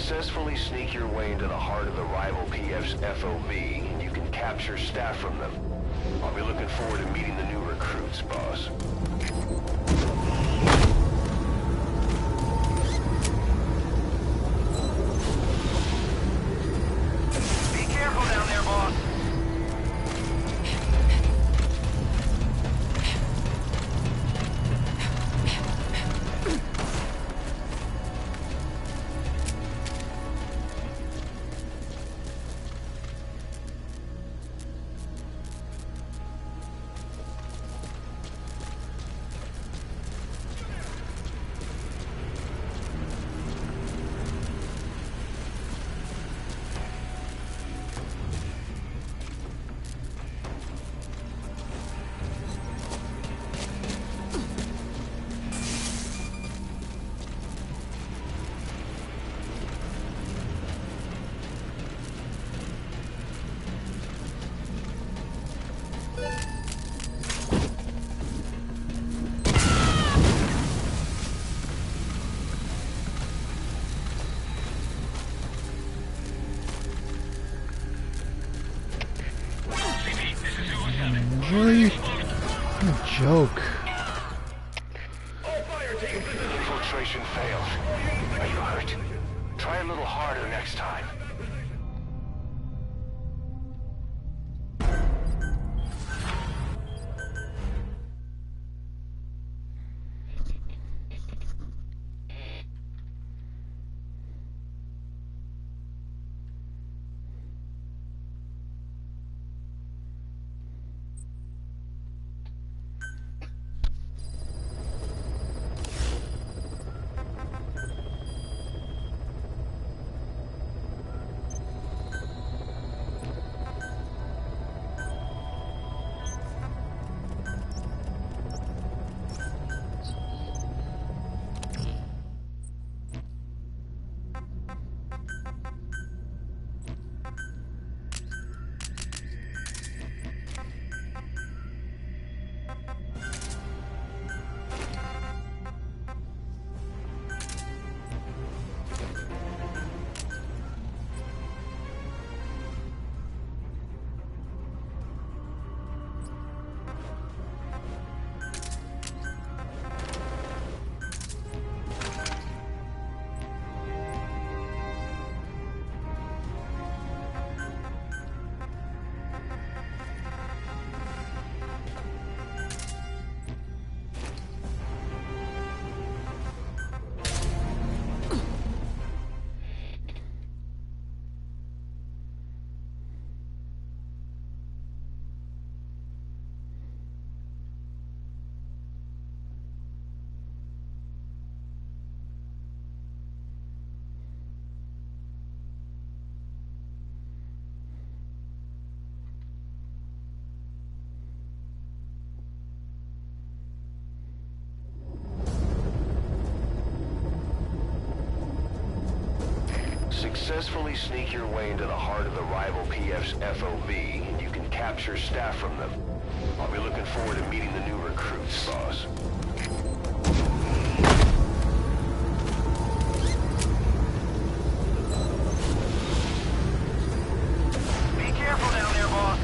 Successfully sneak your way into the heart of the rival PF's FOB, and you can capture staff from them. I'll be looking forward to meeting the new recruits, boss. Be careful down there, boss. Really? What a joke. Infiltration failed. Are you hurt? Try a little harder next time. Successfully sneak your way into the heart of the rival PF's FOB, and you can capture staff from them. I'll be looking forward to meeting the new recruits, boss. Be careful down there, boss.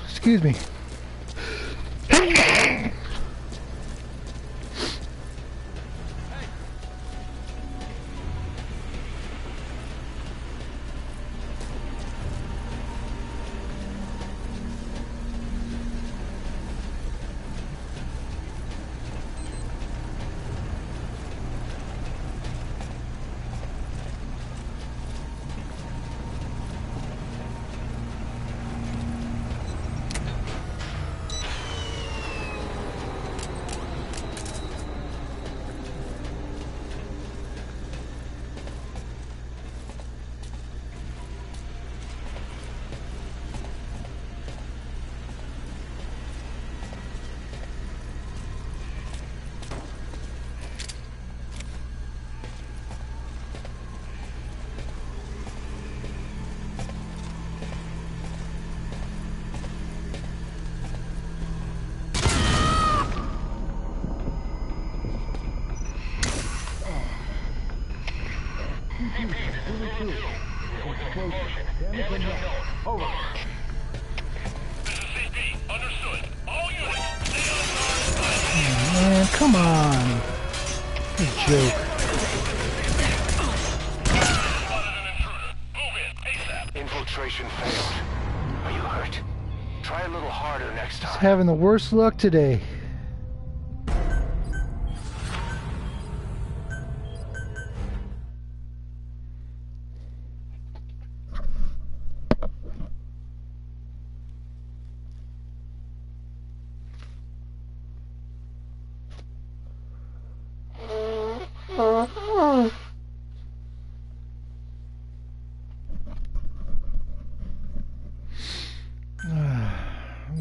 Excuse me. Man, come on. What a joke. Infiltration failed. Are you hurt? Try a little harder next time. Just having the worst luck today.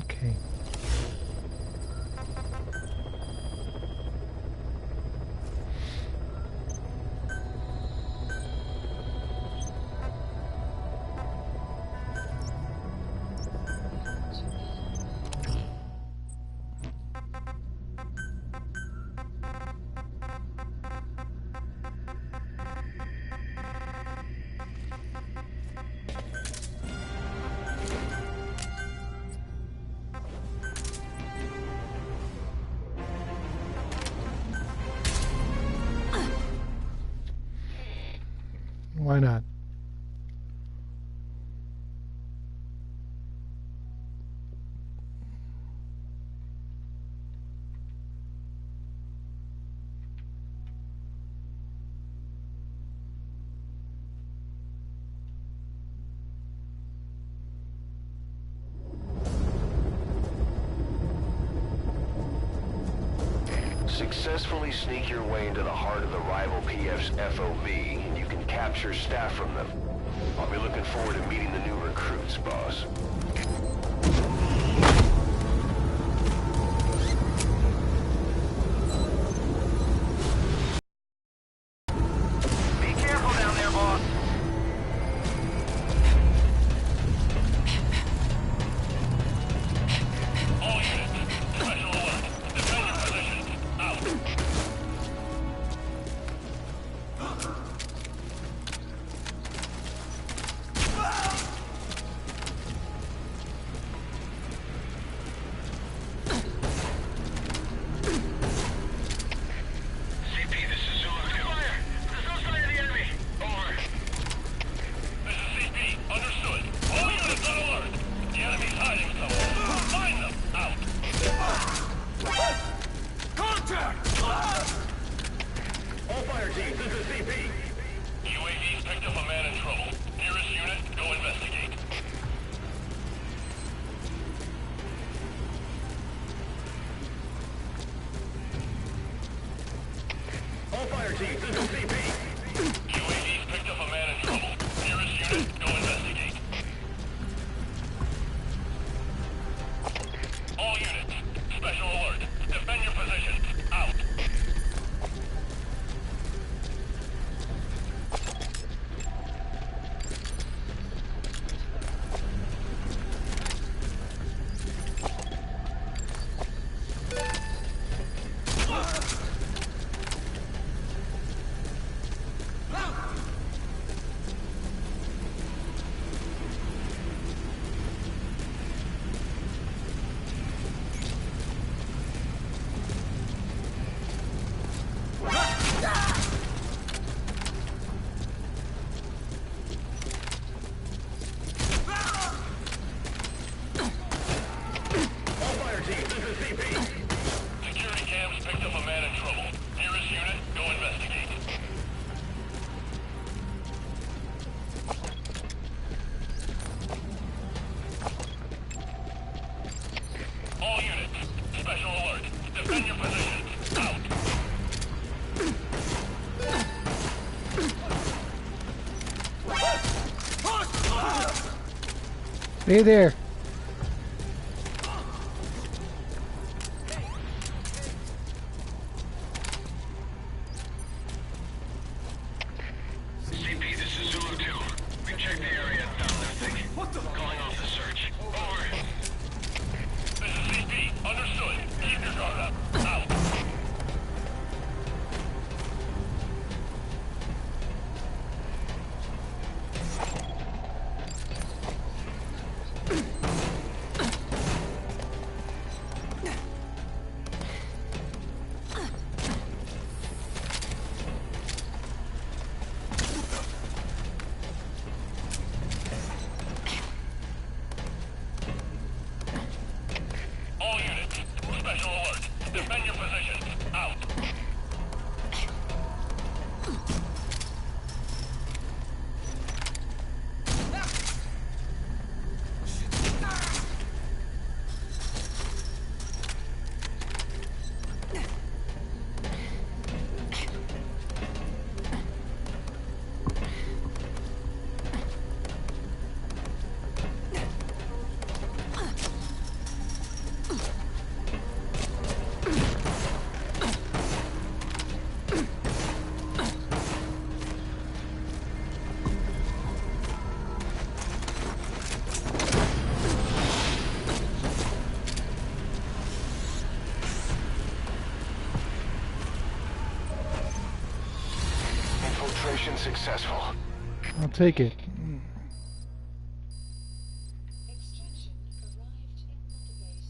Okay. Why not? Successfully sneak your way into the heart of the rival PF's FOB, and you can capture staff from them. I'll be looking forward to meeting the new recruits, boss. Be careful down there, boss. All units, special alert. Defend your positions. Out. Hey there. CP, this is Zulu 2. We checked the area and found nothing. What the? Calling off the search. Over. This is CP. Understood. Keep your guard up. Out. All units, special alert. Defend your positions. Out. Infiltration successful. I'll take it. Extraction arrived in database.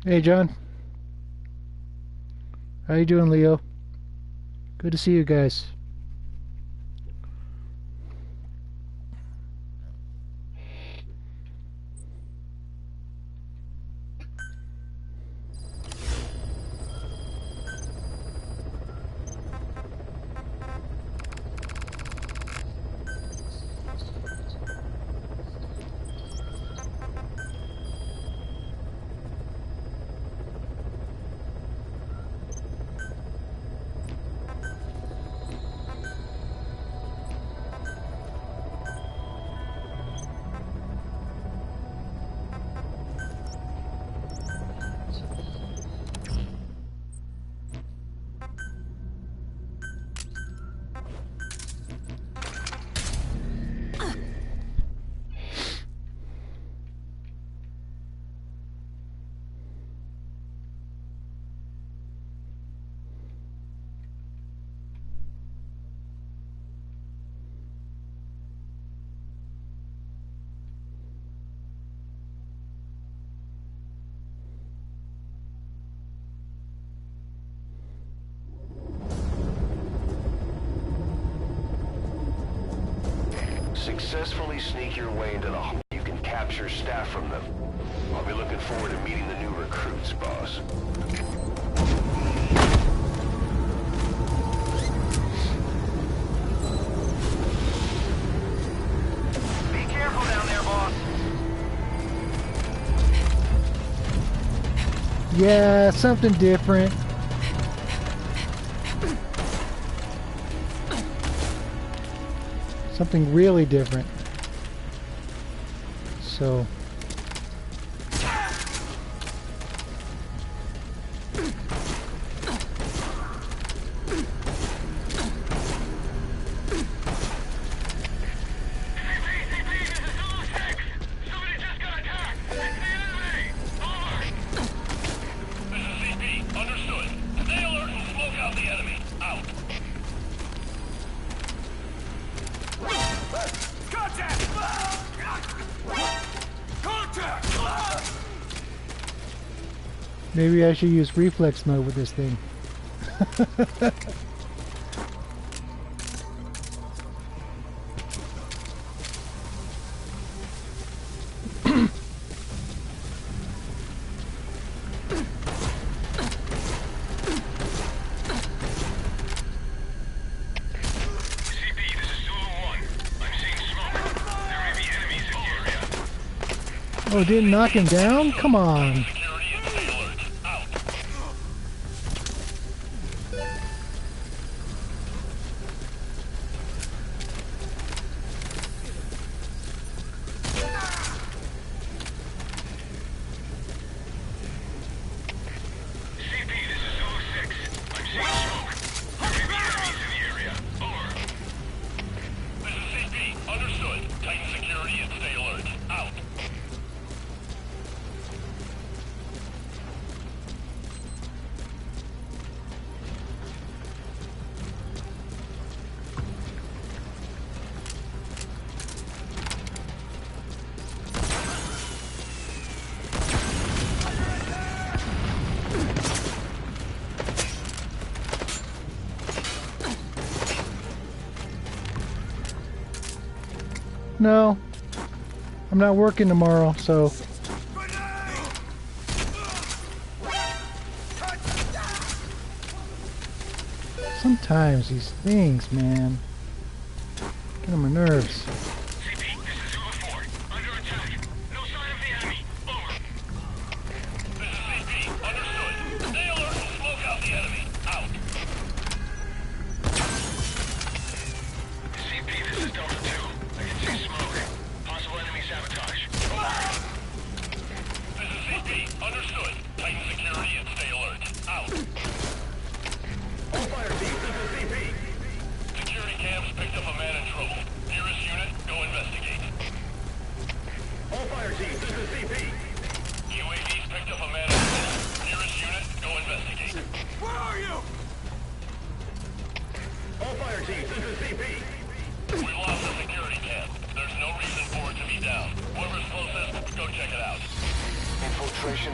Hey, John. How you doing, Leo? Good to see you guys. Successfully sneak your way into the hall. You can capture staff from them. I'll be looking forward to meeting the new recruits, boss. Be careful down there, boss. Yeah, something different. Something really different. So... Maybe I should use reflex mode with this thing. Oh, didn't knock him down? Come on. No, I'm not working tomorrow, so. Sometimes these things, man, get on my nerves.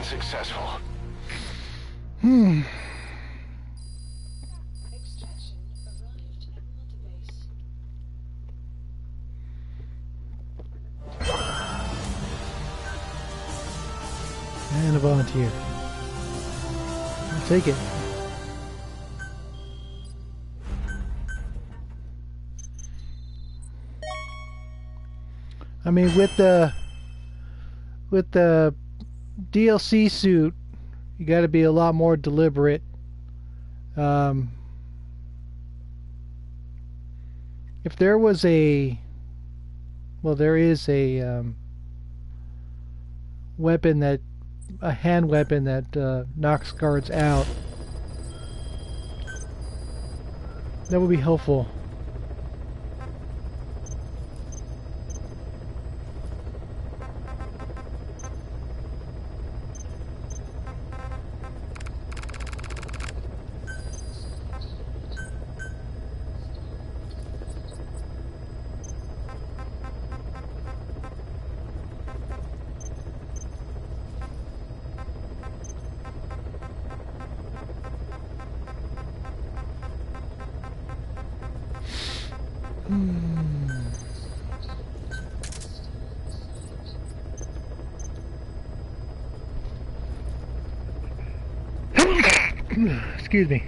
Successful. Extraction arrived at Mother Base. And a volunteer. I'll take it. I mean, with the DLC suit, you got to be a lot more deliberate. If there was a, well, there is a weapon that, a hand weapon that knocks guards out. That would be helpful. Excuse me.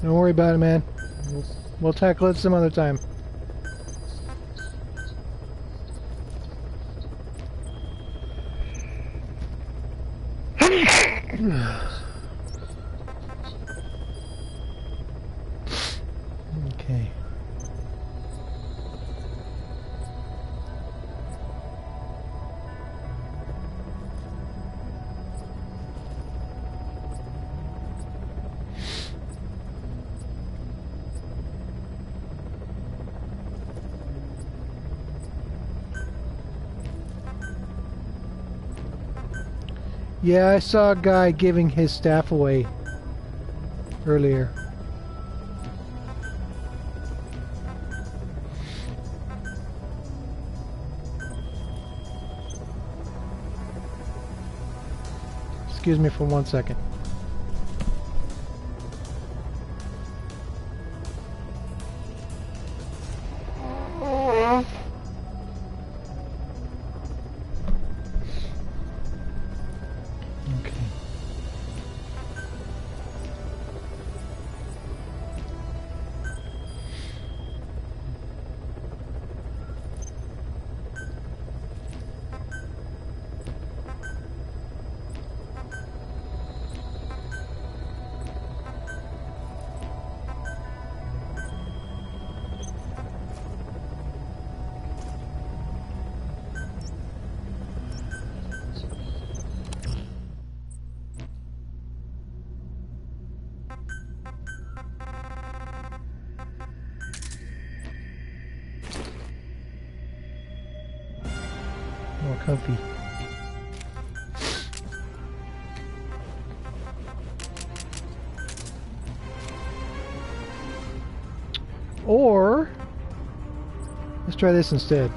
Don't worry about it, man. We'll tackle it some other time. Okay. Yeah, I saw a guy giving his staff away earlier. excuse me for 1 second. Okay. More comfy. Or let's try this instead.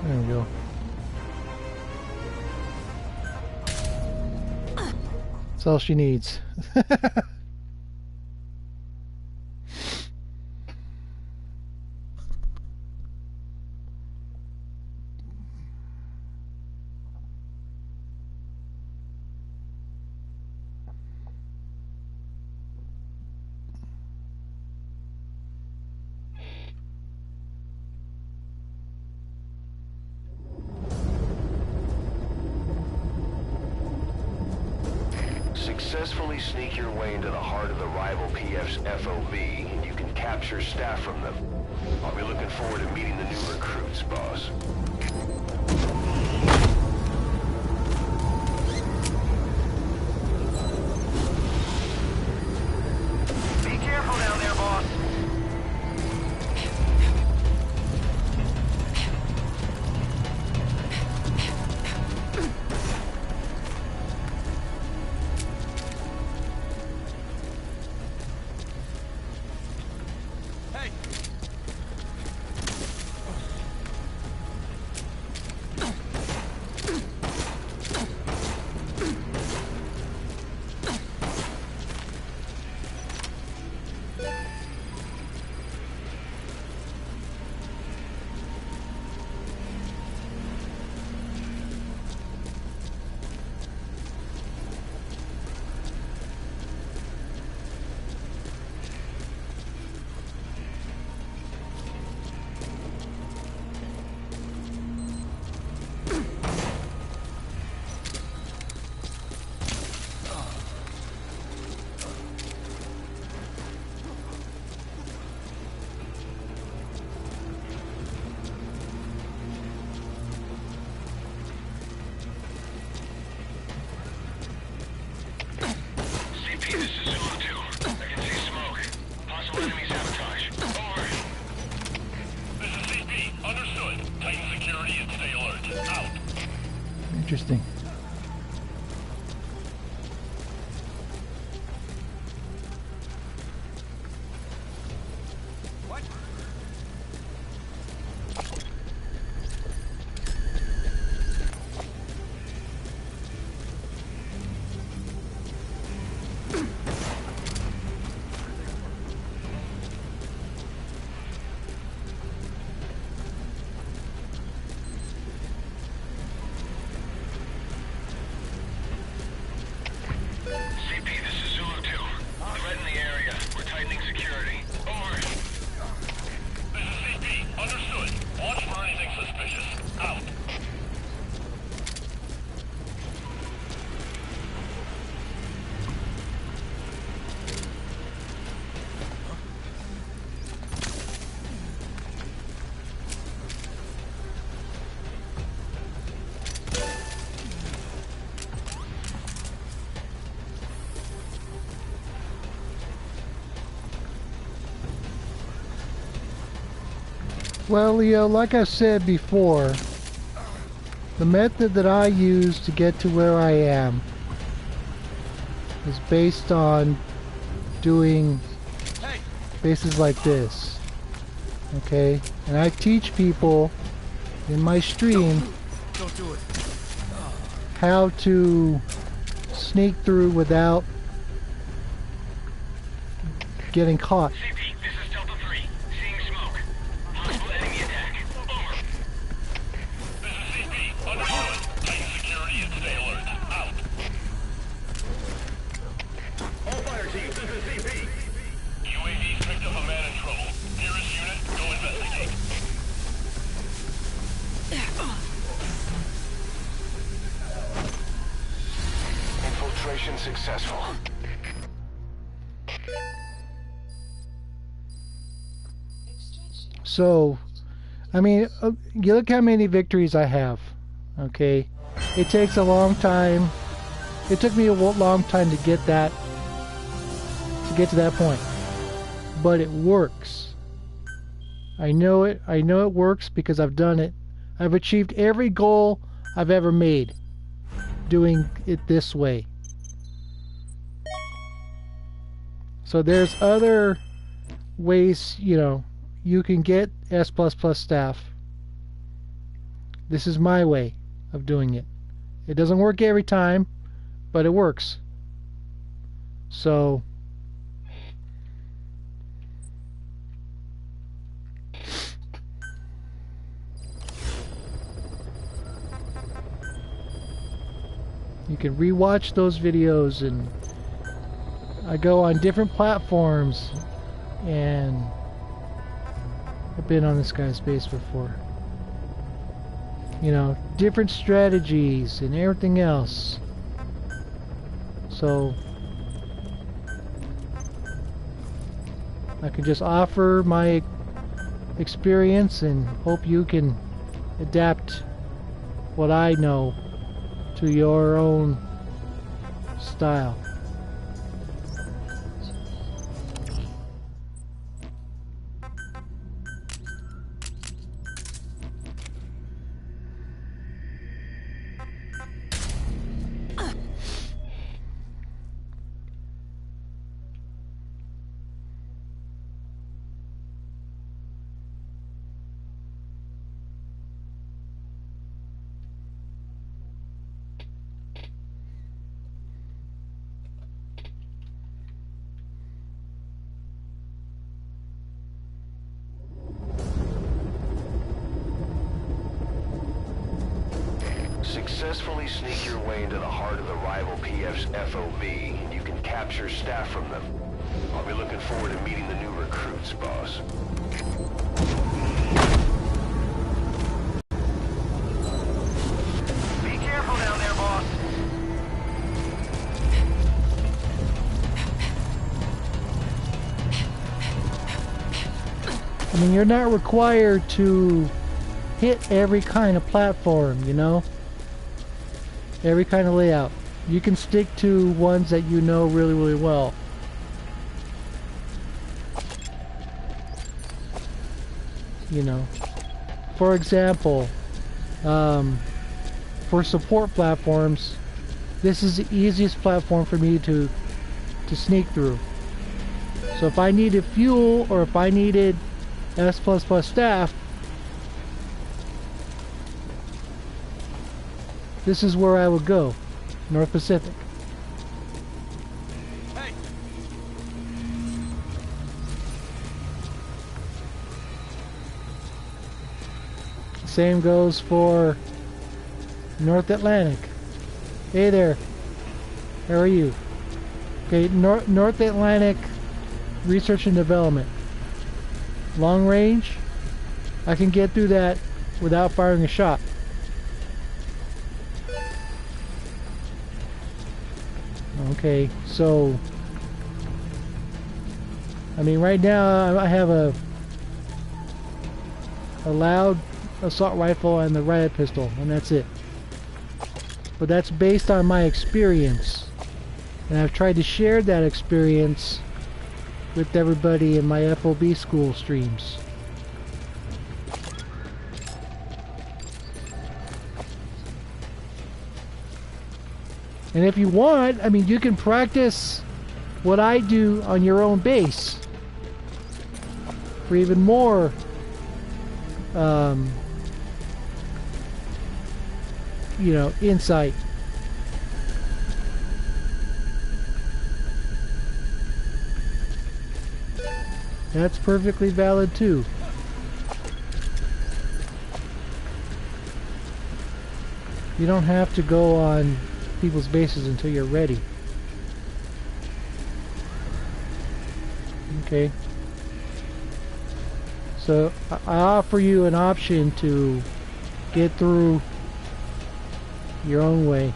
There we go. That's all she needs. Successfully sneak your way into the heart of the rival PF's FOB, and you can capture staff from them. I'll be looking forward to meeting the new recruits, boss. Be careful down there, boss. Hey! Interesting. What? Well, Leo, like I said before, the method that I use to get to where I am is based on doing bases like this. Okay? And I teach people in my stream Don't do it. how to sneak through without getting caught. CP, this is Delta 3. Seeing smoke. Possible enemy attack. Over. This is CP. Understood. Tighten security and stay alert. Out. All fire teams, this is CP. UAV's picked up a man in trouble. Nearest unit, go investigate. Infiltration successful. Extraction. So, I mean, you look how many victories I have. Okay? It takes a long time. It took me a long time to get that, to get to that point. But it works. I know it works because I've done it. I've achieved every goal I've ever made doing it this way. So there's other ways, you know, you can get S++ staff. This is my way of doing it. It doesn't work every time, but it works. So you can rewatch those videos, and I go on different platforms, and I've been on this guy's base before. You know, different strategies and everything else. So I can just offer my experience and hope you can adapt what I know to your own style. Successfully sneak your way into the heart of the rival PF's FOV, and you can capture staff from them. I'll be looking forward to meeting the new recruits, boss. Be careful down there, boss. I mean, you're not required to hit every kind of platform, you know? Every kind of layout. You can stick to ones that you know really, really well. You know, for example, for support platforms, this is the easiest platform for me to sneak through. So if I needed fuel, or if I needed S++ staff, this is where I would go. North Pacific. Hey. Same goes for North Atlantic. Hey there. How are you? Okay, North Atlantic Research and Development. Long range, I can get through that without firing a shot. Okay, so I mean, right now I have a loud assault rifle and the riot pistol, and that's it. But that's based on my experience, and I've tried to share that experience with everybody in my FOB school streams. And if you want, I mean, you can practice what I do on your own base for even more you know, insight. That's perfectly valid too. You don't have to go on people's bases until you're ready. Okay. So I offer you an option to get through your own way.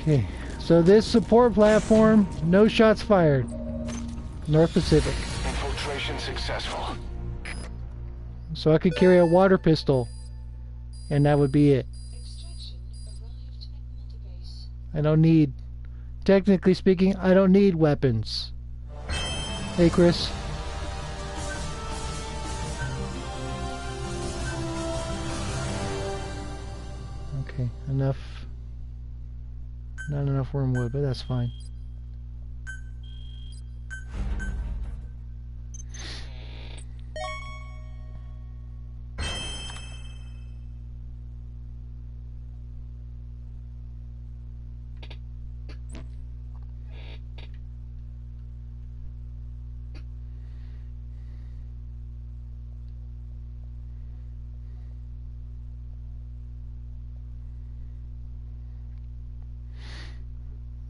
Okay, so this support platform, no shots fired. North Pacific. Infiltration successful. So I could carry a water pistol, and that would be it. Extraction arrived at multibase. I don't need, technically speaking, I don't need weapons. Hey, Chris. Okay, enough. Not enough wormwood, but that's fine.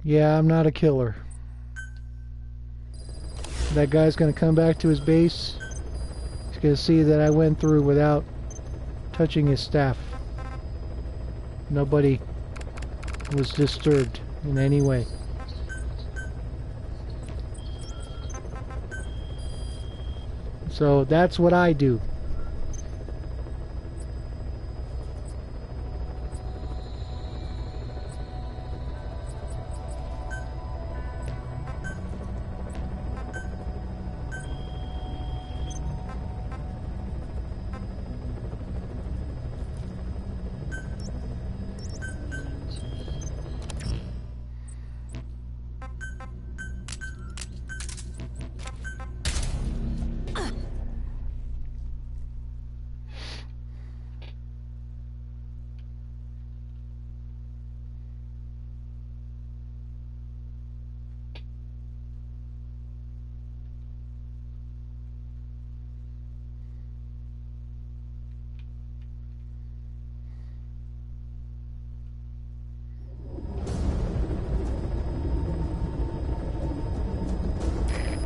Yeah, I'm not a killer. That guy's gonna come back to his base. He's gonna see that I went through without touching his staff. Nobody was disturbed in any way. So that's what I do.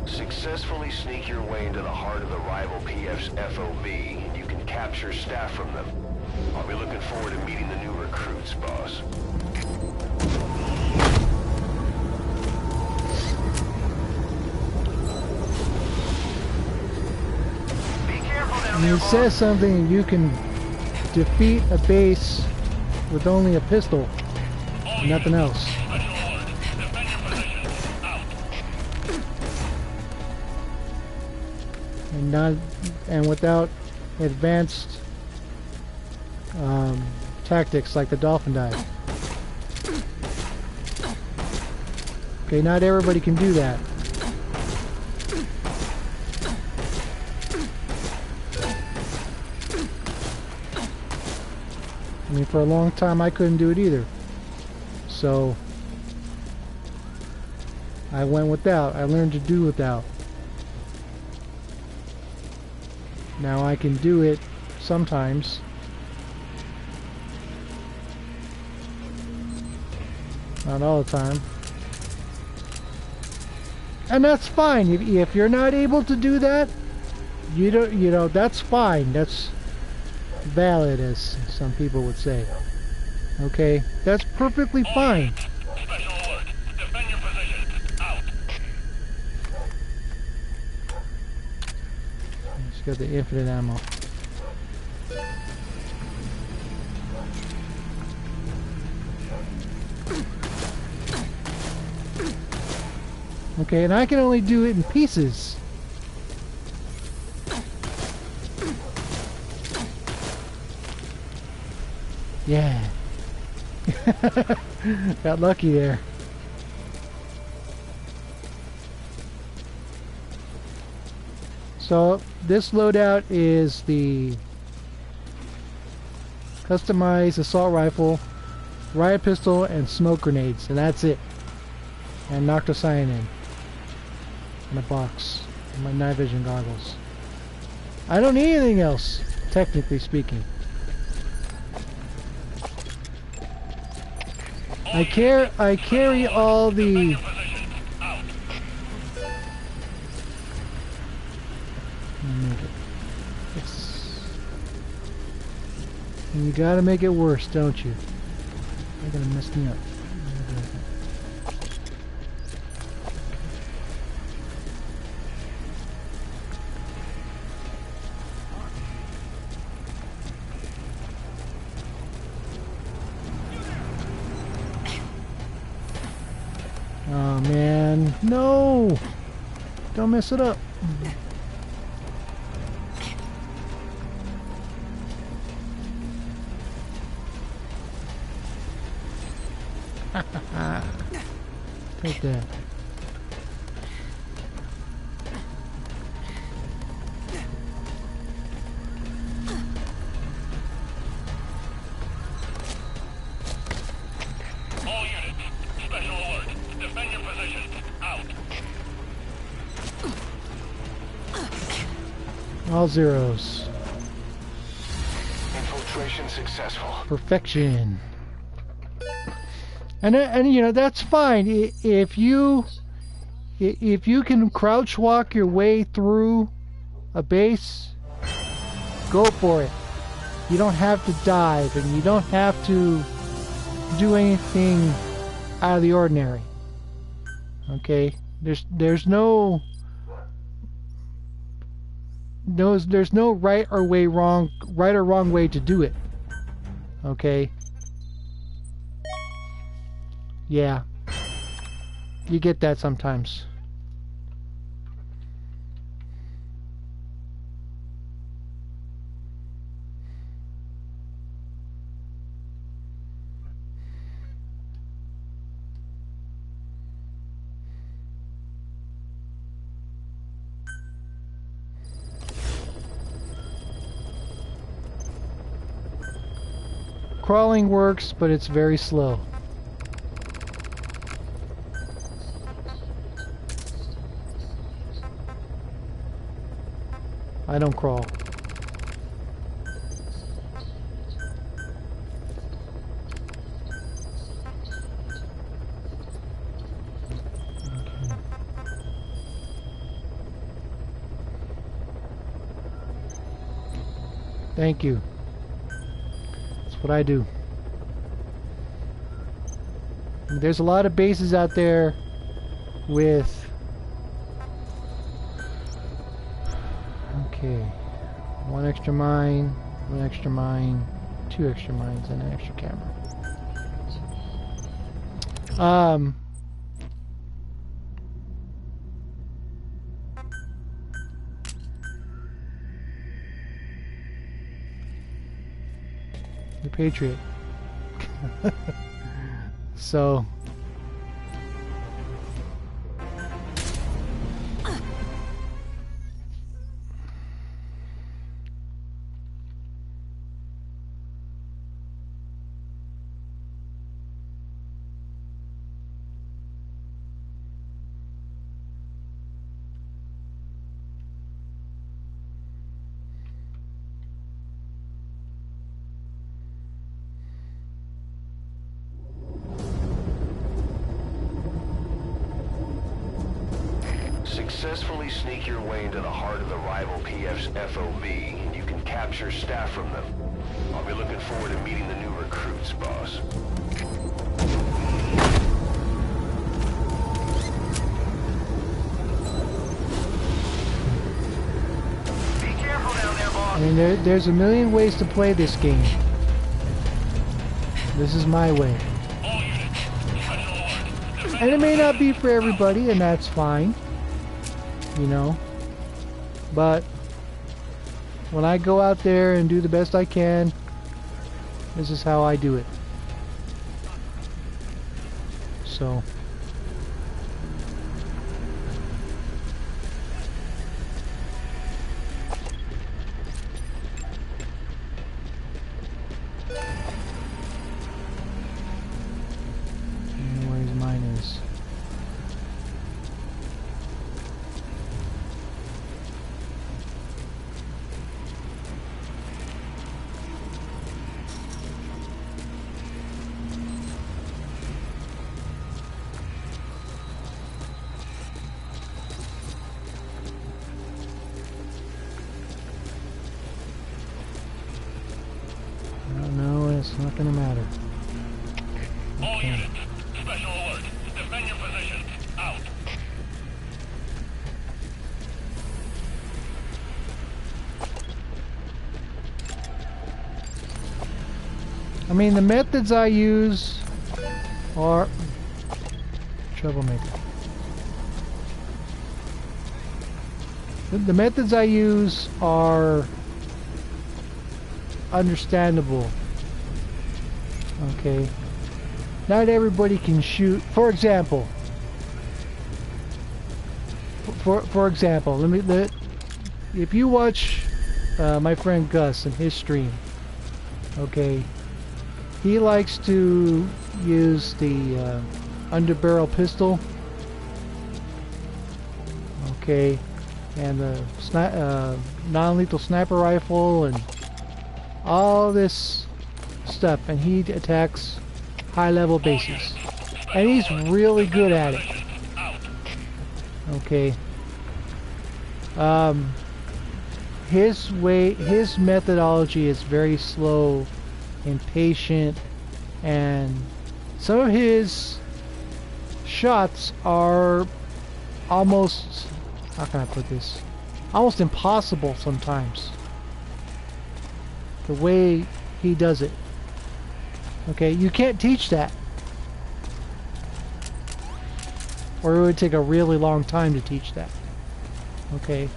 Successfully sneak your way into the heart of the rival PF's FOB, and you can capture staff from them. I'll be looking forward to meeting the new recruits, boss. And it says something, you can defeat a base with only a pistol, nothing else. And without advanced tactics like the dolphin dive. Okay, not everybody can do that. I mean, for a long time I couldn't do it either. So I went without. I learned to do without. Now I can do it sometimes. Not all the time. And that's fine. If you're not able to do that, you know, that's fine. That's valid, as some people would say. Okay? That's perfectly fine. Special alert. Defend your position. Out. It's got the infinite ammo. Okay, and I can only do it in pieces. Yeah. Got lucky there. So this loadout is the customized assault rifle, riot pistol, and smoke grenades, and that's it. And noctocyanin in a box. And my night vision goggles. I don't need anything else, technically speaking. I carry all the you gotta make it worse, don't you? You're gonna mess me up. Oh man, no! Don't mess it up. Take that. All units, special alert. Defend your positions. Out. All zeros. Infiltration successful. Perfection. And you know, that's fine if you can crouch walk your way through a base, go for it. You don't have to dive, and you don't have to do anything out of the ordinary. Okay? There's no right or wrong way to do it. Okay? Yeah. You get that sometimes. Crawling works, but it's very slow. I don't crawl. Okay. Thank you. That's what I do. There's a lot of bases out there with okay, one extra mine, 2 extra mines, and an extra camera. The Patriot. So Successfully sneak your way into the heart of the rival PF's FOB, and you can capture staff from them. I'll be looking forward to meeting the new recruits, boss. Be careful. mean, there's a million ways to play this game. This is my way. All units, special alert. Defend And it may your not be position. for everybody, and that's fine. You know. But when I go out there and do the best I can, this is how I do it. So. Where's mine is. No, it's not gonna matter. All units, special alert. Defend your position. Out. I mean, the methods I use are troublemaker. The methods I use are understandable. Okay. Not everybody can shoot. For example, if you watch my friend Gus and his stream, okay, he likes to use the underbarrel pistol, okay, and the non-lethal sniper rifle and all this stuff, and he attacks high-level bases, and he's really good at it. Okay. His methodology is very slow and patient, and some of his shots are almost, how can I put this, almost impossible sometimes, the way he does it. Okay, you can't teach that, or it would take a really long time to teach that. Okay,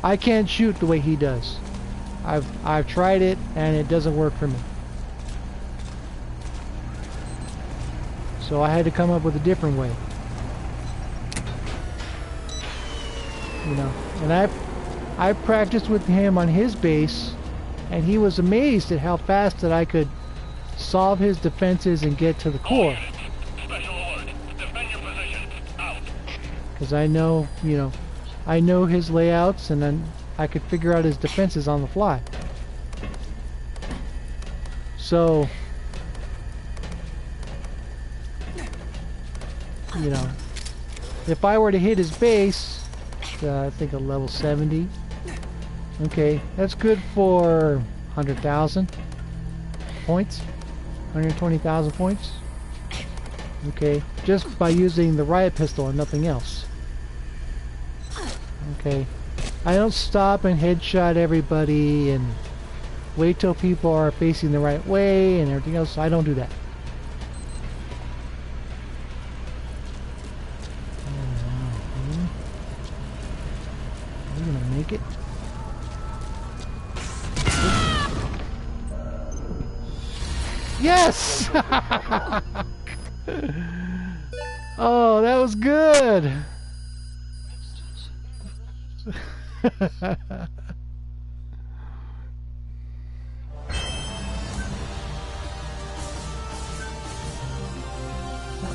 I can't shoot the way he does. I've tried it and it doesn't work for me. So I had to come up with a different way. You know, and I practiced with him on his base, and he was amazed at how fast that I could solve his defenses and get to the core. Special alert. Defend your position. Out. Because I know, you know, I know his layouts, and then I could figure out his defenses on the fly. So, you know, if I were to hit his base, I think a level 70, okay, that's good for 100,000 points, 120,000 points, okay, just by using the riot pistol and nothing else. Okay, I don't stop and headshot everybody and wait till people are facing the right way and everything else. I don't do that. We're gonna make it. Yes! Oh, that was good. That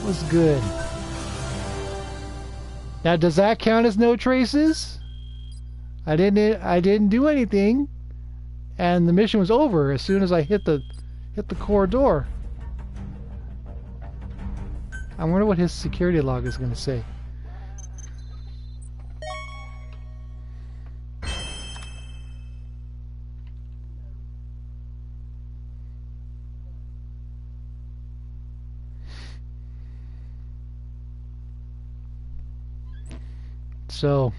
was good. Now, does that count as no traces? I didn't do anything, and the mission was over as soon as I hit the core door. I wonder what his security log is going to say. So,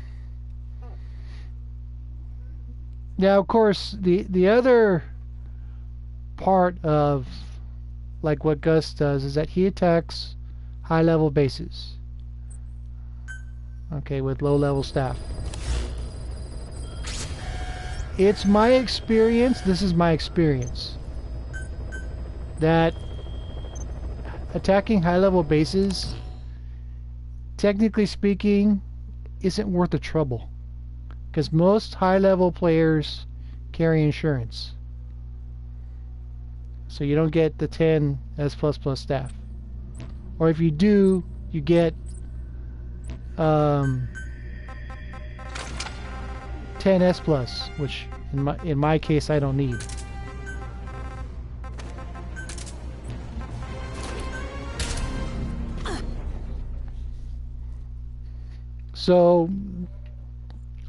Now, of course, the other part of like what Gus does is that he attacks high-level bases. Okay, with low-level staff. It's my experience, this is my experience, that attacking high-level bases, technically speaking, isn't worth the trouble. Because most high-level players carry insurance. So you don't get the 10 S++ staff. Or if you do, you get 10 S+, which in my case I don't need. So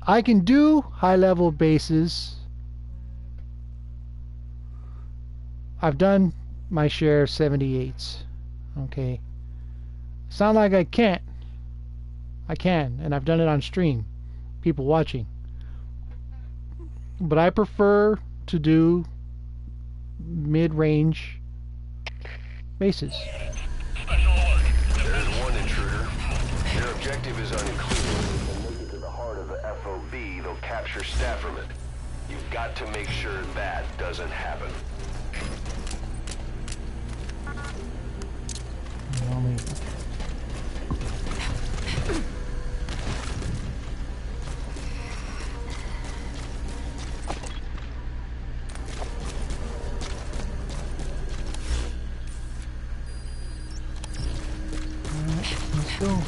I can do high-level bases. I've done my share of 78s. Okay. It's not like I can't. I can, and I've done it on stream. People watching. But I prefer to do mid-range bases. Special alert. There's one intruder. Their objective is unclear. If they make it to the heart of the FOB, they'll capture staff from it. You've got to make sure that doesn't happen. Let's go.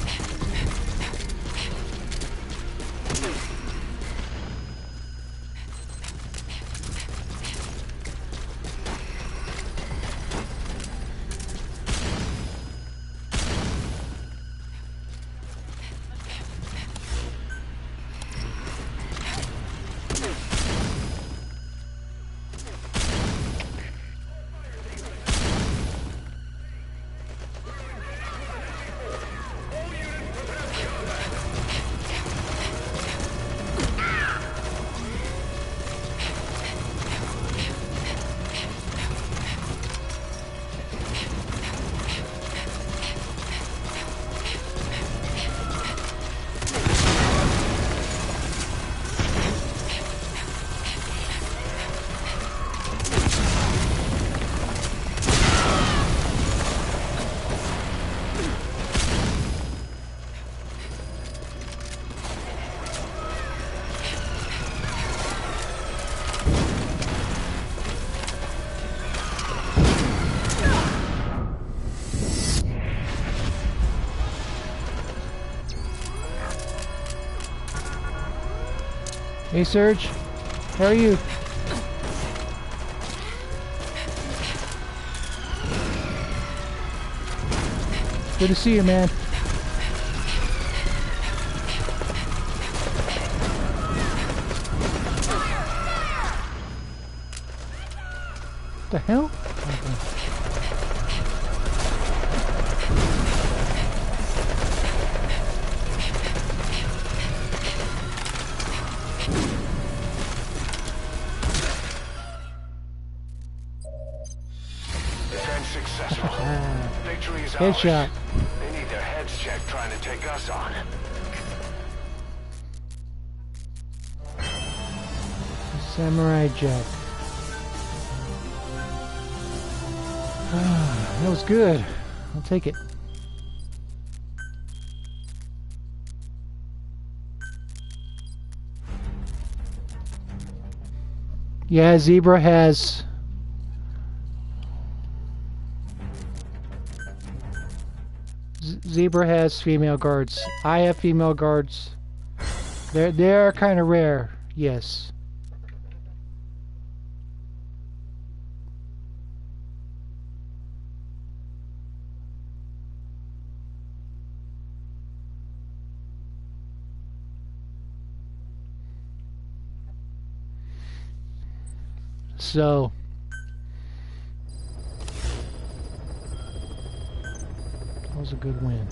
Hey Serge, how are you? Good to see you, man. What the hell? Okay. Successful. Victory is Headshot. ours. They need their heads checked trying to take us on. Samurai Jack. That was good. I'll take it. Yeah, Zebra has Zebra has female guards. I have female guards. They're kind of rare. Yes. So that was a good win.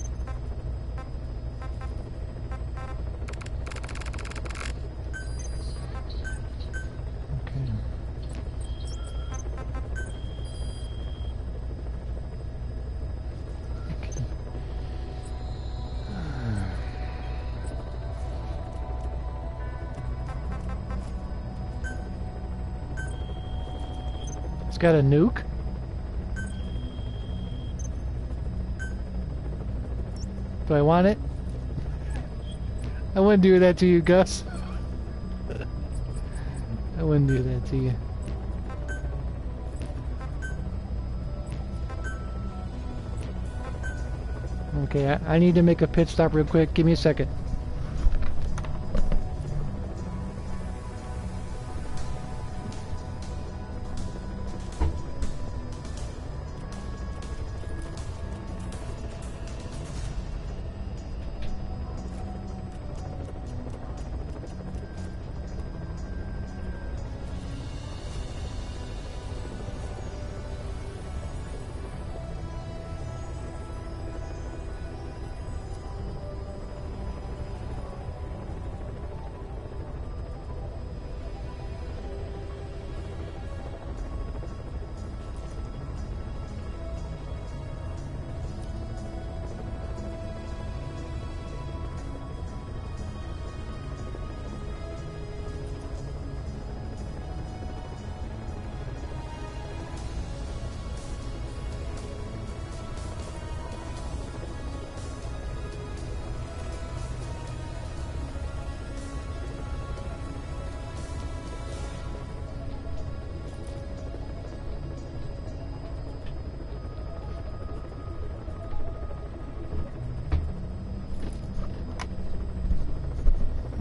got a nuke? Do I want it? I wouldn't do that to you, Gus. I wouldn't do that to you. Okay, I need to make a pit stop real quick. Give me a second.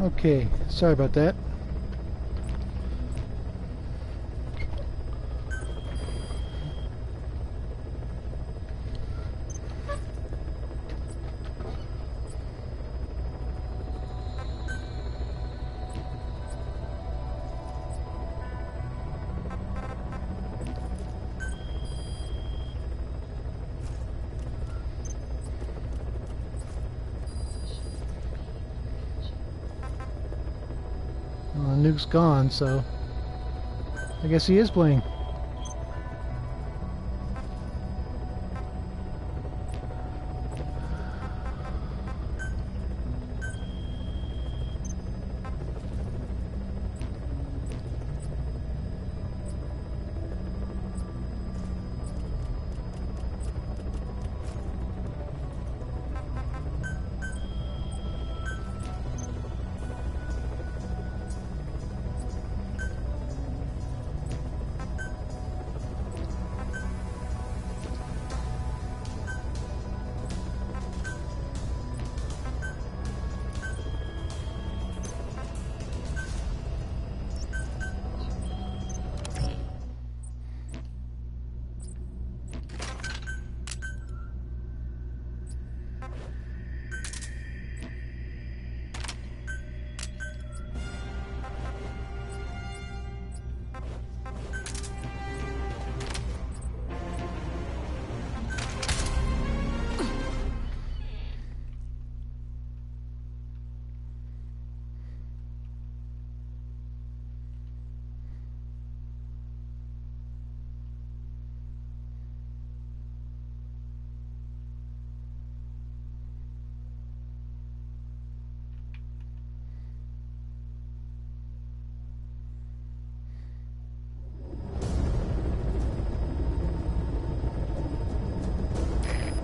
Okay, sorry about that. Well, the nuke's gone, so I guess he is playing.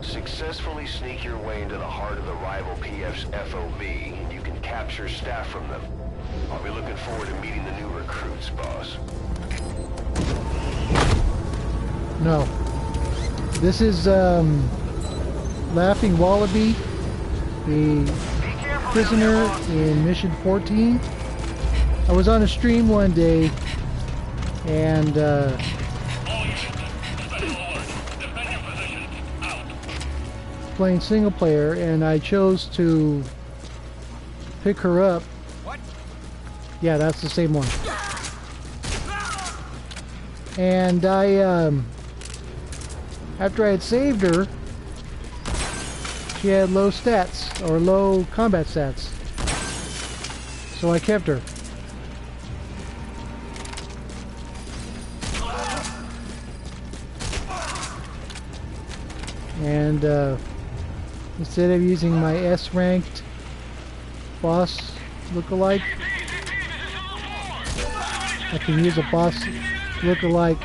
Successfully sneak your way into the heart of the rival PF's FOB, and you can capture staff from them. I'll be looking forward to meeting the new recruits, boss. No. This is, Laughing Wallaby, the prisoner in Mission 14. I was on a stream one day, and, playing single player, and I chose to pick her up. What? Yeah, that's the same one. And I, after I had saved her, she had low stats, or low combat stats. So I kept her. And, instead of using my S-ranked boss look-alike, I can use a boss look-alike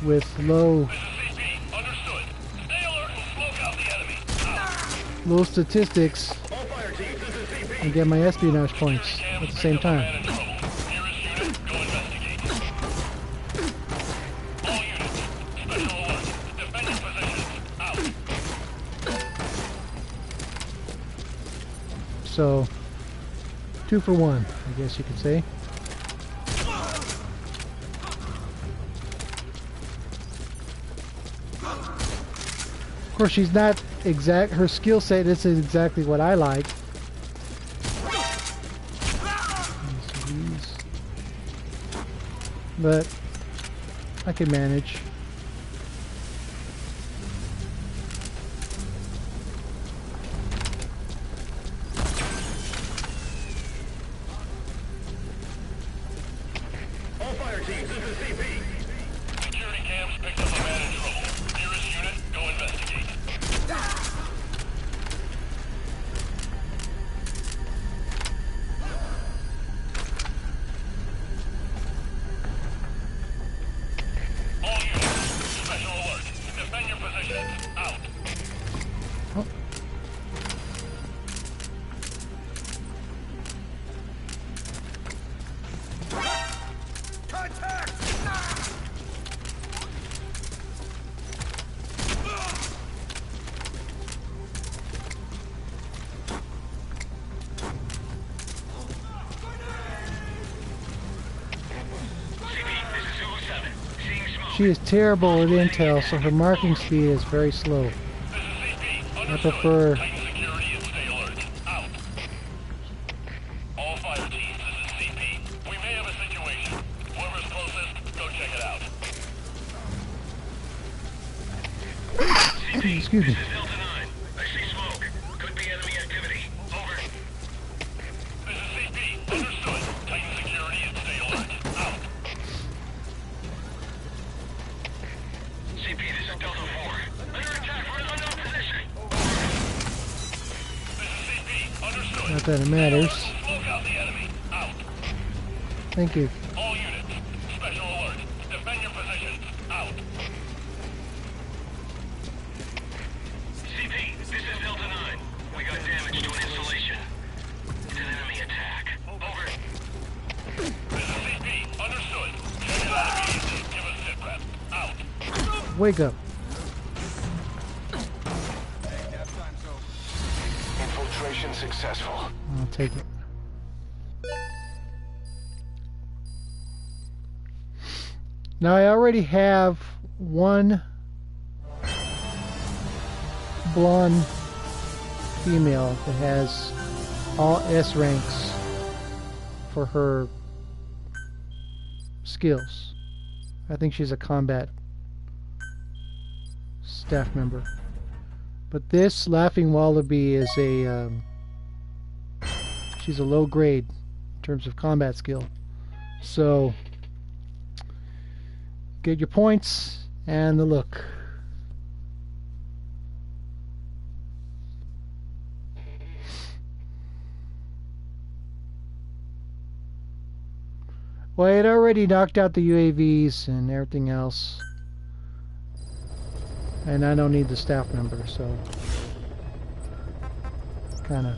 with low CP, understood. Stay alert and smoke out the enemy. Out. low statistics All fire teams, this is CP. and get my espionage points at the same time. Man in trouble. Nearest unit, go investigate. All units, special alert. Defend your positions. Out. So 2 for 1, I guess you could say. Of course, she's not exact. Her skill set isn't exactly what I like. But I can manage. All fire teams, this is CP. Security cams picked up a man in trouble. Nearest unit, go investigate. All units, special alert. Defend your positions. Out. Oh. She is terrible at intel, so her marking speed is very slow. I prefer Security and stay alert. Out. All fire teams, this is CP. We may have a situation. Whoever's closest, go check it out. CP, excuse me. this is Delta 9. I see smoke. Could be enemy activity. Over. This is CP. Understood. Tighten security and stay alert. Out. CP, this is Delta 4. Under attack from an unknown position. This is CP. Understood. not that it matters. Smoke out the enemy. Out. Thank you. All units, special alert. Defend your positions. Out. CP, this is Delta 9. We got damage to an installation. It's an enemy attack. Over. This is CP. Understood. Check it out immediately. Give us sit rep. Out. Wake up. Infiltration successful. I'll take it. Now I already have one blonde female that has all S ranks for her skills. I think she's a combat staff member. But this Laughing Wallaby is a she's a low grade in terms of combat skill. So get your points and the look. Well, I had already knocked out the UAVs and everything else. And I don't need the staff member, so kind of.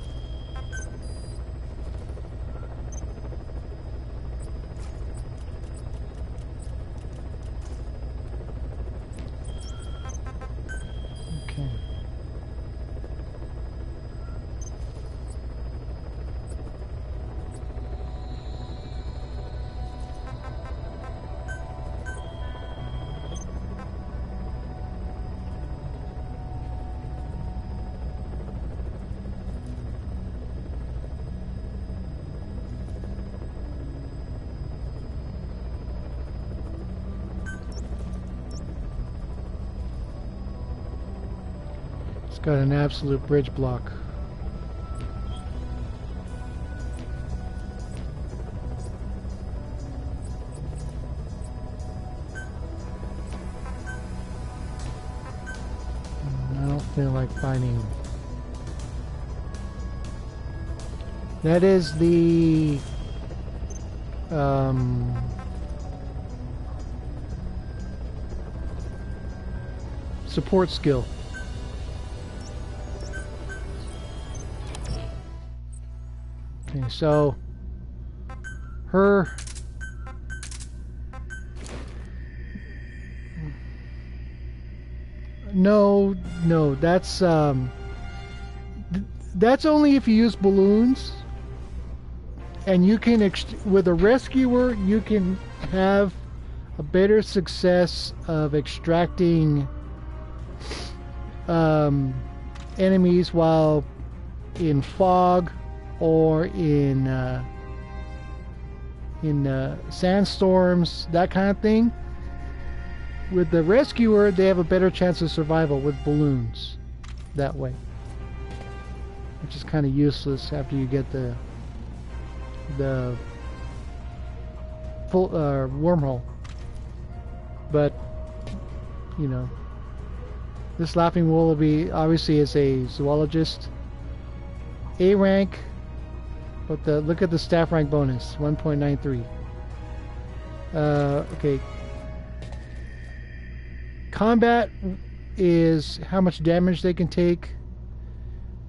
Okay. It's got an absolute bridge block. I don't feel like fighting. That is the support skill. Okay, so her no, that's only if you use balloons, and you can with a rescuer you can have a better success of extracting enemies while in fog or in sandstorms, that kind of thing. With the rescuer, they have a better chance of survival with balloons that way, which is kind of useless after you get the full wormhole. But you know, this Laughing Wallaby obviously is a zoologist, A rank, but look at the staff rank bonus, 1.93. Okay. Combat is how much damage they can take.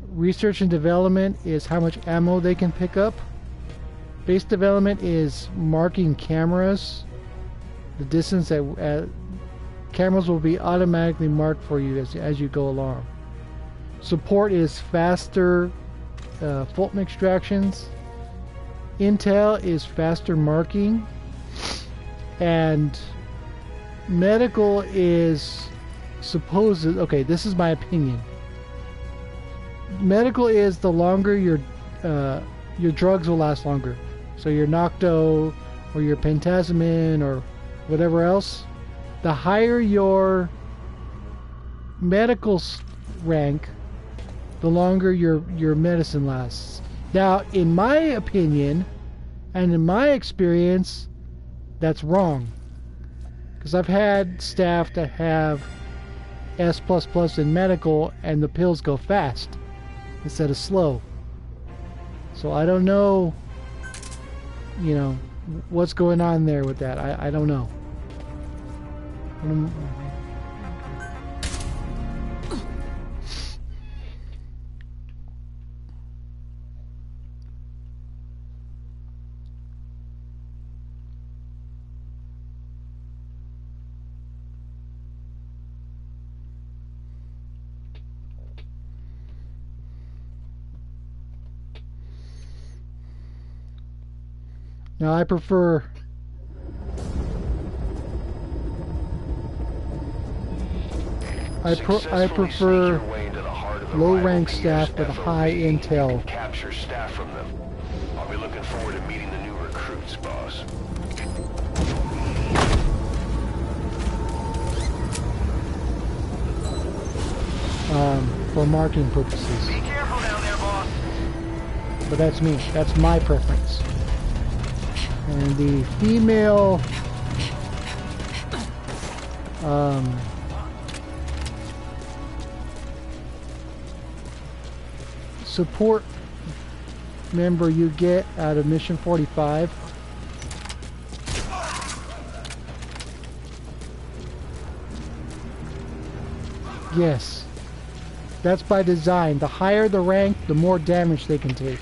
Research and development is how much ammo they can pick up. Base development is marking cameras. The distance that cameras will be automatically marked for you as you go along. Support is faster Fulton extractions. Intel is faster marking. And medical is okay, this is my opinion. Medical is the longer your drugs will last longer. So your Nocto or your Pentazemin or whatever else, the higher your medical rank, the longer your medicine lasts. Now, in my opinion and in my experience, that's wrong. Because I've had staff that have S++ in medical and the pills go fast instead of slow. So I don't know, you know, what's going on there with that. I don't know. Now I prefer low rank staff with high intel. Capture staff from them. I'll be looking forward to meeting the new recruits, boss. For marking purposes. Be careful down there, boss. But that's me. That's my preference. And the female support member you get out of Mission 45 yes, that's by design. The higher the rank, the more damage they can take.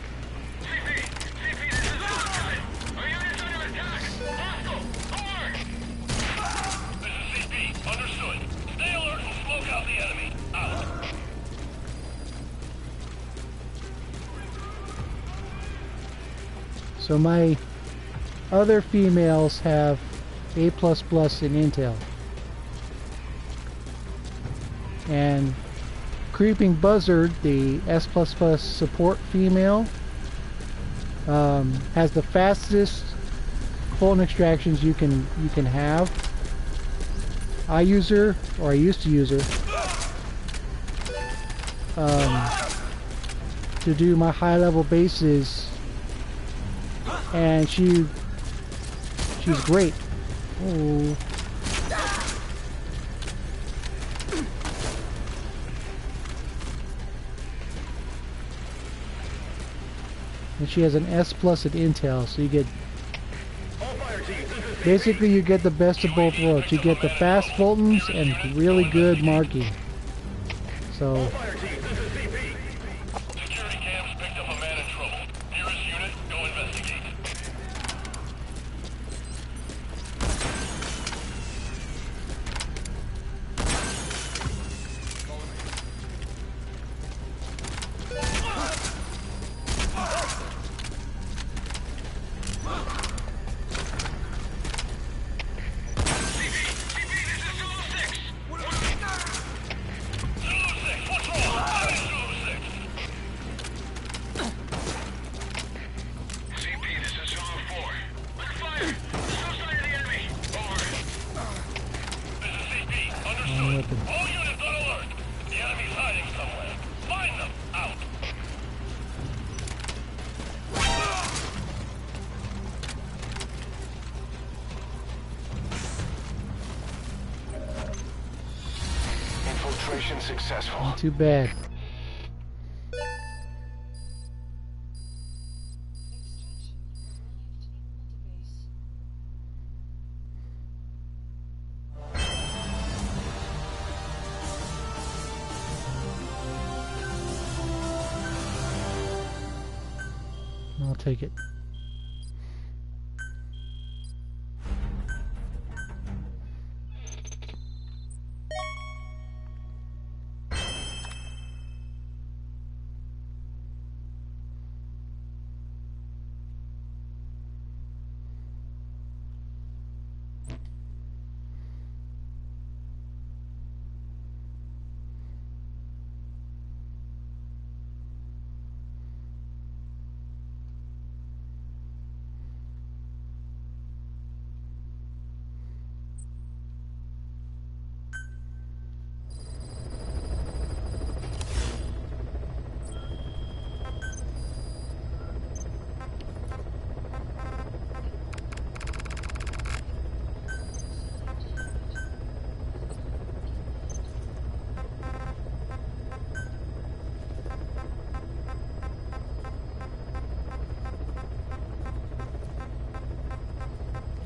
So my other females have A++ in intel. And Creeping Buzzard, the S++ support female, has the fastest Fulton extractions you can have. I use her, or I used to use her, to do my high-level bases. And she's great. Oh. And she has an S+ at intel, so you get Basically, you get the best of both worlds. You get the fast Fultons and really good marking. So, Security cams picked up a man in trouble. Nearest unit, go investigate. All units on alert! The enemy's hiding somewhere. Find them! Out! Infiltration successful. not too bad. I'll take it.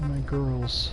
My girls.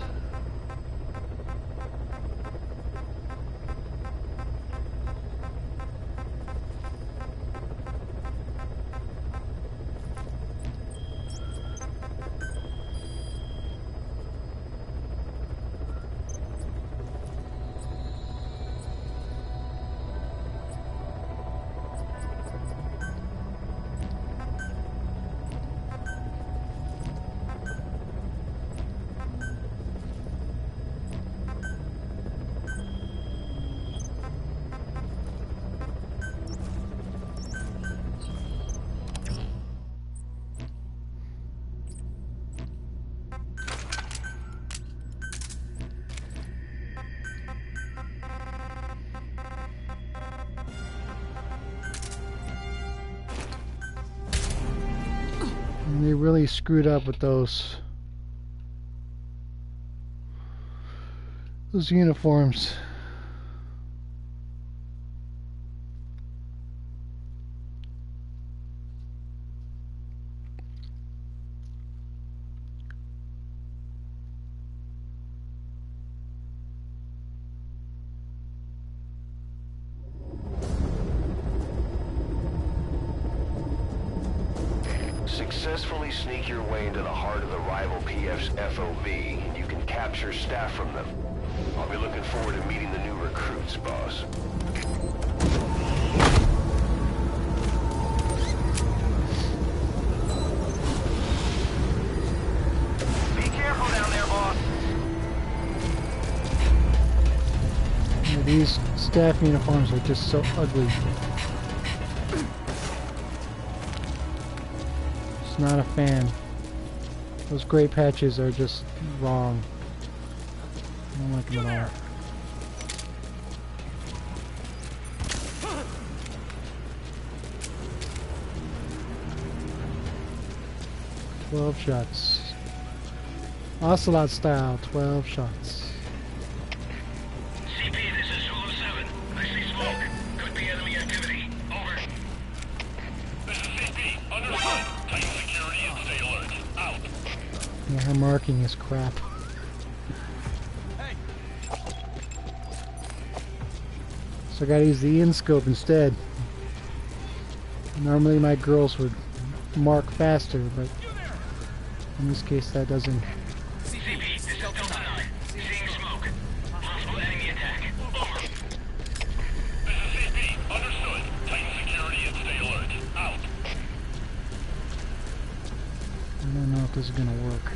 And they really screwed up with those uniforms. Successfully sneak your way into the heart of the rival PF's FOV, and you can capture staff from them. I'll be looking forward to meeting the new recruits, boss. Be careful down there, boss. Yeah, these staff uniforms are just so ugly. Not a fan. Those gray patches are just wrong. I don't like them at all. "12 shots. Ocelot style, 12 shots. CP, this is Zulu 7. I see smoke. Could be enemy activity. Over. This is CP. Understood. Tighten security and stay alert. Out. Yeah, her marking is crap. So I gotta use the in-scope instead. Normally my girls would mark faster, but in this case that doesn't. CP, this is Delta 9. Seeing smoke. Possible enemy attack. Over. This is CP. Understood. Tighten security and stay alert. Out. I don't know if this is gonna work.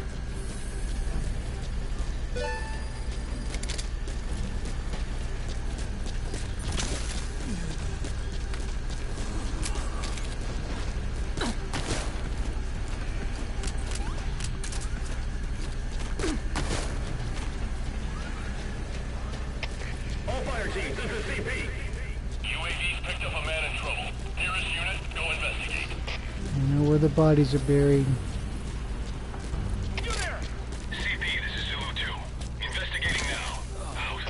All fire teams, this is CP. UAV's picked up a man in trouble. Nearest unit, go investigate. I know where the bodies are buried. You there? CP, this is Zulu 2. Investigating now. Out.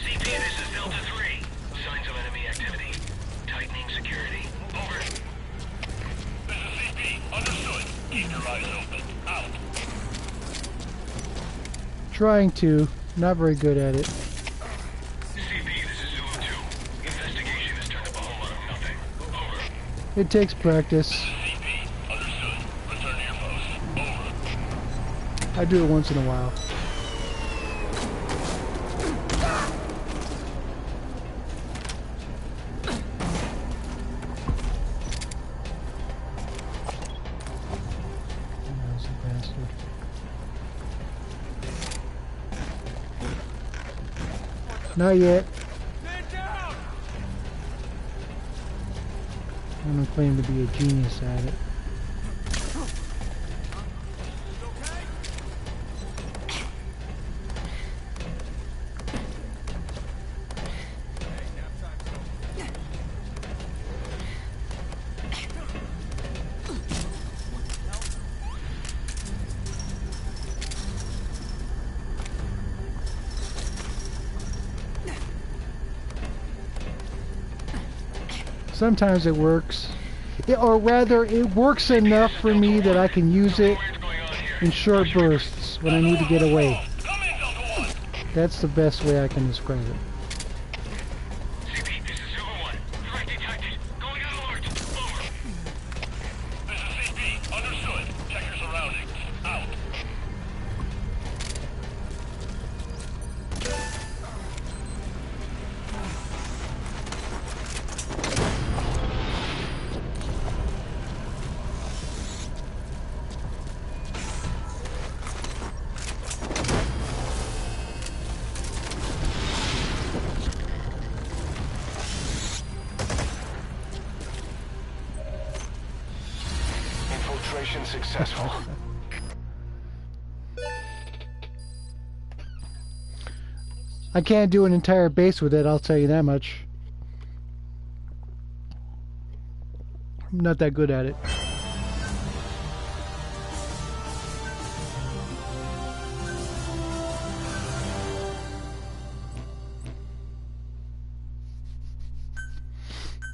CP, this is Delta 3. Signs of enemy activity. Tightening security. Over. This is CP. Understood. Keep your eyes open. Out. Trying to, not very good at it. CP, this is Zulu 2. Investigation has turned up a whole lot of nothing. Over. It takes practice. CP, understood. Return to your post. Over. I do it once in a while. That was a bastard. Not yet. I don't claim to be a genius at it. Sometimes it works. Or rather, it works enough for me that I can use it in short bursts when I need to get away. That's the best way I can describe it. CP, this is Zulu 1. Threat detected. Going on alert. Over. This is CP. Understood. Check your surroundings. Out. Infiltration successful. I can't do an entire base with it, I'll tell you that much. I'm not that good at it.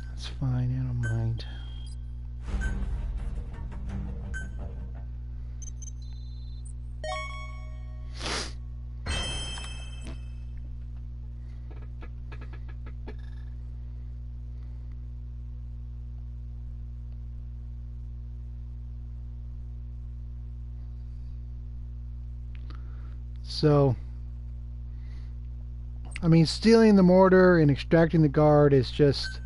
That's fine, I don't mind. So, I mean, stealing the mortar and extracting the guard is just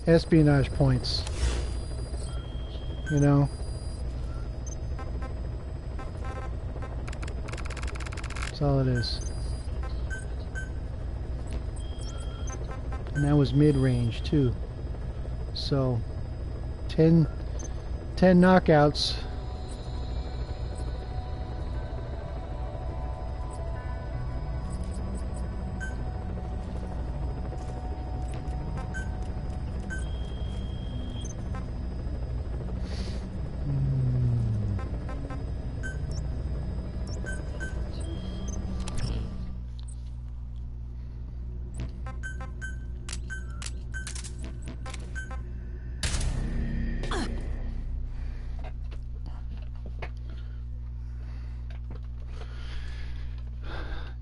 espionage points. You know? That's all it is. And that was mid-range too. So, 10 knockouts.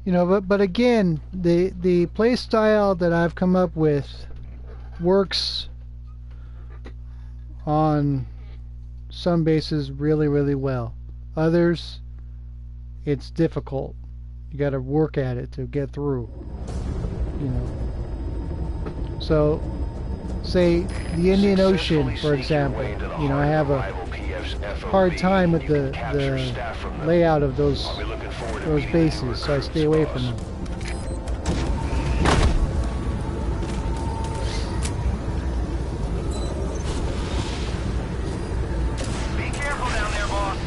You know, but again, the play style that I've come up with works on some bases really, really well. Others, it's difficult. You got to work at it to get through. You know. So, say the Indian Ocean, for example. You know, I have a hard time with the layout of those bases, so I stay away from them. Be careful down there, boss.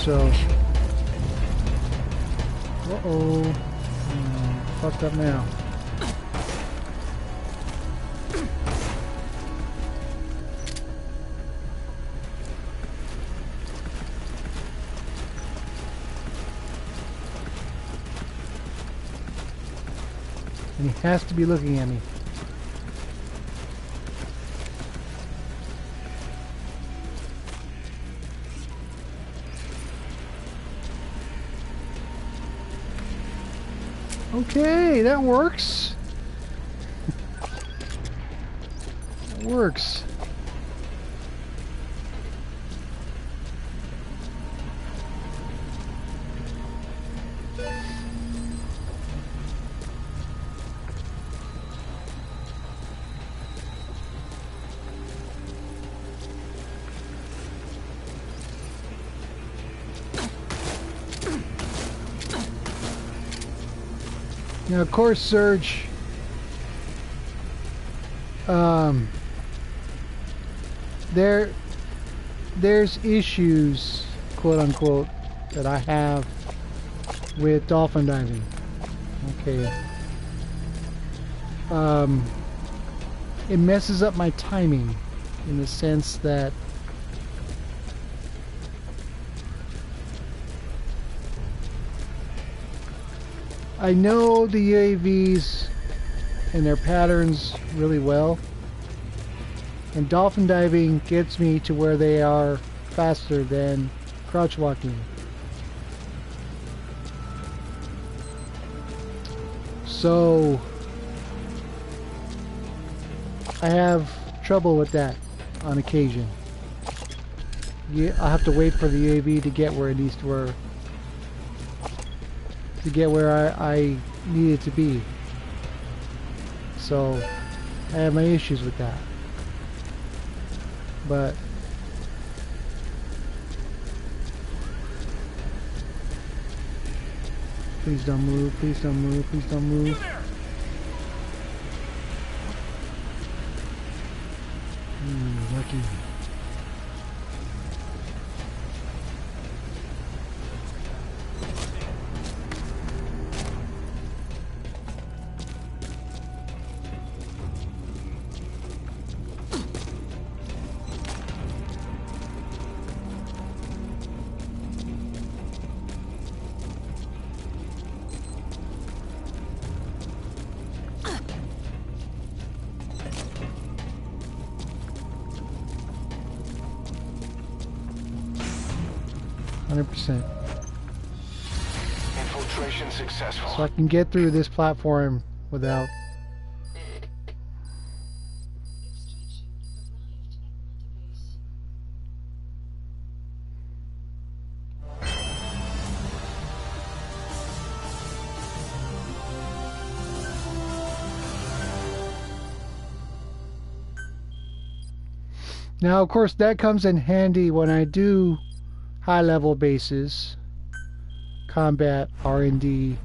So, uh-oh, fucked up now. And he has to be looking at me. Okay, that works. That works. Now, of course, Surge, there's issues, quote unquote, that I have with dolphin diving. Okay. It messes up my timing in the sense that I know the UAVs and their patterns really well, and dolphin diving gets me to where they are faster than crouch walking. So I have trouble with that on occasion. I have to wait for the UAV to get where it needs to get where I need it to be. So I have my issues with that. But please don't move, please don't move, please don't move. Lucky. Infiltration successful. So I can get through this platform without. Extraction arrived at base. Now, of course, that comes in handy when I do high-level bases, combat, R&D,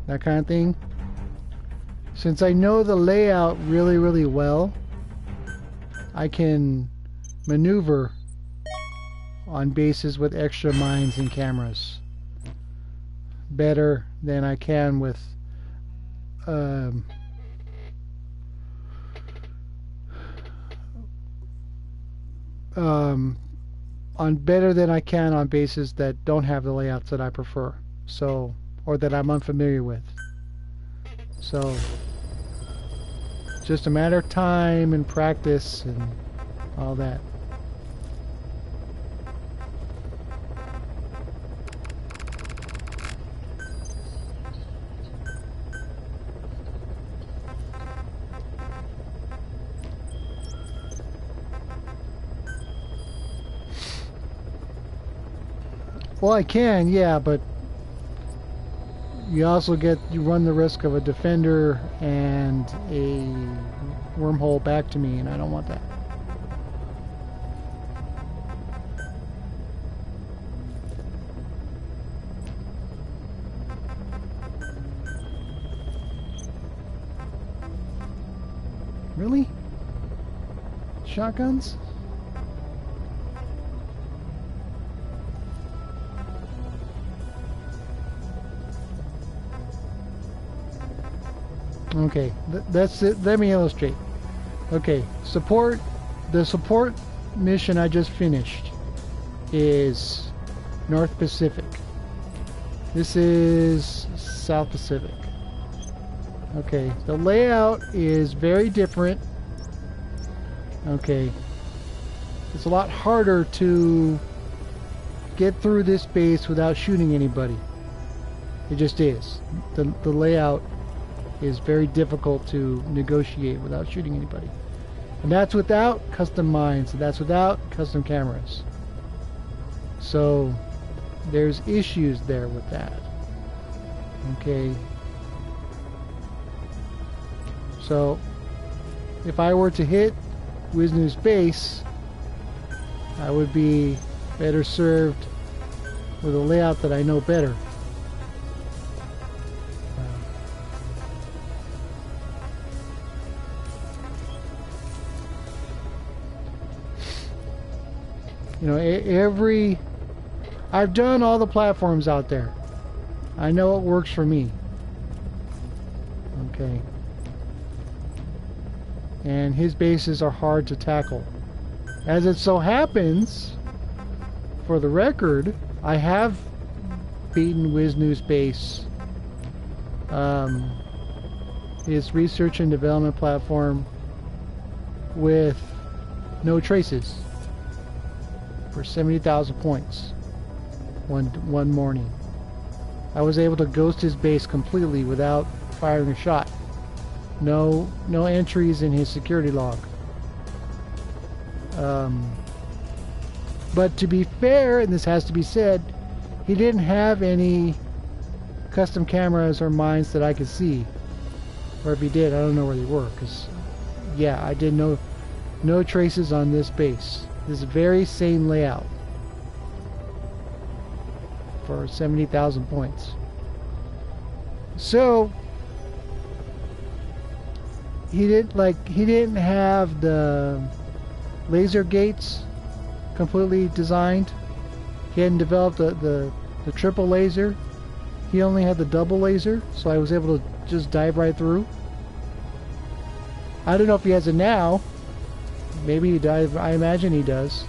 that kind of thing. Since I know the layout really, really well, I can maneuver on bases with extra mines and cameras better than I can with better than I can on bases that don't have the layouts that I prefer, so, or that I'm unfamiliar with. So just a matter of time and practice and all that. Well, I can, yeah, but you run the risk of a defender and a wormhole back to me, and I don't want that. Really? Shotguns? Okay, that's it. Let me illustrate. Okay, the support mission I just finished is North Pacific. This is South Pacific. Okay, the layout is very different. Okay, it's a lot harder to get through this base without shooting anybody. It just is. The layout is very difficult to negotiate without shooting anybody. And that's without custom mines, and that's without custom cameras. So there's issues there with that. Okay. So if I were to hit Wisnu's base, I would be better served with a layout that I know better. You know, I've done all the platforms out there. I know what works for me. Okay. And his bases are hard to tackle. As it so happens, for the record, I have beaten Wisnu's base. His research and development platform with no traces for 70,000 points one morning. I was able to ghost his base completely without firing a shot. No entries in his security log. But to be fair, and this has to be said, he didn't have any custom cameras or mines that I could see. Or if he did, I don't know where they were. Because, yeah, I did no traces on this base. This very same layout for 70,000 points. So he didn't have the laser gates completely designed. He hadn't developed the triple laser. He only had the double laser, so I was able to just dive right through. I don't know if he has it now. Maybe he does. I imagine he does.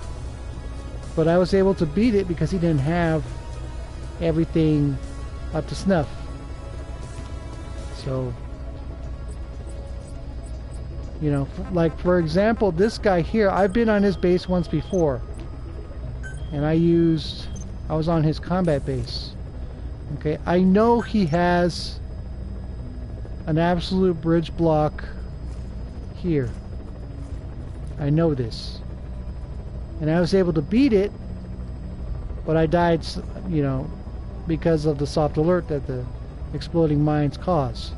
But I was able to beat it because he didn't have everything up to snuff. So, you know, like for example, this guy here, I've been on his base once before. And I was on his combat base. Okay, I know he has an absolute bridge block here. I know this. And I was able to beat it, but I died, you know, because of the soft alert that the exploding mines cause.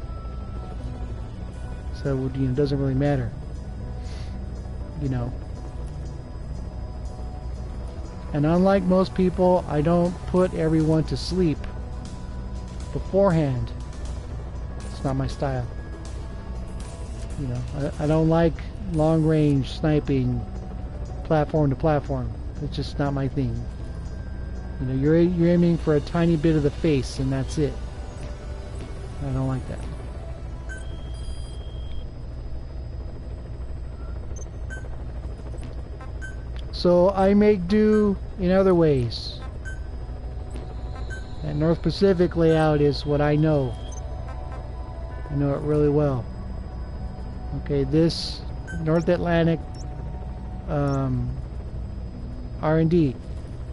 So, you know, it doesn't really matter. You know. And unlike most people, I don't put everyone to sleep beforehand. It's not my style. You know, I don't like long range sniping platform to platform. It's just not my thing. You know, you're aiming for a tiny bit of the face and that's it. I don't like that. So I make do in other ways. That North Pacific layout is what I know. I know it really well. Okay, this North Atlantic R&D,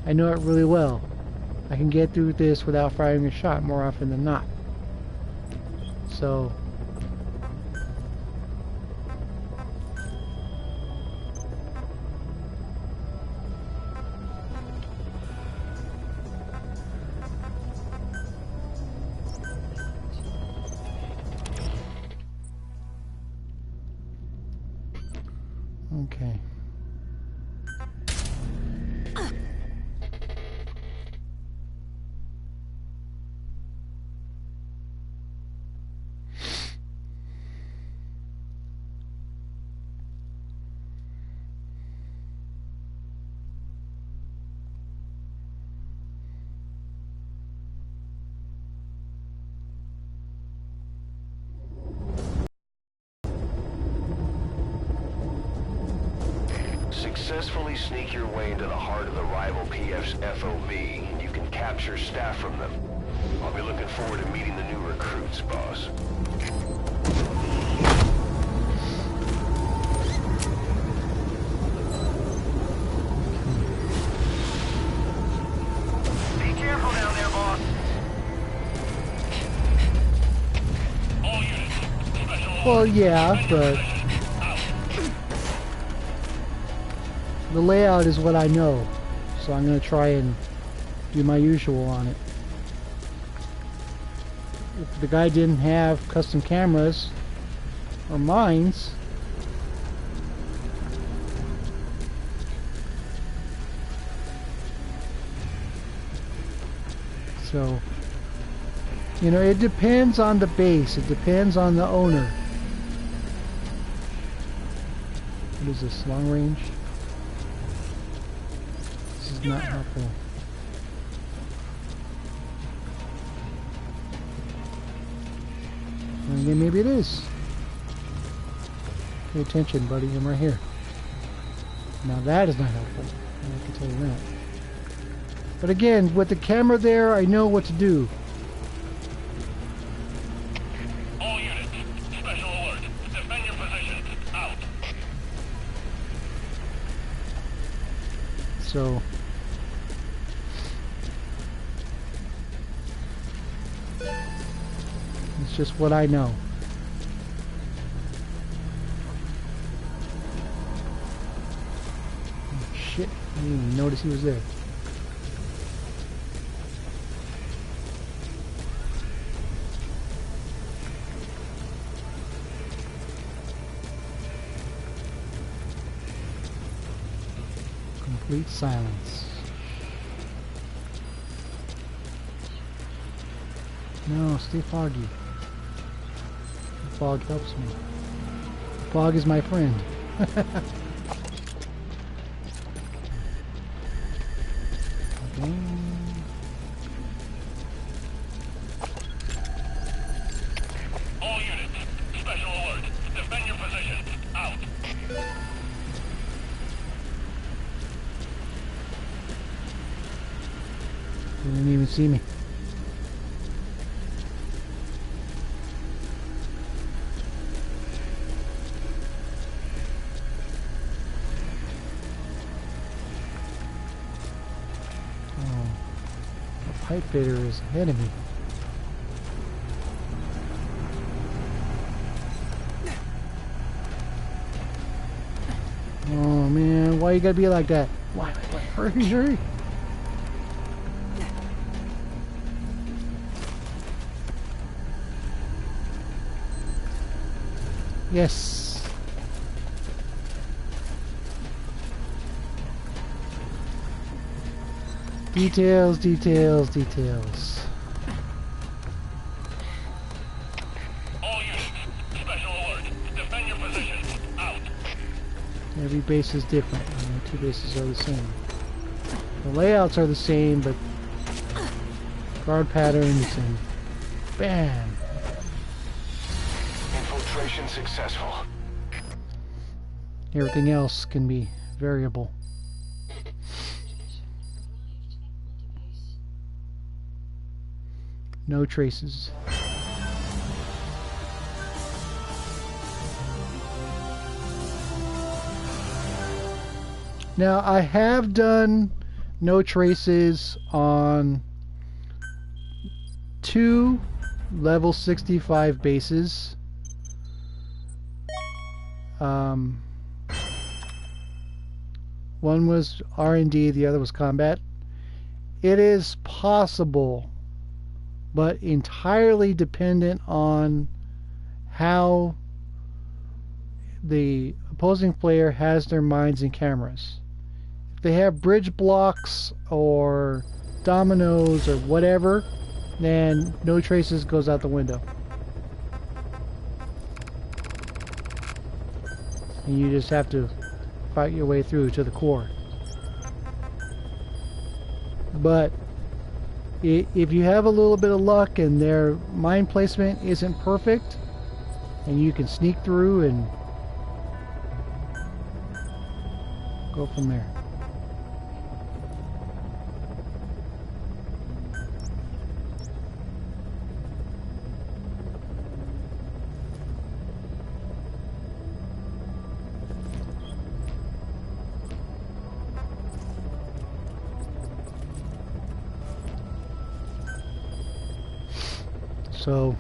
I know it really well. I can get through this without firing a shot more often than not. So Okay. Successfully sneak your way into the heart of the rival PF's FOV, and you can capture staff from them. I'll be looking forward to meeting the new recruits, boss. Be careful down there, boss. All units, special Well, yeah, but the layout is what I know, so I'm going to try and do my usual on it. If the guy didn't have custom cameras or mines, so you know, it depends on the base, it depends on the owner. What is this, long range? This is not helpful. And then maybe it is. Pay attention, buddy. I'm right here. Now that is not helpful. I can tell you that. But again, with the camera there, I know what to do. All units, special alert. Defend your position. Out. So it's just what I know. Oh, shit, I didn't even notice he was there. Complete silence. No, stay foggy. The fog helps me. Fog is my friend. Okay. All units, special alert. Defend your position. Out. They didn't even see me. Pipe fitter is ahead of me. Oh man, why you gotta be like that? Why? Hurry, hurry! Yes. Details, details, details. All units, special alert. Defend your position. Out. Every base is different. You know, two bases are the same. The layouts are the same, but guard patterns and bam. Infiltration successful. Everything else can be variable. No traces. Now I have done no traces on 2 level 65 bases. One was R&D, the other was combat. It is possible, but entirely dependent on how the opposing player has their mines and cameras. If they have bridge blocks or dominoes or whatever, then no traces goes out the window. And you just have to fight your way through to the core. But if you have a little bit of luck and their mine placement isn't perfect, and you can sneak through and go from there. So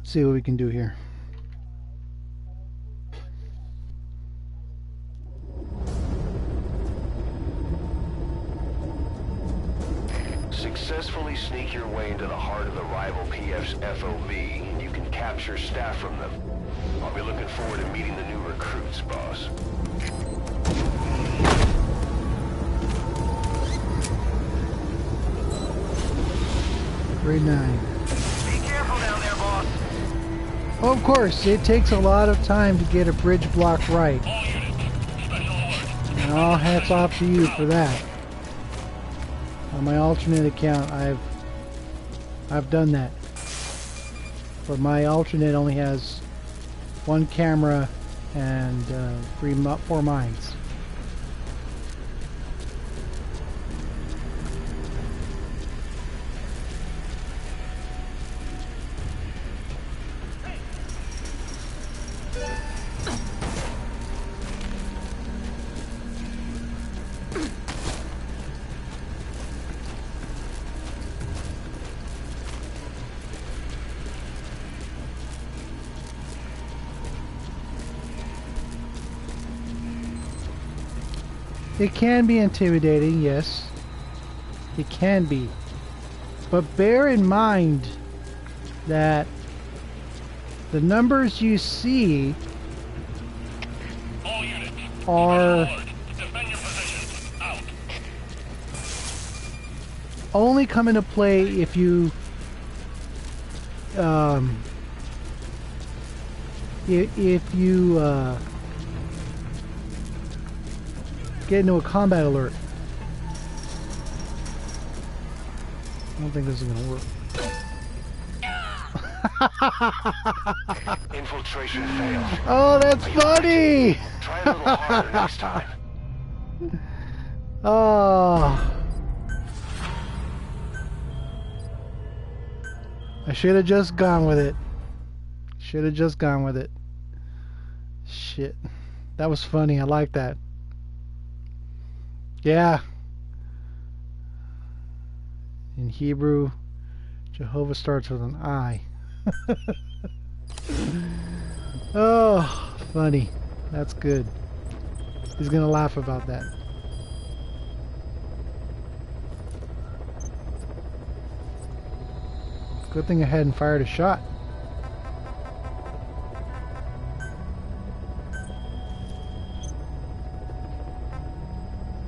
see what we can do here. Successfully sneak your way into the heart of the rival PF's FOB, and you can capture staff from them. I'll be looking forward to meeting the new recruits, boss. Grade 9. Be careful down there, boss. Oh, of course, it takes a lot of time to get a bridge block right. All units, special alert. And all hats off to you for that. On my alternate account, I've done that. But my alternate only has one camera and 4 mines. It can be intimidating, yes. It can be. But bear in mind that the numbers you see All units, are alert. Defend your positions. Out. only come into play if you if you get into a combat alert. I don't think this is gonna work. Infiltration failed. Oh, that's funny! Try a little harder next time. Oh. I should have just gone with it. Should have just gone with it. Shit. That was funny. I like that. Yeah. In Hebrew, Jehovah starts with an I. Oh, funny. That's good. He's gonna laugh about that. Good thing I hadn't fired a shot.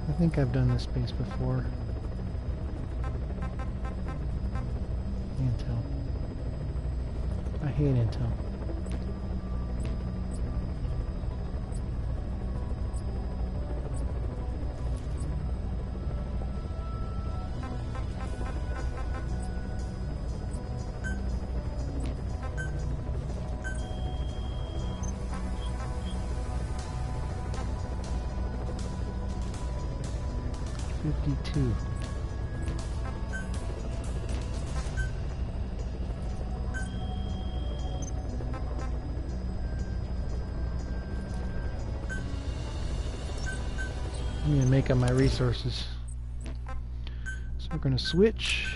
I think I've done this base before. Intel. I hate Intel. 52. I need to make up my resources. So we're going to switch.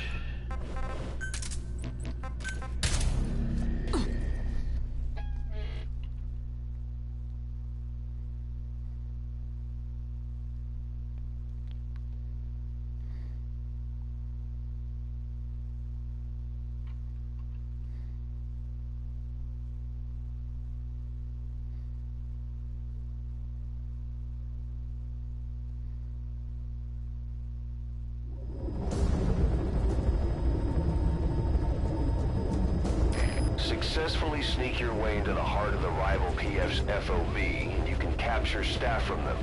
Successfully sneak your way into the heart of the rival PF's FOB, and you can capture staff from them.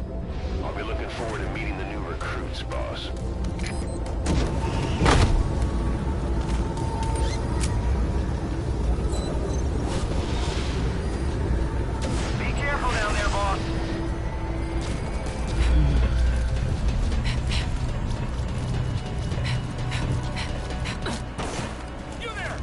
I'll be looking forward to meeting the new recruits, boss. Be careful down there, boss. You there!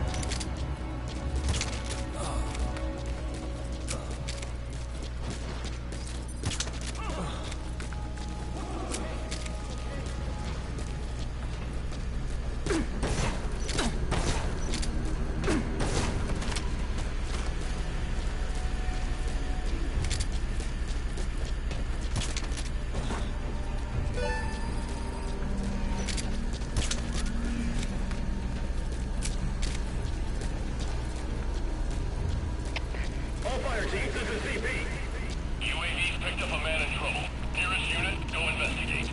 All fire teams, this is CP. UAV's picked up a man in trouble. Nearest unit, go investigate.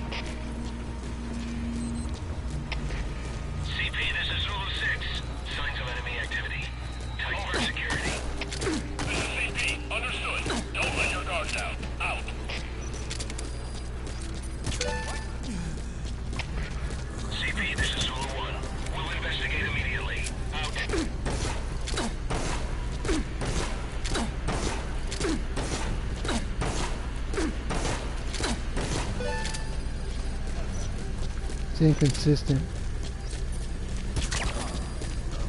CP, this is Zulu 6. Signs of enemy activity. Tight for security. This is CP. Understood. Don't let your guard down. Out. CP, this is Zulu 1. We'll investigate immediately. Out. It's inconsistent.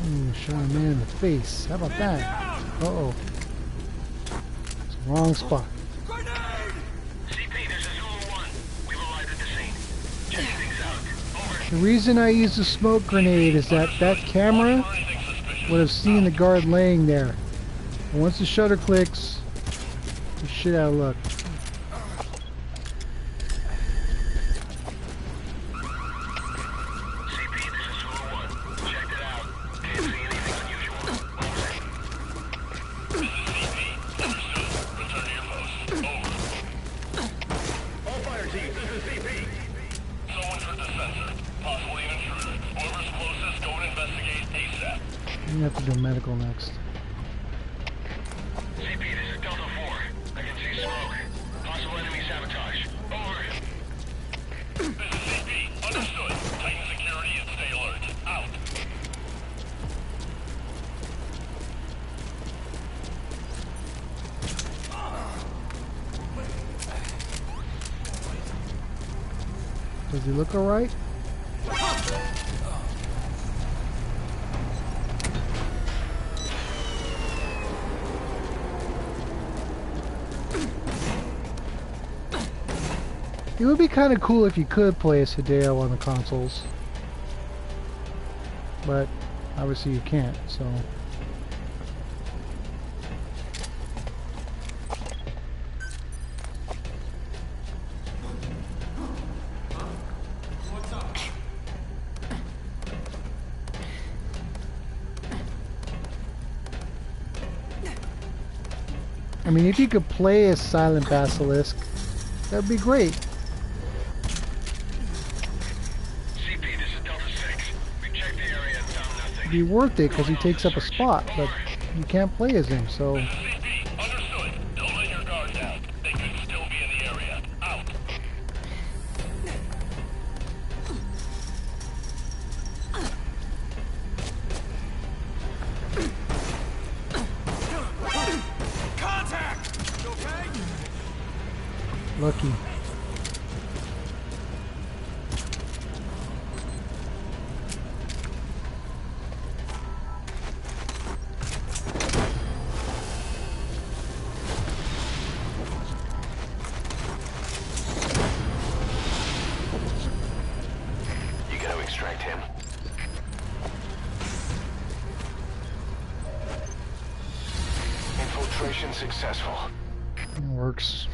Ooh, shot a man in the face. How about that? Uh-oh. It's the wrong spot. CP, this is Zulu 1. We've arrived at the scene. Checking things out. Over. The reason I used the smoke grenade is that that camera Anything suspicious? would have seen the guard laying there. And once the shutter clicks, you're shit out of luck. CP, this is Zulu 1. Checked it out. Can't see anything unusual. Over. This is CP. Understood. Return to your post. Over. All fire teams, this is CP. Someone tripped the sensor. Possibly an intruder. Whoever's closest, go and investigate ASAP. You have to do medical next. CP, this is Delta 4. I can see smoke. Possible enemy sabotage. Over. This is CP. Understood. Tighten security and stay alert. Out. Does he look alright? It would be kind of cool if you could play as Hideo on the consoles. But obviously you can't, so. I mean, if you could play as Silent Basilisk, that'd be great. CP, this is Delta 6. We checked the area and found nothing. It'd be worth it because he takes up a spot, but you can't play as him, so. CP, understood. Don't let your guard down. They could still be in the area. Out. Contact! You okay? Lucky. Infiltration successful. It works.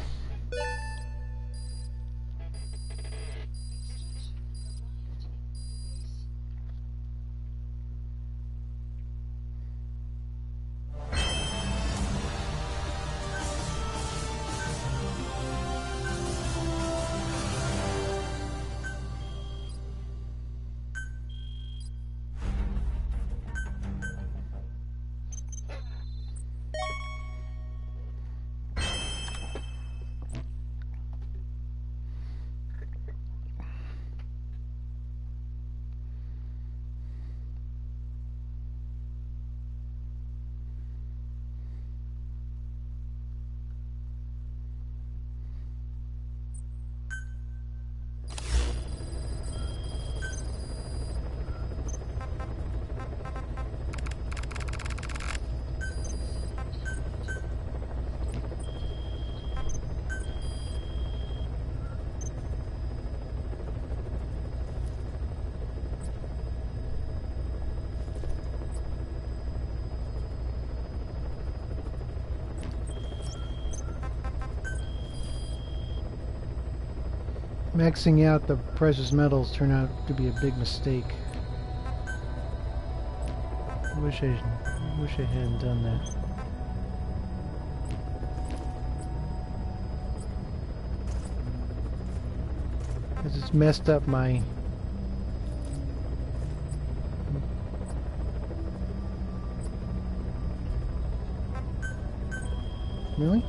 Maxing out the precious metals turned out to be a big mistake. I wish I hadn't done that. Because it's messed up my... Really?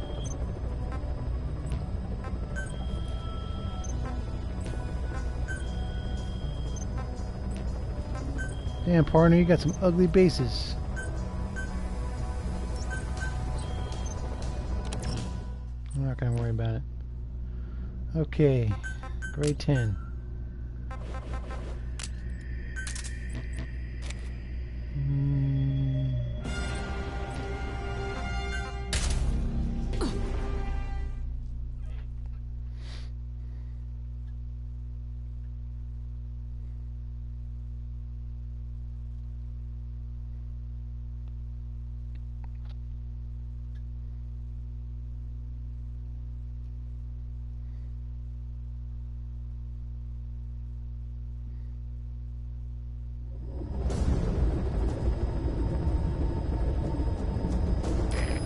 Damn, partner, you got some ugly bases. I'm not gonna worry about it. Okay, grade 10.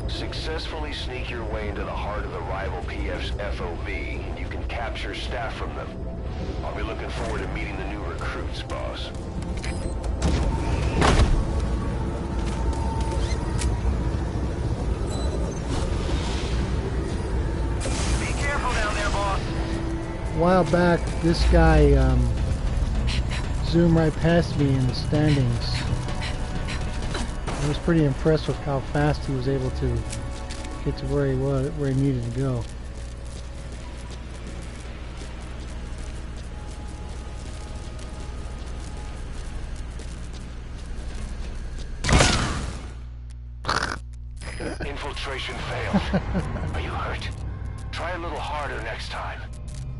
Successfully sneak your way into the heart of the rival PF's FOV, and you can capture staff from them. I'll be looking forward to meeting the new recruits, boss. Be careful down there, boss. A while back, this guy zoomed right past me in the standings. I was pretty impressed with how fast he was able to get to where he needed to go. Infiltration failed. Are you hurt? Try a little harder next time.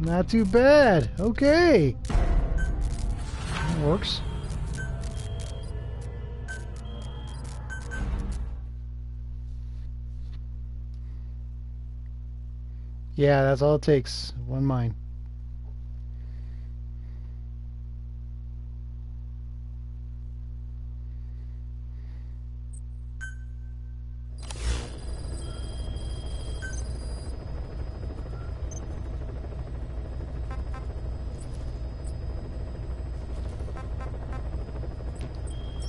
Not too bad. Okay. That works. Yeah, that's all it takes. One mine.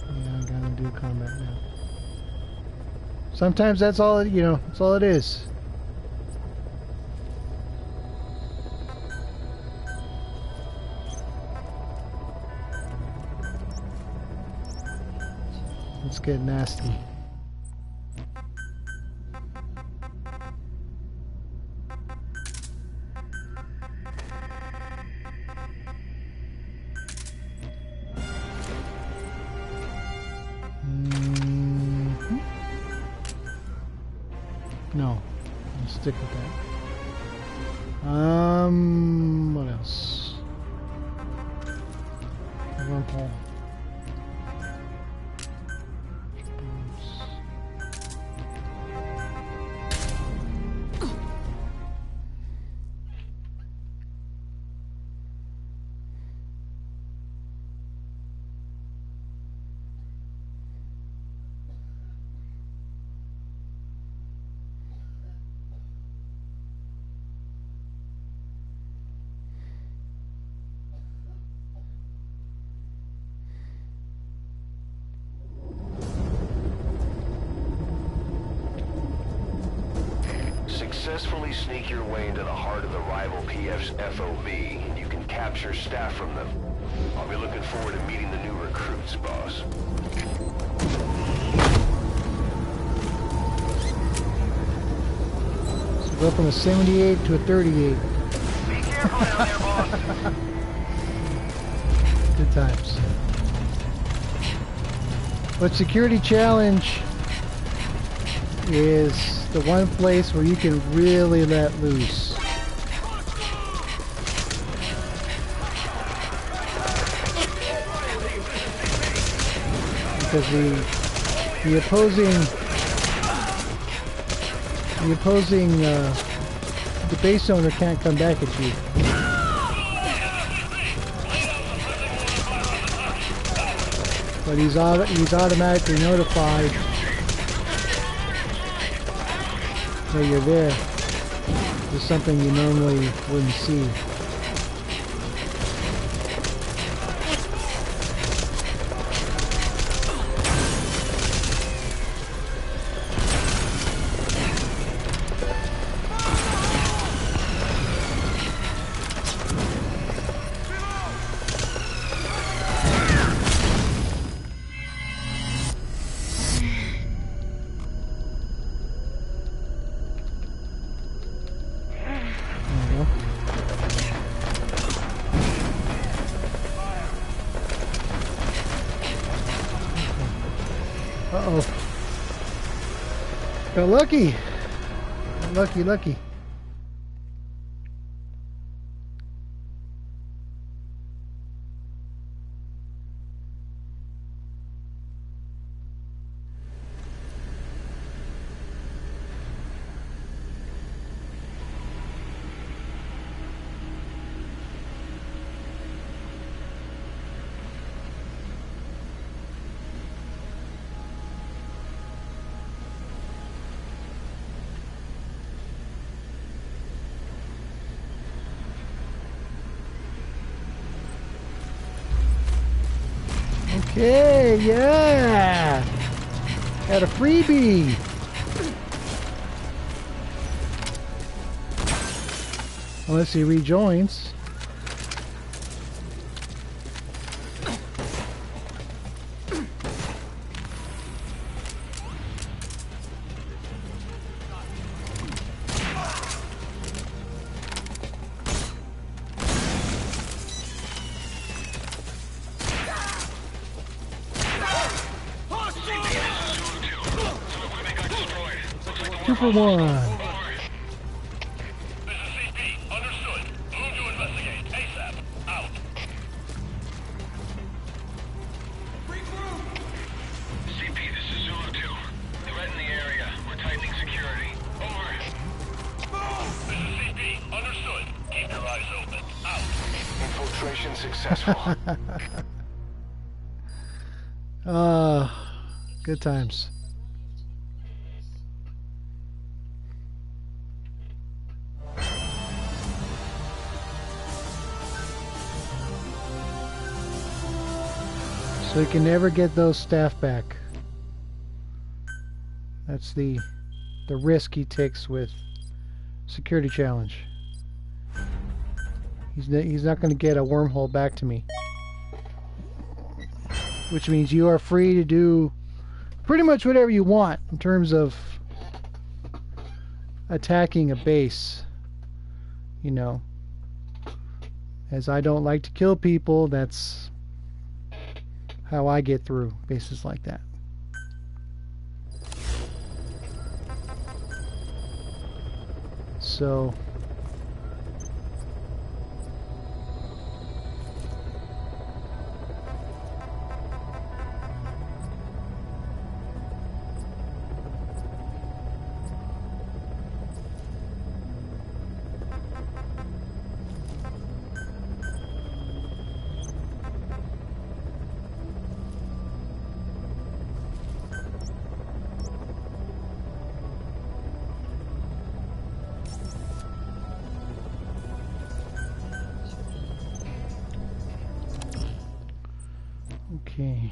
Yeah, I gotta do combat now. Sometimes that's all it, that's all it is. Let's get nasty. No, I'll stick with that. What else? Wormhole. Successfully sneak your way into the heart of the rival PF's FOB, and you can capture staff from them. I'll be looking forward to meeting the new recruits, boss. So go from a 78 to a 38. Be careful down there, boss. Good times. But Security Challenge is the one place where you can really let loose. Because the opposing the base owner can't come back at you. But he's automatically notified that you're there. It's something you normally wouldn't see. Uh-oh. Got lucky. Lucky. Okay, yeah! Got a freebie! Unless he rejoins. Two for one. This is CP. Understood. Move to investigate. ASAP. Out. CP, this is Zulu 2. Threat in the area. We're tightening security. Over. This is CP. Understood. Keep your eyes open. Out. Infiltration successful. Good times. So you can never get those staff back. That's the risk he takes with Security Challenge. He's not going to get a wormhole back to me. Which means you are free to do pretty much whatever you want in terms of attacking a base. You know. As I don't like to kill people, that's how I get through bases like that. So okay.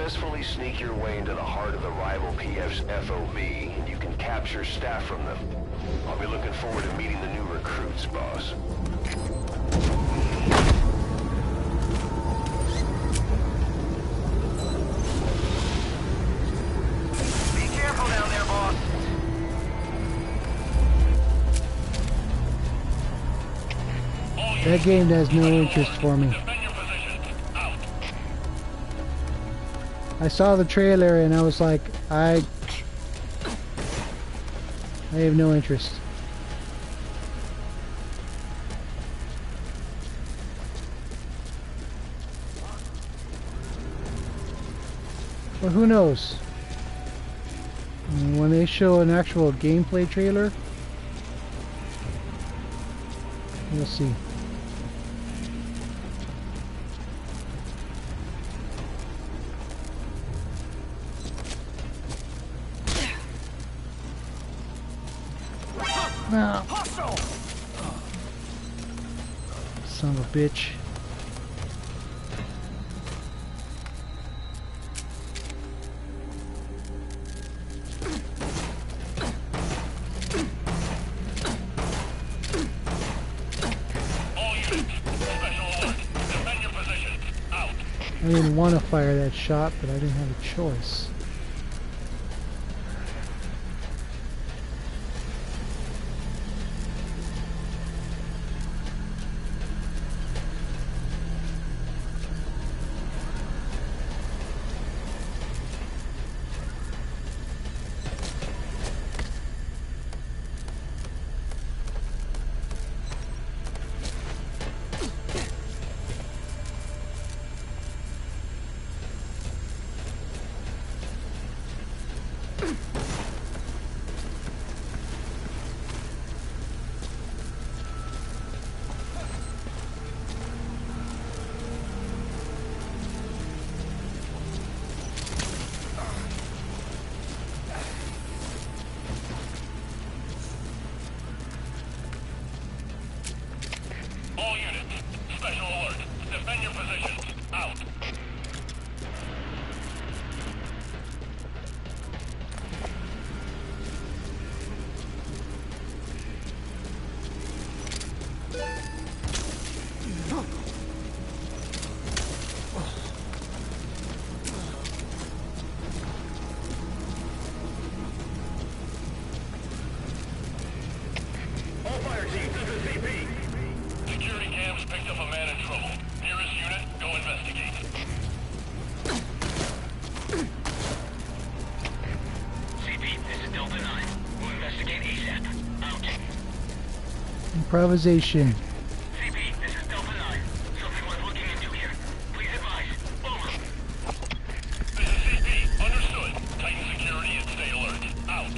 successfully sneak your way into the heart of the rival PF's FOB, and you can capture staff from them. I'll be looking forward to meeting the new recruits, boss. Be careful down there, boss. That game has no interest for me. Defend your positions. Out. I saw the trailer and I was like, I have no interest. But who knows? When they show an actual gameplay trailer, we'll see. No. Son of a bitch. All units. Special alert. Defend your positions. Out. I didn't want to fire that shot, but I didn't have a choice. All units. Special alert. Defend your positions. Out. All fire teams, this is CP. Security cams picked up a man in trouble. Nearest unit, go investigate. CP, this is Delta 9. We'll investigate ASAP. Out. Improvisation. CP, this is Delta 9. Something worth looking into here. Please advise. Over. This is CP. Understood. Tighten security and stay alert. Out.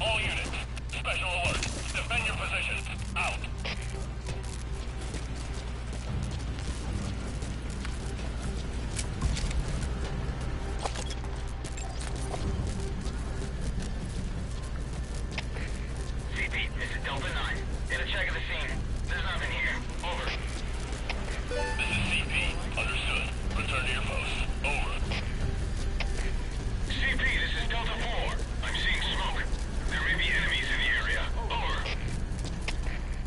All units. Special alert. Defend your positions. Out. CP, this is Delta 9. Did a check of the scene. There's nothing here. Over. This is CP. Understood. Return to your post. Over. CP, this is Delta 4. I'm seeing smoke. There may be enemies in the area. Over.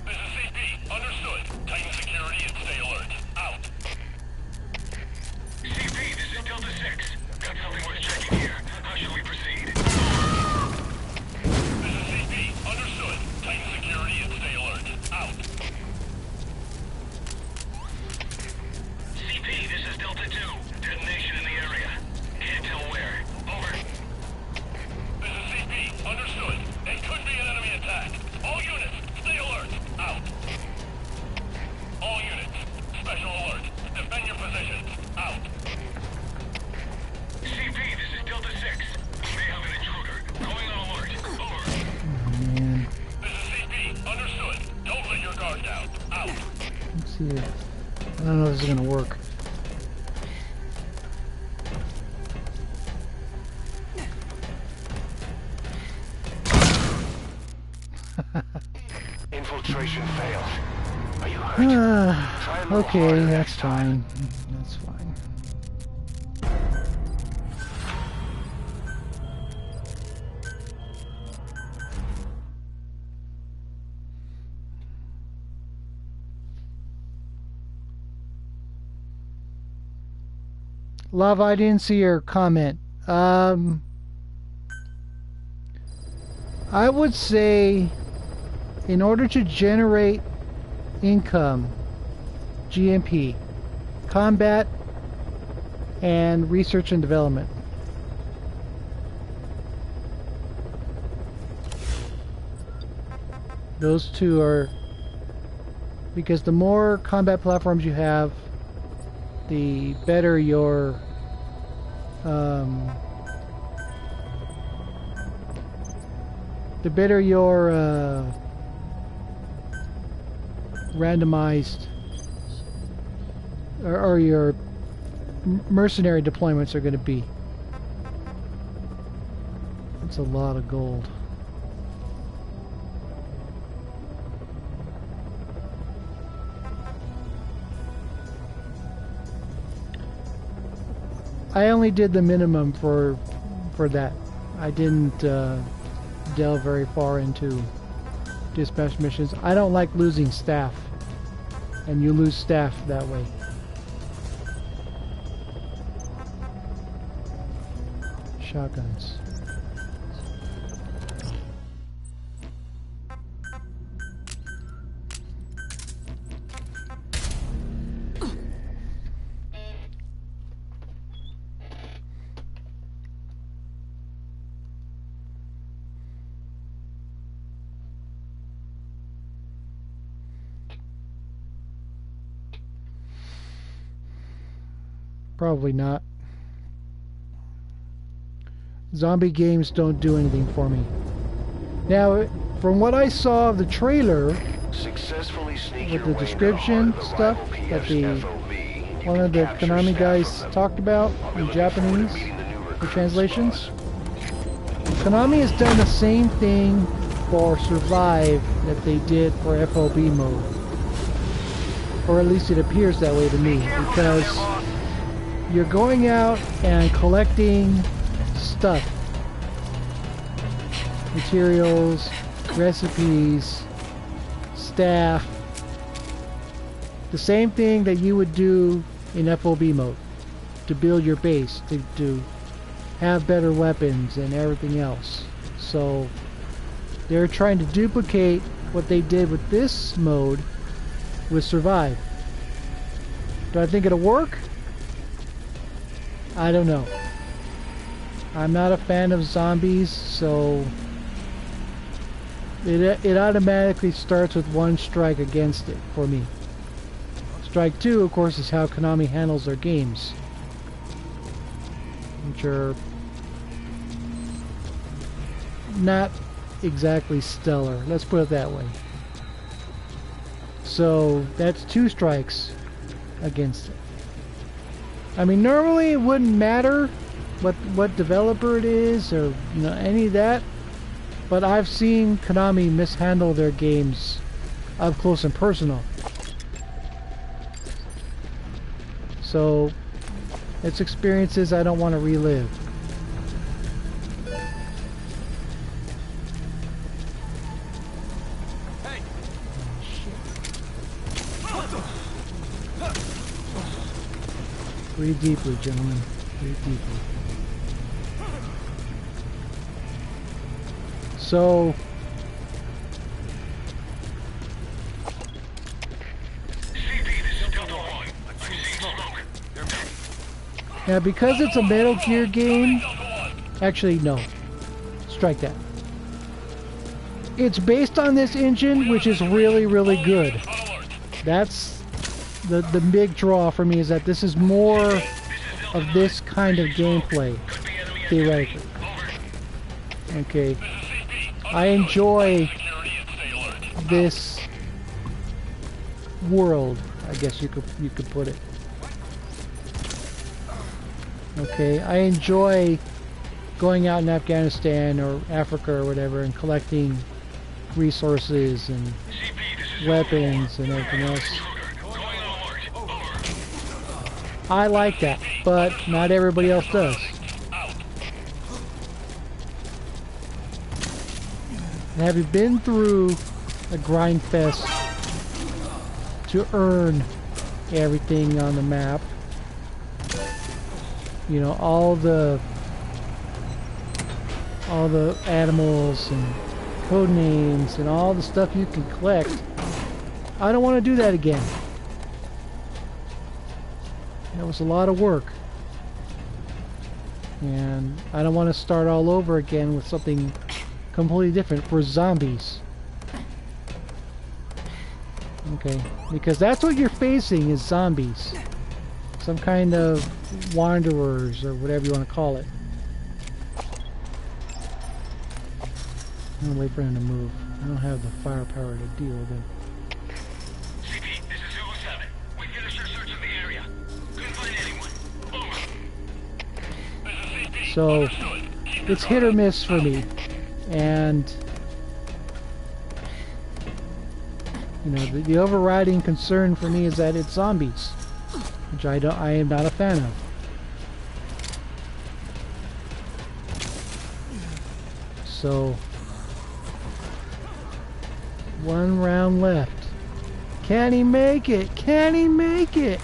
This is CP. Understood. Tighten security and stay alert. Out. CP, this is Delta 6. Got something worth checking here. How should we proceed? This is CP. Understood. Tighten security and stay alert. Out. CP, this is Delta 2. Detonation in the area. Can't tell where. Over. This is CP. Understood. It could be an enemy attack. All units, stay alert. Out. All units, special alert. Defend your positions. Out. CP, this is Delta 6. We may have an intruder. Going on alert. Over. Man, This is CP. Understood. Don't let your guard down. Out. let's see it. I don't know if this is gonna work. Infiltration failed. Are you hurt? Try a little Okay, harder that's next time. fine. That's fine. Love, I didn't see your comment. I would say, in order to generate income, GMP, combat, and research and development. Those two are, because the more combat platforms you have, the better your randomized or your mercenary deployments are going to be. That's a lot of gold. I only did the minimum for that. I didn't delve very far into dispatch missions. I don't like losing staff, and you lose staff that way. Shotguns. Probably not. Zombie games don't do anything for me. Now, from what I saw of the trailer, Successfully sneak with your the way description into the stuff rival that PF's the FOB, and you one can of the capture Konami staff guys from them. talked about I'll be in looking forward to Japanese, meeting the new the recruits, translations. boss. Konami has done the same thing for Survive that they did for FOB mode. Or at least it appears that way to me, because you're going out and collecting stuff. Materials, recipes, staff. The same thing that you would do in FOB mode to build your base, to have better weapons and everything else. So they're trying to duplicate what they did with this mode with Survive. Do I think it'll work? I don't know. I'm not a fan of zombies, so it automatically starts with one strike against it for me. Strike 2, of course, is how Konami handles their games, which are not exactly stellar. Let's put it that way. So that's 2 strikes against it. I mean, normally it wouldn't matter what developer it is or any of that, but I've seen Konami mishandle their games up close and personal. So it's experiences I don't want to relive. Breathe deeply, gentlemen. Breathe deeply. So, CP, this is Delta 1. I'm seeing smoke. now because it's a Metal Gear game, actually no, strike that. It's based on this engine, which is really, really good. That's the big draw for me, is that this is more of this kind of gameplay, theoretically. Okay. I enjoy this world, I guess you could put it. Okay, I enjoy going out in Afghanistan or Africa or whatever and collecting resources and CP, this weapons and everything else. Going on alert. Over. I like that, but not everybody else does. Out. And have you been through a grind fest to earn everything on the map? You know, all the animals and code names and all the stuff you can collect. I don't want to do that again. That was a lot of work. And I don't want to start all over again with something completely different for zombies. Okay, because that's what you're facing is zombies. Some kind of wanderers or whatever you want to call it. I'm gonna wait for him to move. I don't have the firepower to deal with him. CP, this is Zulu 7. We finished our search of the area. Couldn't find anyone. Over. This is CP. So Understood. Keep it's it hit or going. miss for me, and you know the overriding concern for me is that it's zombies, which I am not a fan of. So one round left. Can he make it? Can he make it?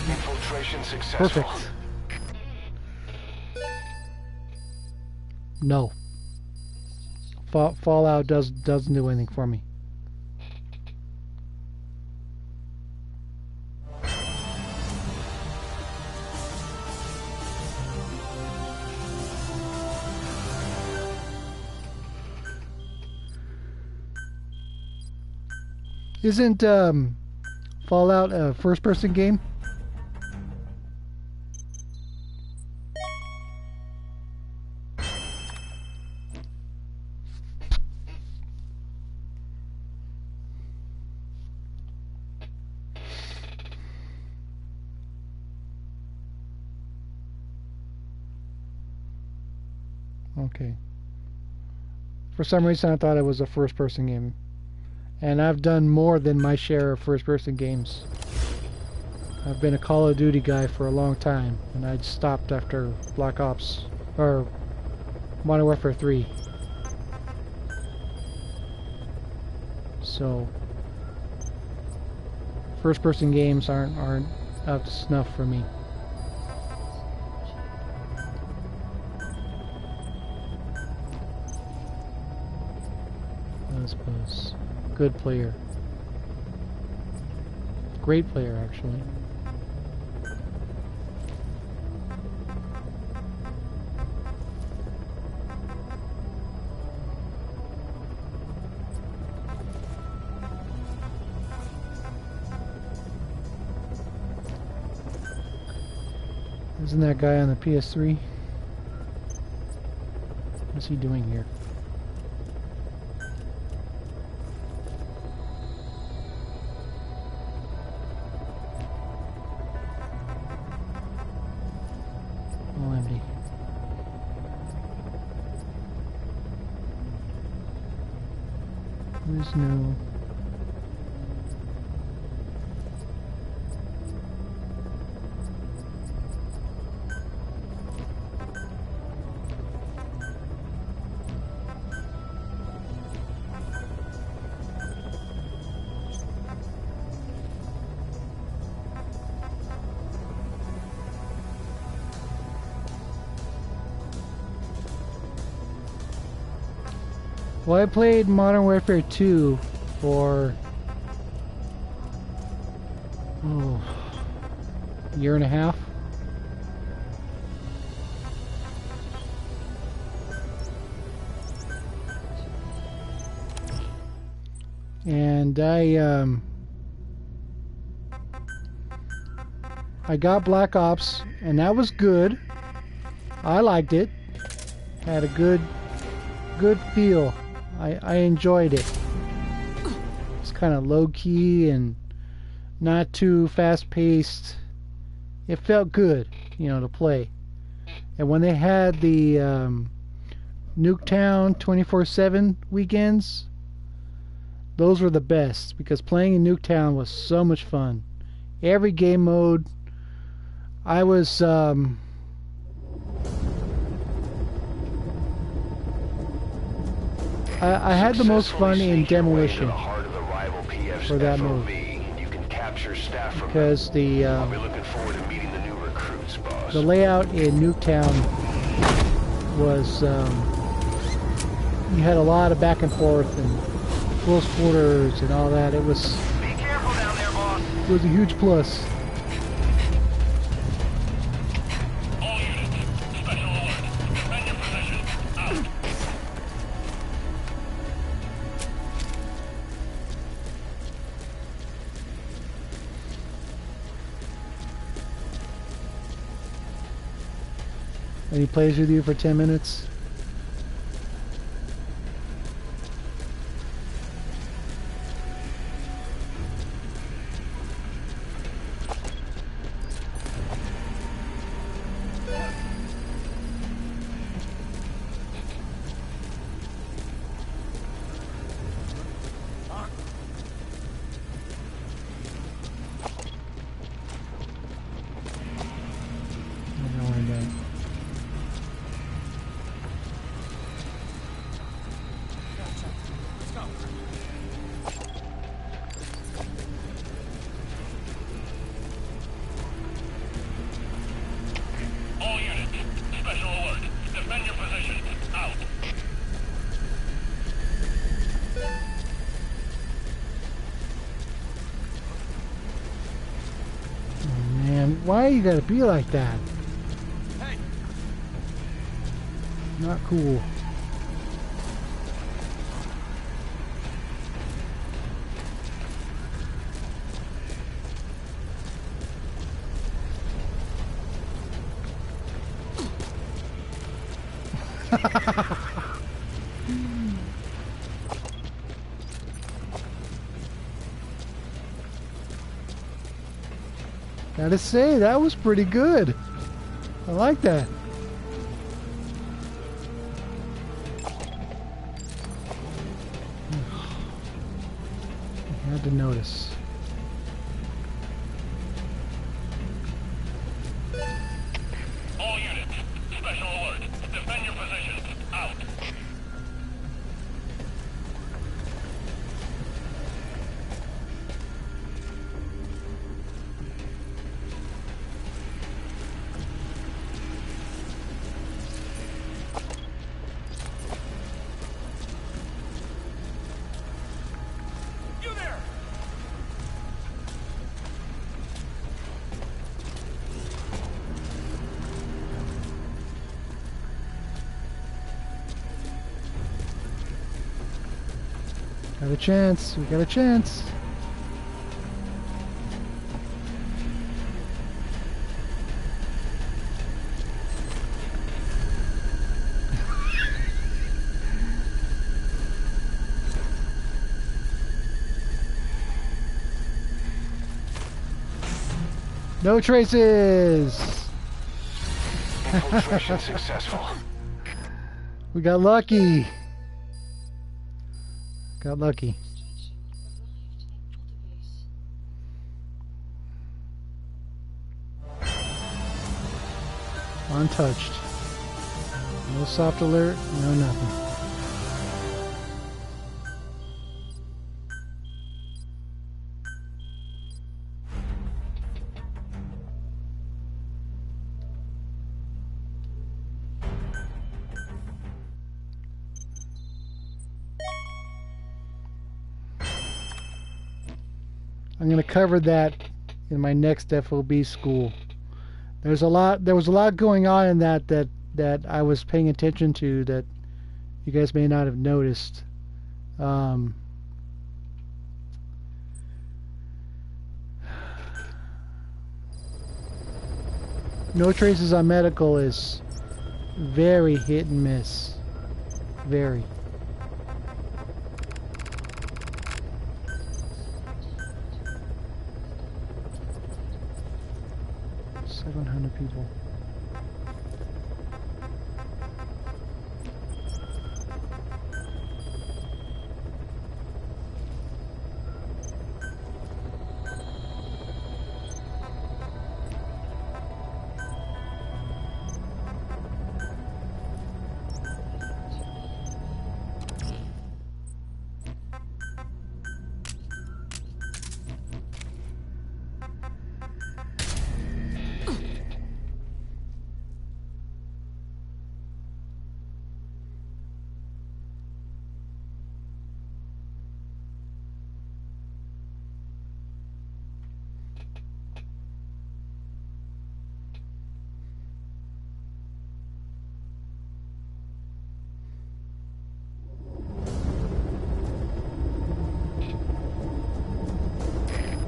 Infiltration successful. Perfect. No. Fallout doesn't do anything for me. Isn't Fallout a first-person game? Okay. For some reason I thought it was a first-person game. And I've done more than my share of first-person games. I've been a Call of Duty guy for a long time, and I stopped after Black Ops, or Modern Warfare 3. So, first-person games aren't up to snuff for me. Buzz. Good player. Great player, actually. Isn't that guy on the PS3? What's he doing here? There's no... Well, I played Modern Warfare 2 for a year and a half. And I got Black Ops, and that was good. I liked it. Had a good feel. I enjoyed it. kind of low key and not too fast paced. It felt good, you know, to play. And when they had the Nuketown 24/7 weekends, those were the best because playing in Nuketown was so much fun. Every game mode, I was I had the most fun in Demolition for that mode because the layout in Nuketown was you had a lot of back and forth and close quarters and all that. It was Be careful down there, boss. it was a huge plus. All units, special alert. Defend your position. Out. And he plays with you for 10 minutes. Don't worry about it. All units, special alert. Defend your position. Out. Man, why you gotta be like that? Hey. Not cool. Gotta say, that was pretty good. I like that. I had to notice. All units, special alert. Defend your position. Out. You there! Got a chance. We got a chance. No traces. Infiltration successful. We got lucky. Got lucky. Untouched. No soft alert, no nothing. I'm going to cover that in my next FOB school. There was a lot going on in that I was paying attention to that you guys may not have noticed. No traces on medical is very hit and miss. Very. 700 people.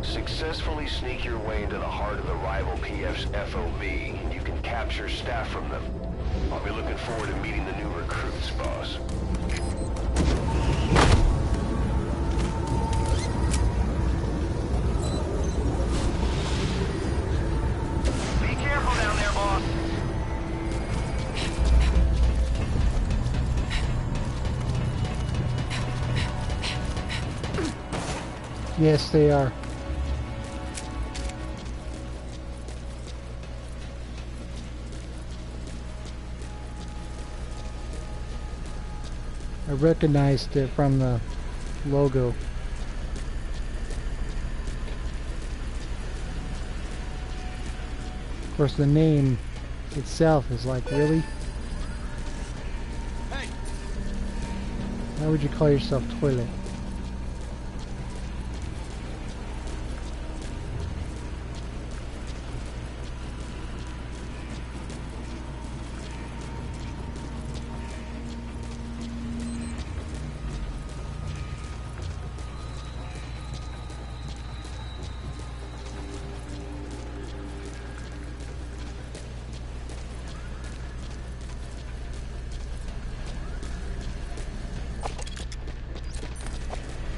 Successfully sneak your way into the heart of the rival PF's FOB, and you can capture staff from them. I'll be looking forward to meeting the new recruits, boss. Be careful down there, boss. Yes, they are. I recognized it from the logo. Of course, the name itself is like, really? Hey, Why would you call yourself Toilet?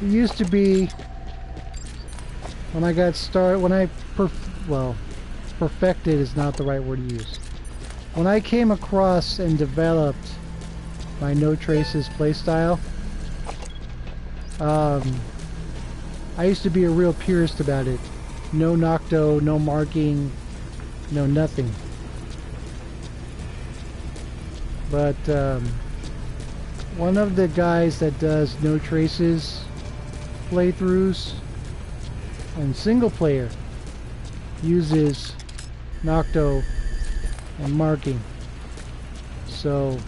It used to be when I got started, perfected is not the right word to use. When I came across and developed my no traces playstyle, I used to be a real purist about it. No Nocto, no marking, no nothing. But one of the guys that does no traces playthroughs and single player uses Nocto and marking. So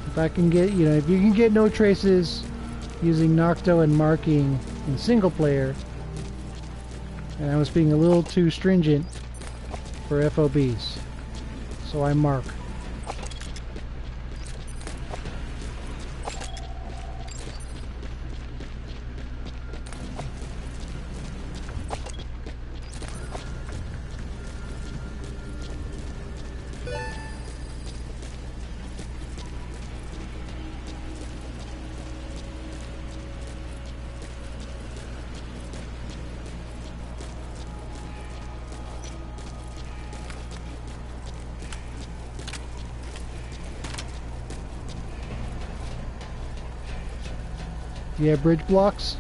if I can get, if you can get no traces using Nocto and marking in single player, and I was being a little too stringent for FOBs, so I mark. Yeah, bridge blocks.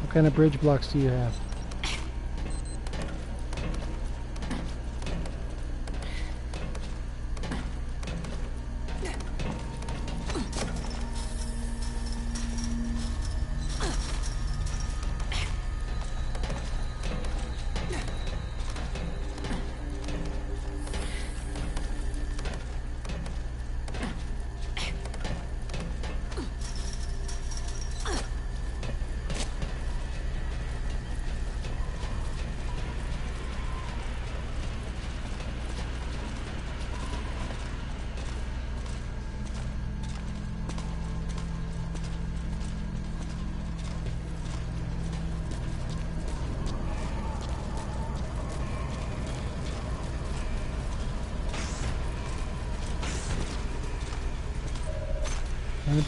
What kind of bridge blocks do you have?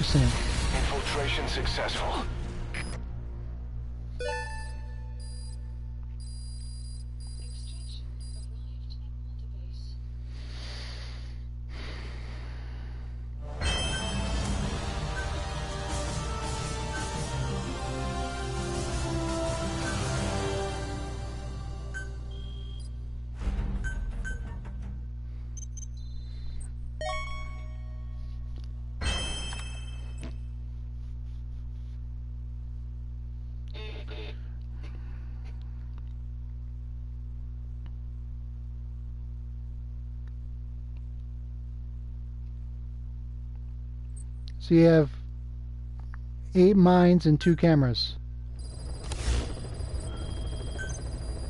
%. Infiltration successful. Extraction arrived at the base. So you have 8 mines and 2 cameras.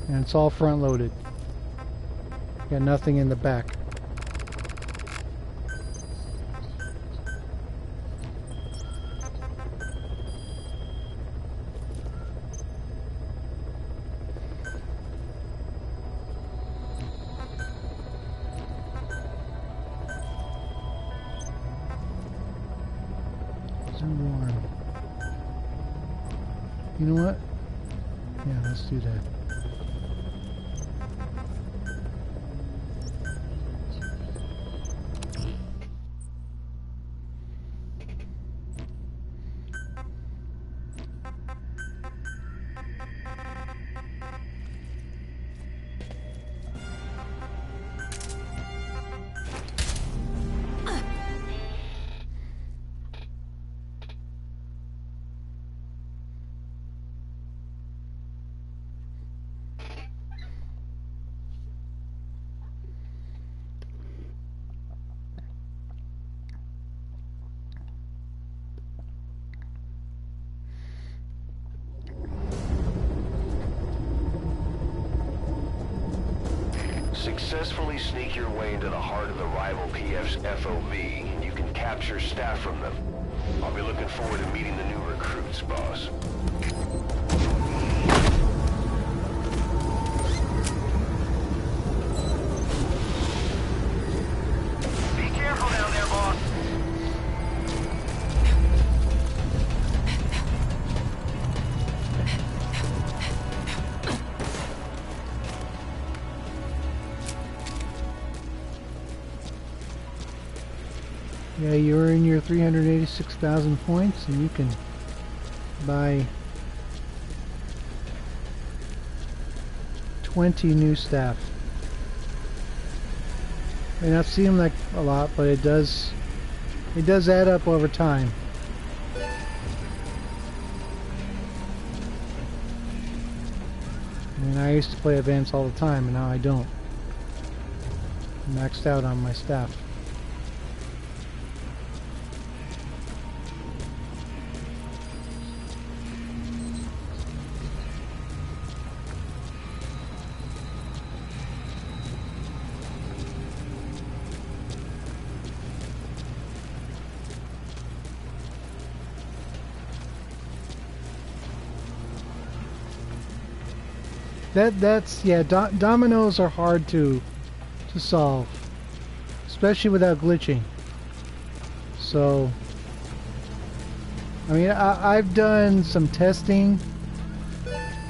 And it's all front loaded. Got nothing in the back. Warm. You know what? Yeah, let's do that. Successfully sneak your way into the heart of the rival PF's FOV, and you can capture staff from them. I'll be looking forward to meeting the new recruits, boss. Be careful down there, boss. Yeah, you're in your 386,000 points, and you can buy 20 new staff. May not seem like a lot, but it does add up over time. I mean, I used to play events all the time, and now I don't. I'm maxed out on my staff. That's yeah. Dominoes are hard to solve, especially without glitching. So, I mean, I've done some testing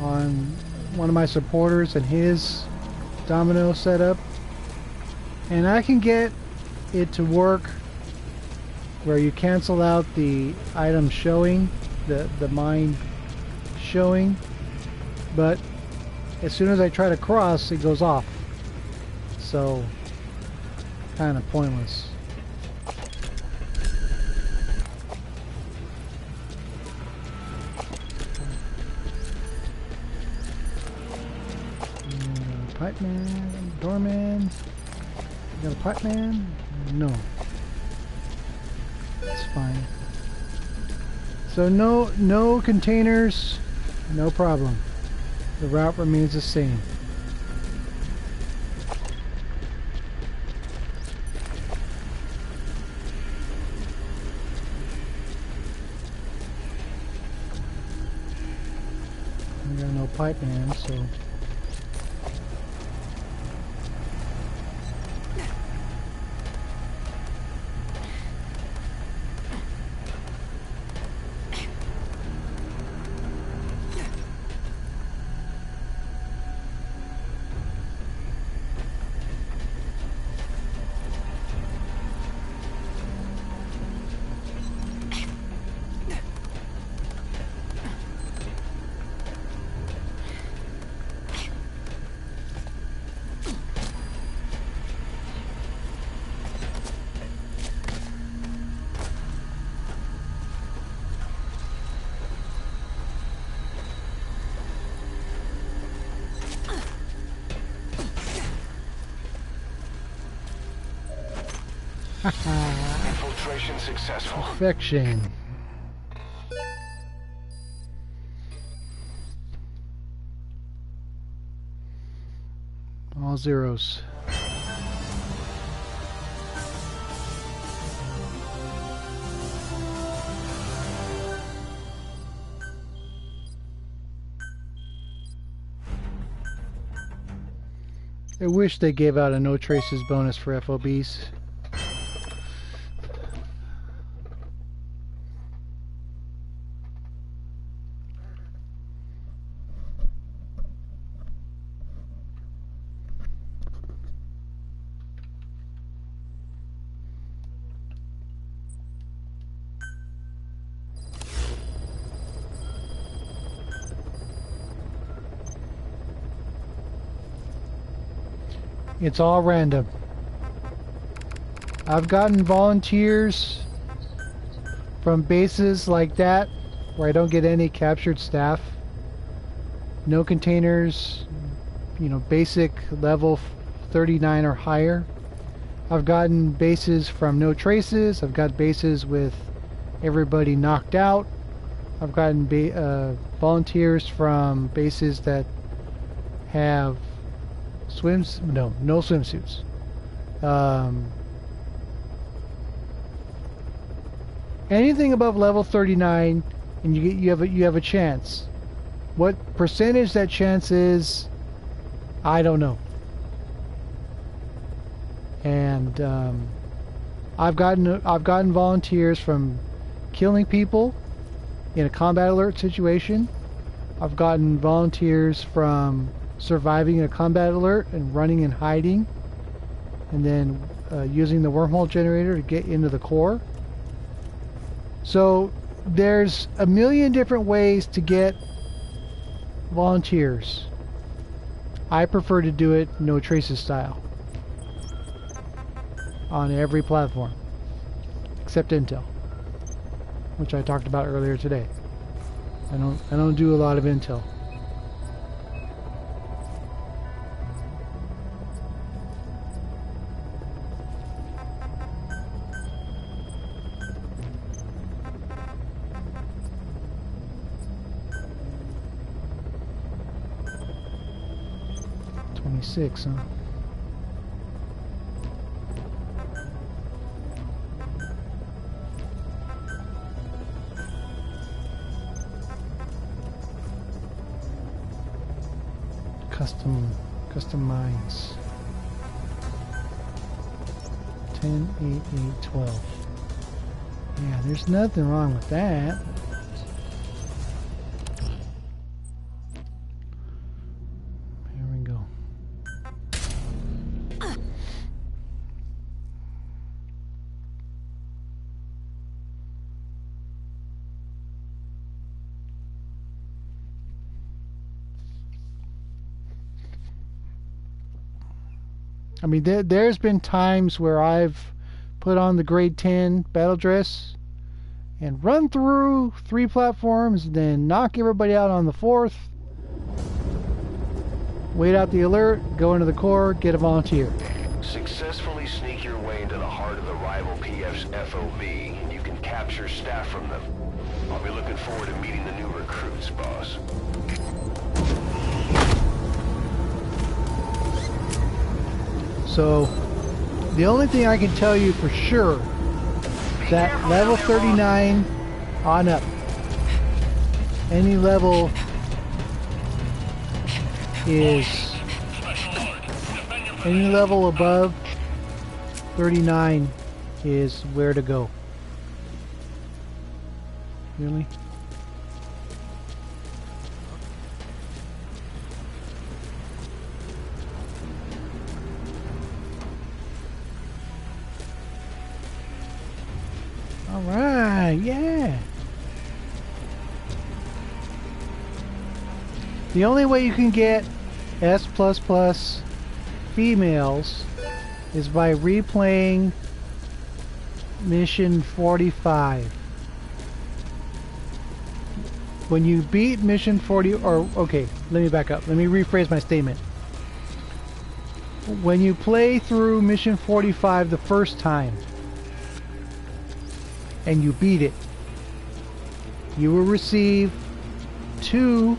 on one of my supporters and his domino setup, and I can get it to work where you cancel out the item showing, the mine showing, but as soon as I try to cross, it goes off. So, kind of pointless. Pipe man, doorman. You got a pipe man? No. That's fine. So no containers, no problem. The route remains the same. We got no pipe man, so Infiltration successful. Perfection. All zeros. I wish they gave out a no traces bonus for FOBs. It's all random. I've gotten volunteers from bases like that where I don't get any captured staff. No containers, you know, basic level 39 or higher. I've gotten bases from no traces. I've got bases with everybody knocked out. I've gotten volunteers from bases that have no swimsuits. Anything above level 39 and you have a chance. What percentage that chance is, I don't know. And I've gotten volunteers from killing people in a combat alert situation. I've gotten volunteers from surviving a combat alert and running and hiding, and then using the wormhole generator to get into the core. So there's a million different ways to get volunteers. I prefer to do it no traces style on every platform except Intel, which I talked about earlier today. I don't do a lot of Intel. Six, huh? Custom mines. 10, 8, 8, 12. Yeah, there's nothing wrong with that. I mean, there's been times where I've put on the grade 10 battle dress and run through 3 platforms, then knock everybody out on the 4th, wait out the alert, go into the core, get a volunteer. Successfully sneak your way into the heart of the rival PF's FOB, and you can capture staff from them. I'll be looking forward to meeting the new recruits, boss. So, the only thing I can tell you for sure, that level 39 on up, any level above 39 is where to go. Really? Alright, yeah. The only way you can get S++ females is by replaying mission 45. When you beat mission 40, okay, let me back up. Let me rephrase my statement. When you play through mission 45 the first time, and you beat it, you will receive 2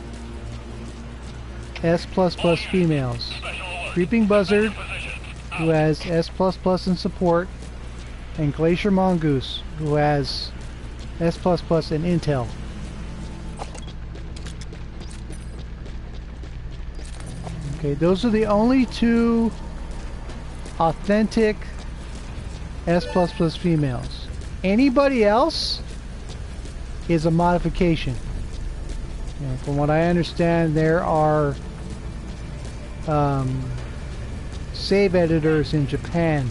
S++ females. Creeping Buzzard, who has S++ in support, and Glacier Mongoose, who has S++ in intel. Okay, those are the only 2 authentic S++ females. Anybody else is a modification. You know, from what I understand, there are save editors in Japan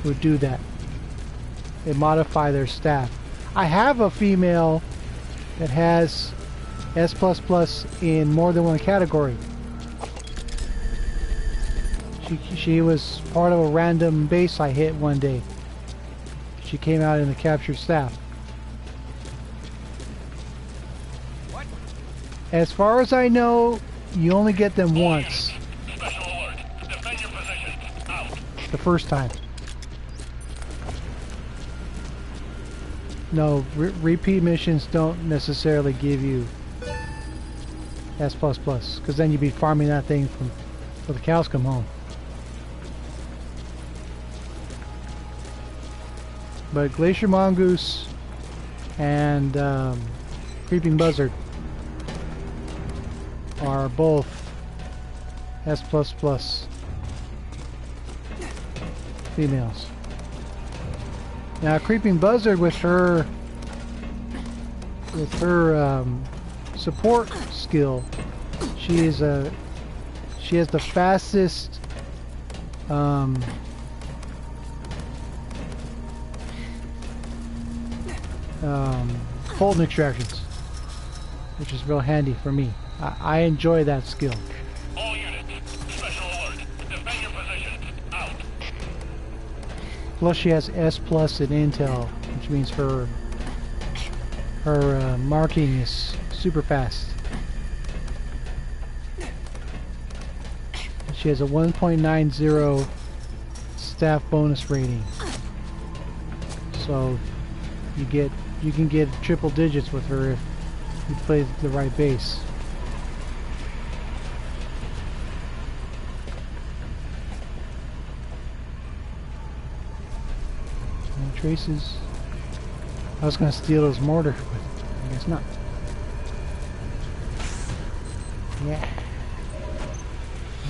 who do that. They modify their staff. I have a female that has S++ in more than one category. She was part of a random base I hit one day. She came out in the captured staff. What? As far as I know, you only get them once. Special alert. Defend your position. Out. The first time. No, repeat missions don't necessarily give you S++, because then you'd be farming that thing till the cows come home. But Glacier Mongoose and Creeping Buzzard are both S++ females. Now, Creeping Buzzard with her support skill, she has the fastest Fulton extractions, which is real handy for me. I enjoy that skill. All units. Special alert. Defend your position. Out. Plus she has S+ in intel, which means her marking is super fast. She has a 1.90 staff bonus rating. So you can get triple digits with her if you play the right base. No traces. I was gonna steal those mortar, but I guess not. Yeah.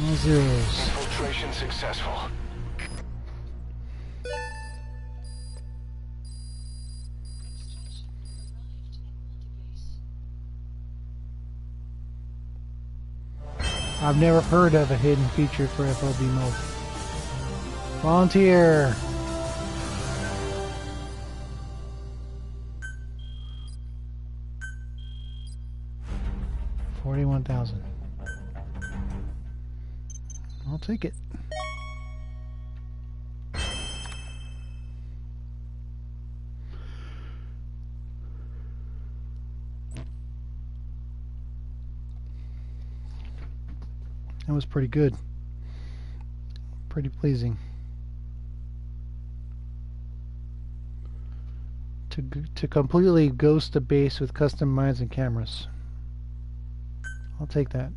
All zeros. Infiltration successful. I've never heard of a hidden feature for FOB mode. Volunteer! $41,000. I'll take it. That was pretty good. Pretty pleasing. To completely ghost a base with custom mines and cameras. I'll take that.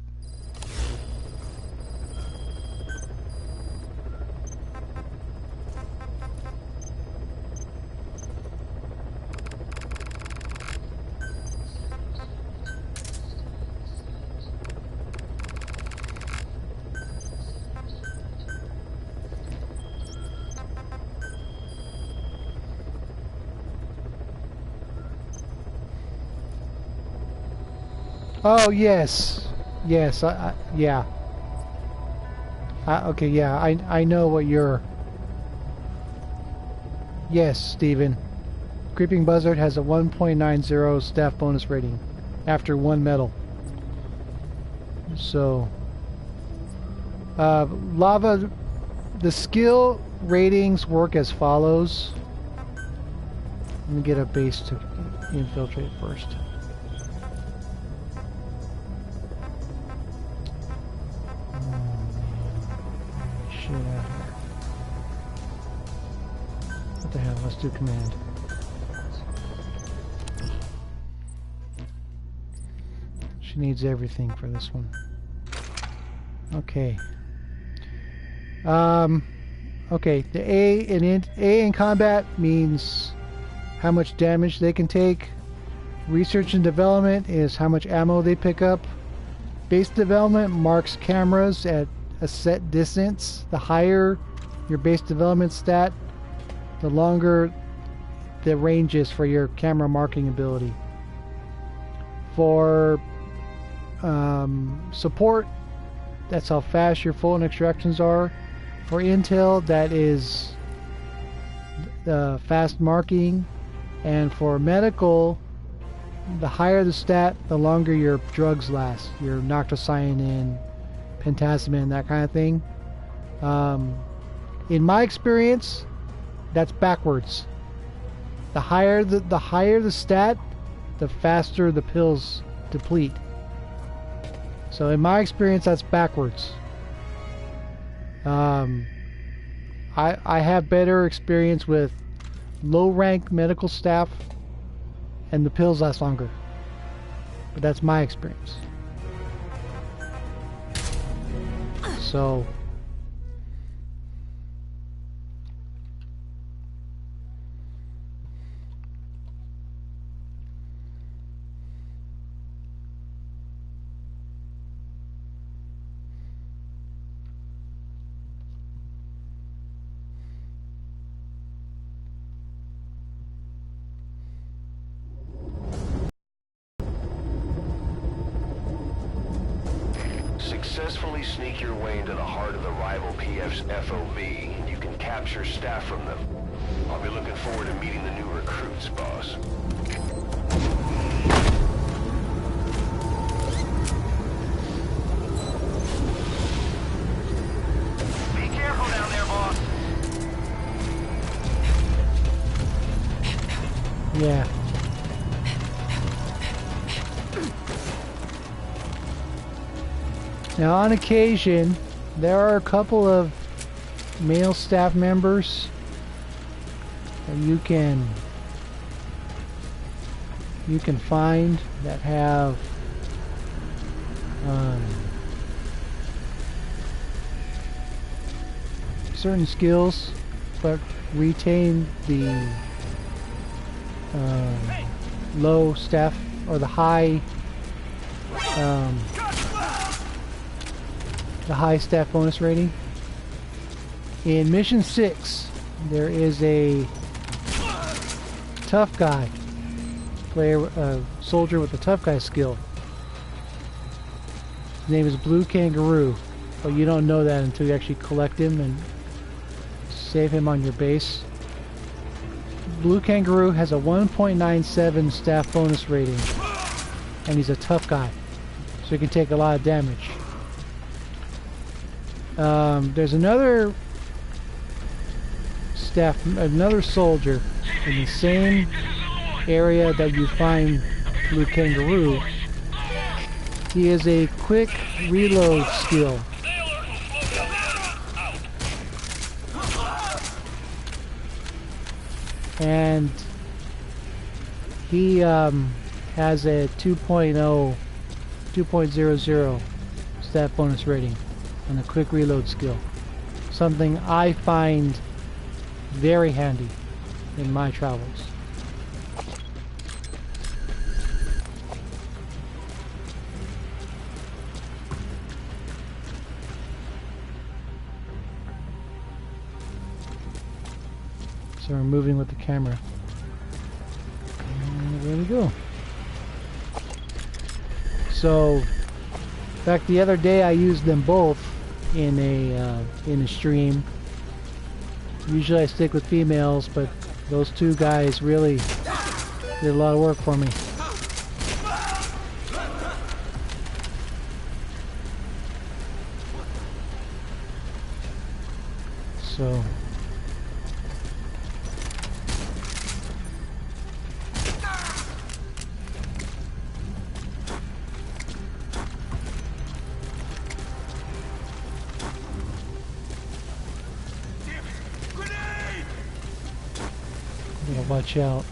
Oh yes, yes. Yeah. Okay, yeah. I know what you're. Yes, Steven. Creeping Buzzard has a 1.90 staff bonus rating after 1 medal. So, Lava, the skill ratings work as follows. Let me get a base to infiltrate first. What the hell? Let's do command. needs everything for this one. Okay. Okay, the A in combat means how much damage they can take. Research and development is how much ammo they pick up. Base development marks cameras at a set distance. The higher your base development stat, the longer the range is for your camera marking ability. For support, that's how fast your full extractions are. For intel, that is fast marking. And for medical, the higher the stat, the longer your drugs last. Your noctocyanin, pentacemin, that kind of thing. In my experience, that's backwards. The higher the stat, the faster the pills deplete. So in my experience, that's backwards. I have better experience with low-rank medical staff, and the pills last longer. But that's my experience. So Successfully sneak your way into the heart of the rival PF's FOB, and you can capture staff from them. I'll be looking forward to meeting the new recruits, boss. Be careful down there, boss. yeah. Now, on occasion, there are a couple of male staff members that you can find that have certain skills, but retain the low staff or the high staff bonus rating. In Mission 6, there is a tough guy soldier with a tough guy skill. His name is Blue Kangaroo, but you don't know that until you actually collect him and save him on your base. Blue Kangaroo has a 1.97 staff bonus rating, and he's a tough guy, so he can take a lot of damage. There's another soldier in the same area that you find Blue Kangaroo. He is a quick reload skill. And he has a 2.00 stat bonus rating on a quick reload skill. Something I find very handy in my travels. So we're moving with the camera. And there we go. So, in fact, the other day I used them both in a stream. Usually I stick with females, but those two guys really did a lot of work for me. So gotta watch out.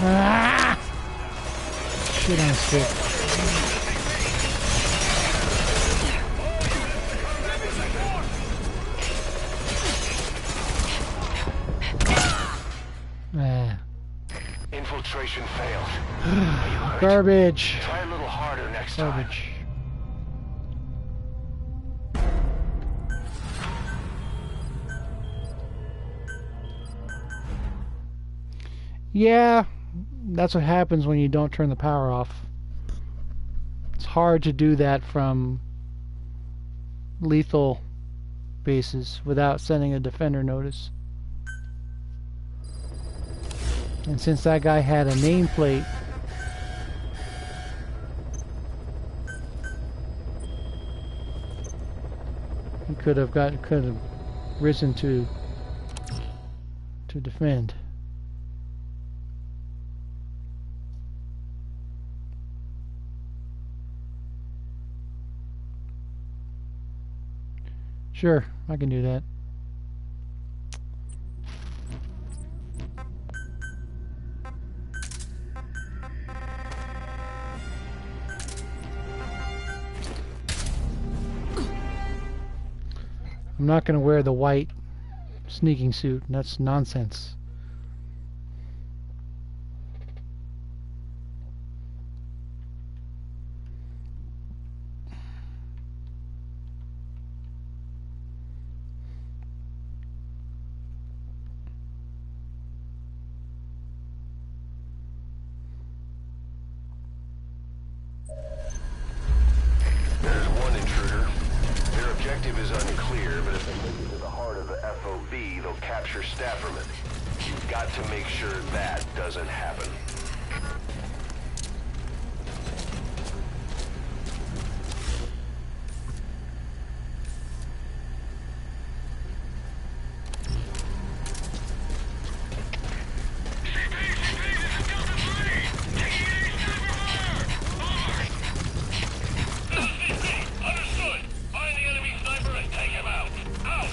Ah! Shit on a stick. Ah. Infiltration failed. Are you hurt? Garbage. Try a little harder next time. Garbage. Yeah, that's what happens when you don't turn the power off. It's hard to do that from lethal bases without sending a defender notice. And since that guy had a nameplate, he could have risen to defend. Sure, I can do that. I'm not going to wear the white sneaking suit. That's nonsense. There's one intruder. Their objective is unclear, but if they make it to the heart of the FOB, they'll capture Stafferman. You've got to make sure that doesn't happen. Understood. Find the enemy sniper and take him out. Out.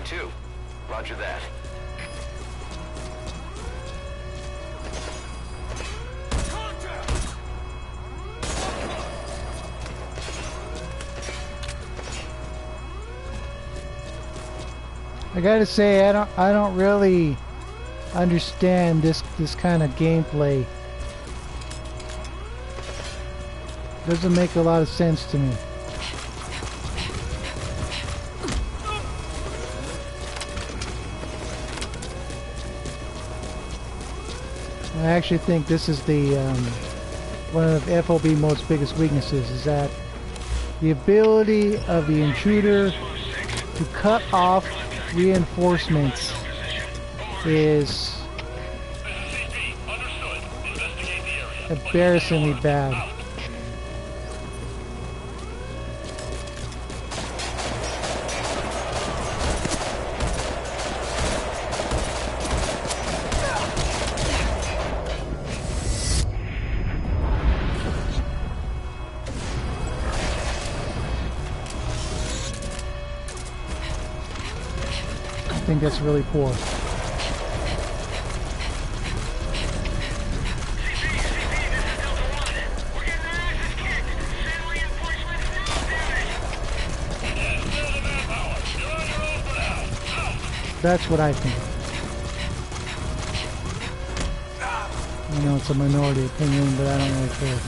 2. Roger that. I gotta say, I don't really understand this kind of gameplay. Doesn't make a lot of sense to me. I actually think this is the one of FOB mode's biggest weaknesses, is that the ability of the intruder to cut off reinforcements is embarrassingly bad. I think that's really poor. That's what I think. I know it's a minority opinion, but I don't really care.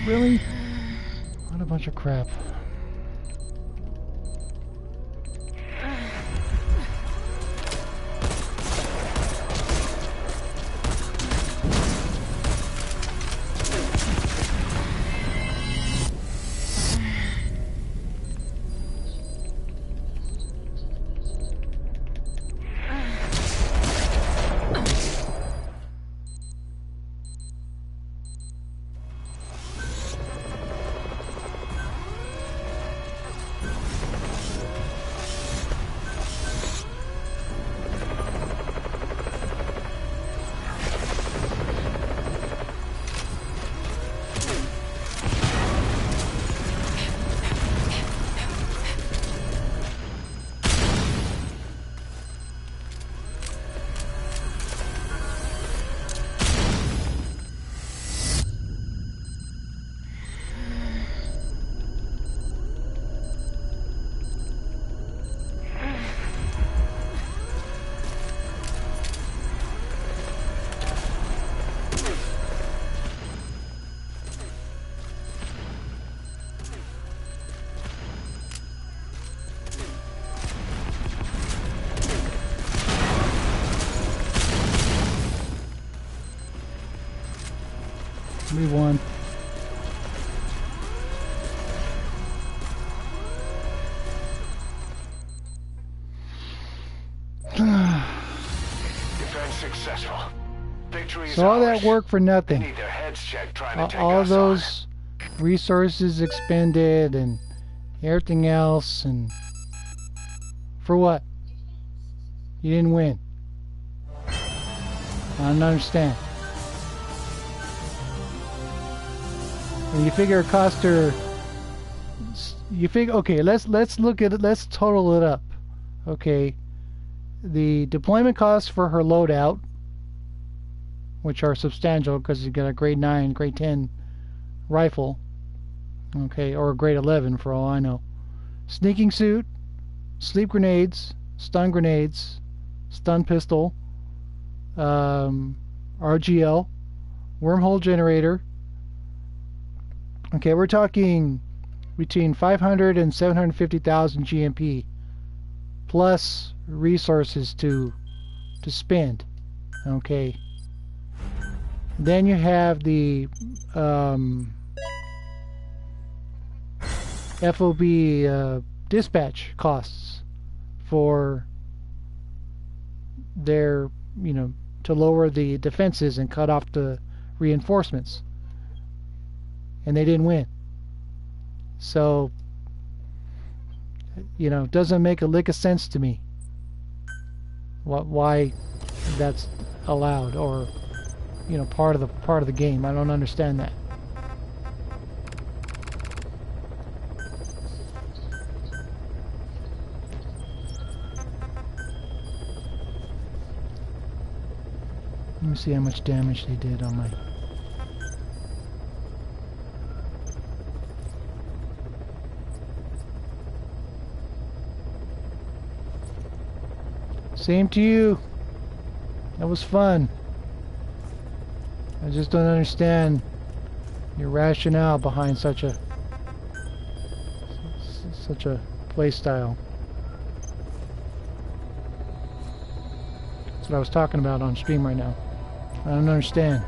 Really? What a bunch of crap. We won. Defense successful. Victory is So all that ours. work for They nothing. need their heads checked trying to take All us those resources expended and everything else, and for what? You didn't win. I don't understand. And you figure it cost her. You figure, okay, let's look at it. Let's total it up. Okay, the deployment costs for her loadout, which are substantial because you got a grade 9, grade 10 rifle, okay, or a grade 11 for all I know. Sneaking suit, sleep grenades, stun pistol, RGL, wormhole generator. Okay, we're talking between 500 and 750,000 GMP plus resources to spend. Okay. Then you have the FOB dispatch costs for their, to lower the defenses and cut off the reinforcements. And they didn't win. So, it doesn't make a lick of sense to me why that's allowed, or part of the game. I don't understand that. Let me see how much damage they did on my. Same to you. That was fun. I just don't understand your rationale behind such a play style. That's what I was talking about on stream right now. I don't understand.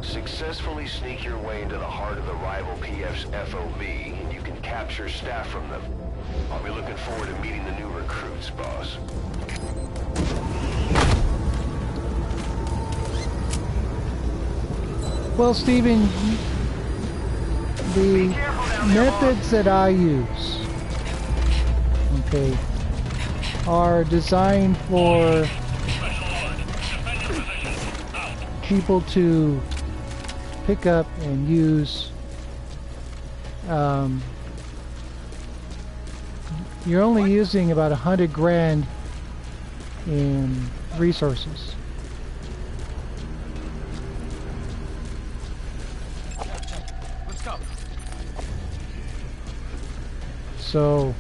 Successfully sneak your way into the heart of the rival PF's FOB, and you can capture staff from them. I'll be looking forward to meeting the new recruits, boss. Well, Steven, the methods that I use, okay, are designed for people to pick up and use. You're only using about 100 grand in resources. Let's go. So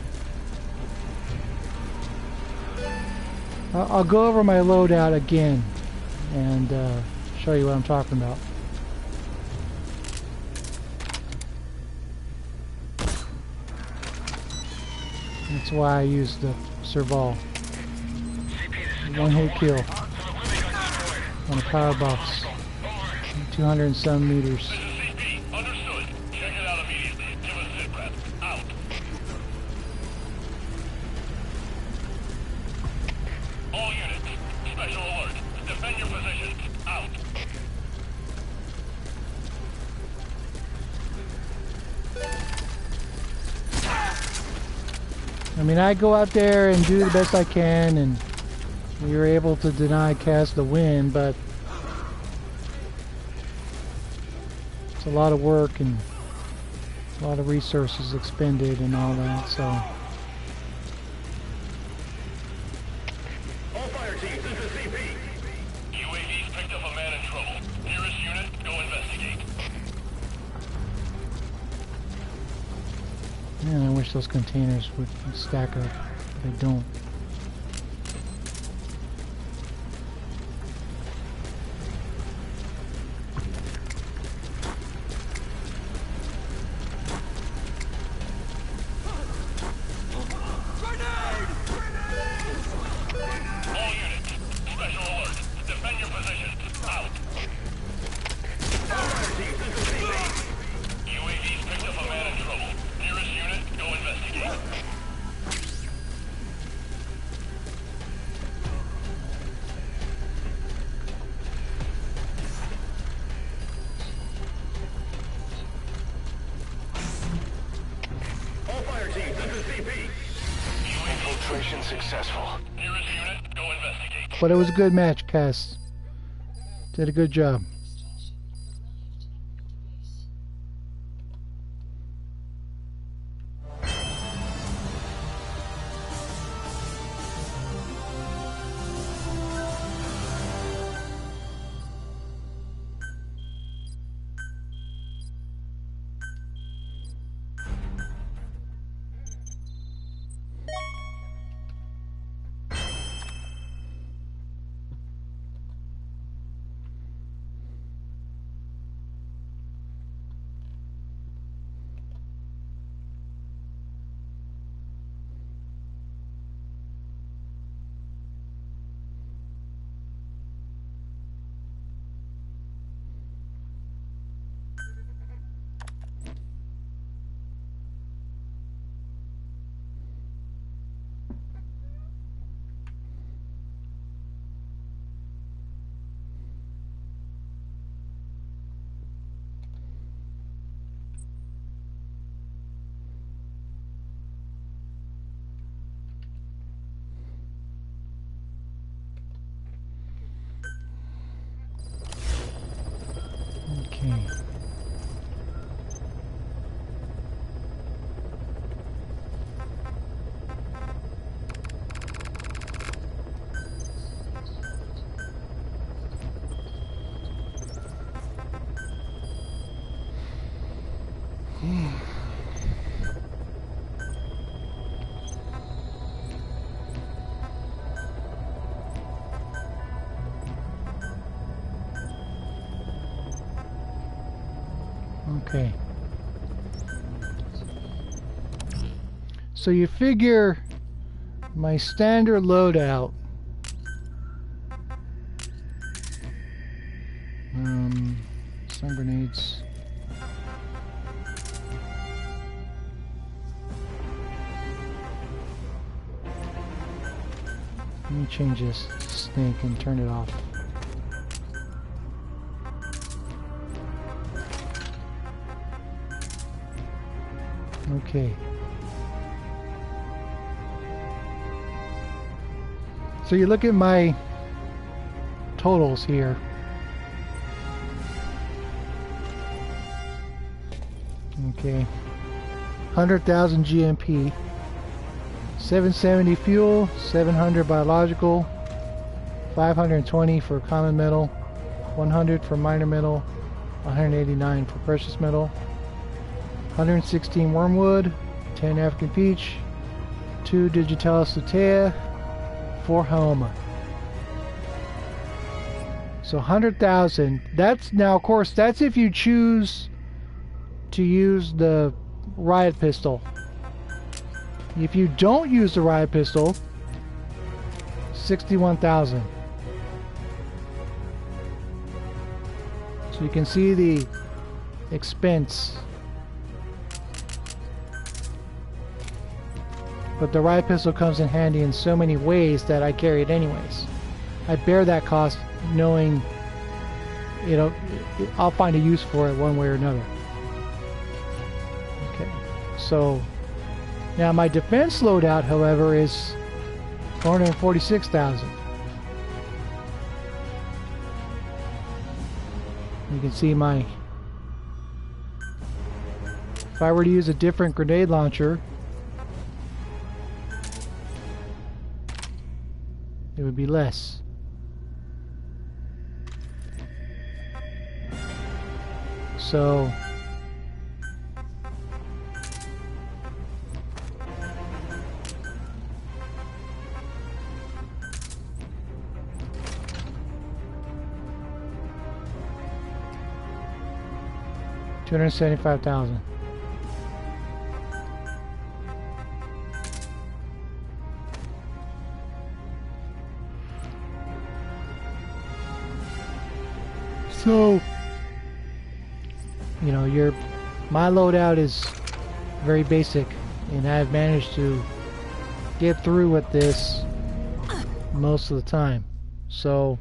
I'll go over my loadout again and show you what I'm talking about. That's why I use the Serval. One hit kill on a power box. 200 and some meters. Understood. Check it out immediately. Give us sit rep. Out. All units. Special alert. Defend your positions. Out. I mean, I go out there and do the best I can, and we were able to deny Cass the win, but it's a lot of work and a lot of resources expended and all that, so. All fire teams, this is CP. UAV's picked up a man in trouble. Nearest unit, go investigate. Man, I wish those containers would stack up, but they don't. All units, special alert. Defend your positions. Out. All fire teams, this is CP. UAV's picked up a man in trouble. Nearest unit, go investigate. All fire teams, this is CP. Infiltration successful. Nearest unit, go investigate. But it was a good match, Cass. Did a good job. Extraction from relief technical base. Okay. Okay. So you figure my standard loadout, stun grenades. Let me change this snake and turn it off. Okay. So you look at my totals here. Okay. 100,000 GMP. 770 fuel, 700 biological, 520 for common metal, 100 for minor metal, 189 for precious metal, 116 wormwood, 10 African peach, 2 digitalis lutea, 4 helma. So 100,000. That's now, of course, that's if you choose to use the riot pistol. If you don't use the riot pistol, 61,000. So you can see the expense. But the riot pistol comes in handy in so many ways that I carry it anyways. I bear that cost knowing I'll find a use for it one way or another. Okay, so Now my defense loadout, however, is 446,000. You can see my... If I were to use a different grenade launcher, it would be less. So... $275,000. So, you know, my loadout is very basic, and I've managed to get through with this most of the time. So,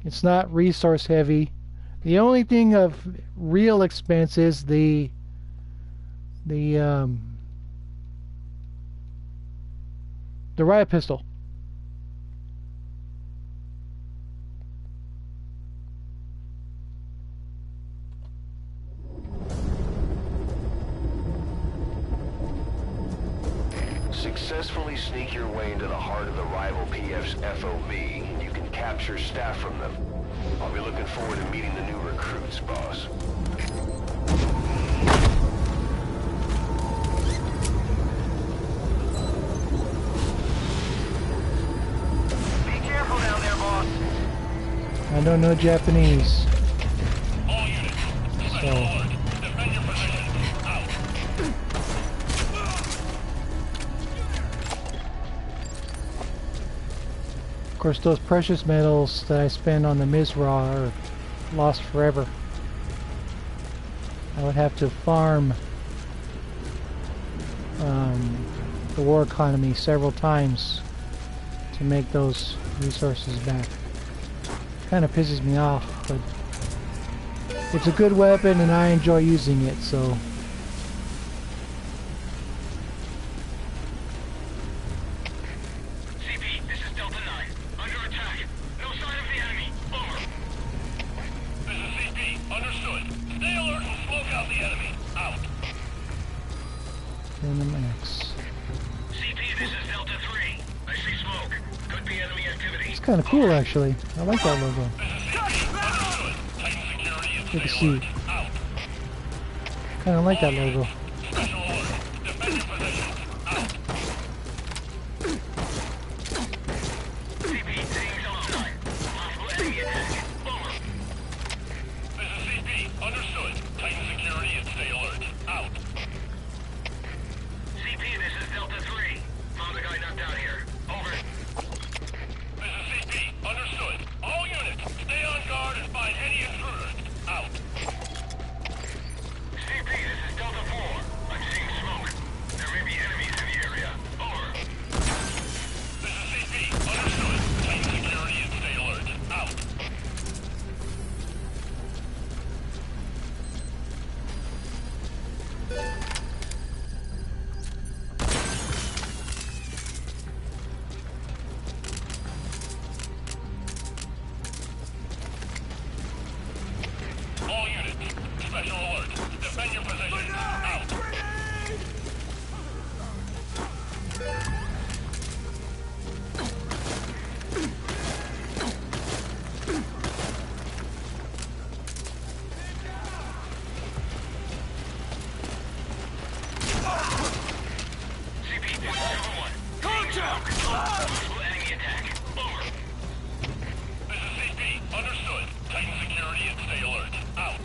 it's not resource heavy. The only thing of real expense is the riot pistol. Successfully sneak your way into the heart of the rival PF's FOB, and you can capture staff from them. I'll be looking forward to meeting the new recruits, boss. Be careful down there, boss. I don't know Japanese. All units, special alert. Defend your position. Out. Of course, those precious metals that I spend on the Mizra are lost forever. I would have to farm the war economy several times to make those resources back. Kind of pisses me off, but it's a good weapon and I enjoy using it, so... CP, this is Delta 9. Under attack. No sign of the enemy. Over. This is CP. Understood. Stay alert and smoke out the enemy. Out. Random X. CP, this is Delta 3. I see smoke. Could be enemy activity. It's kind of cool, actually. I like that logo. Understood. Tighten security and Good to stay see. alert. Out. Kind of like that logo. Special alert. Defend your position. Out. CP, seeing Delta 9. Possible enemy attack. Over. This is CP. Understood. Tighten security and stay alert. Out. CP, this is Delta 3. Found a guy knocked out here. Over. This is CP. Understood. All units, stay on guard and find any intruders. Out. CP, this is Delta 4. I'm seeing smoke. There may be enemies in the area. Over. This is CP. Understood. Tighten security and stay alert. Out. All units, special alert. Defend your position. Out. CP, this is number 1. Contact! Possible enemy attack. Over. This is CP. Understood. Tighten security and stay alert. Out.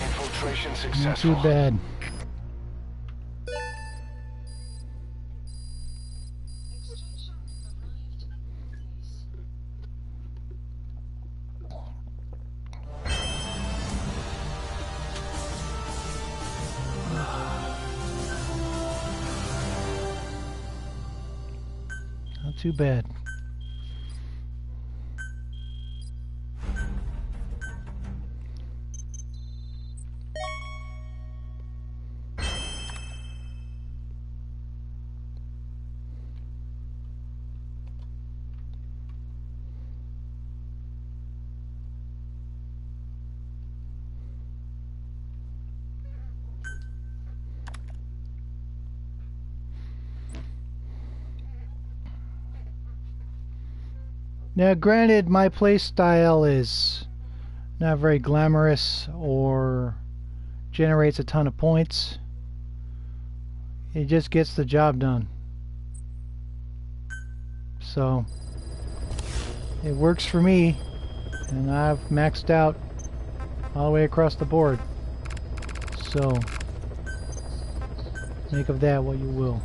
Infiltration Not successful. too bad. Too bad. Now, granted, my play style is not very glamorous or generates a ton of points. It just gets the job done. So, it works for me, and I've maxed out all the way across the board. So, make of that what you will.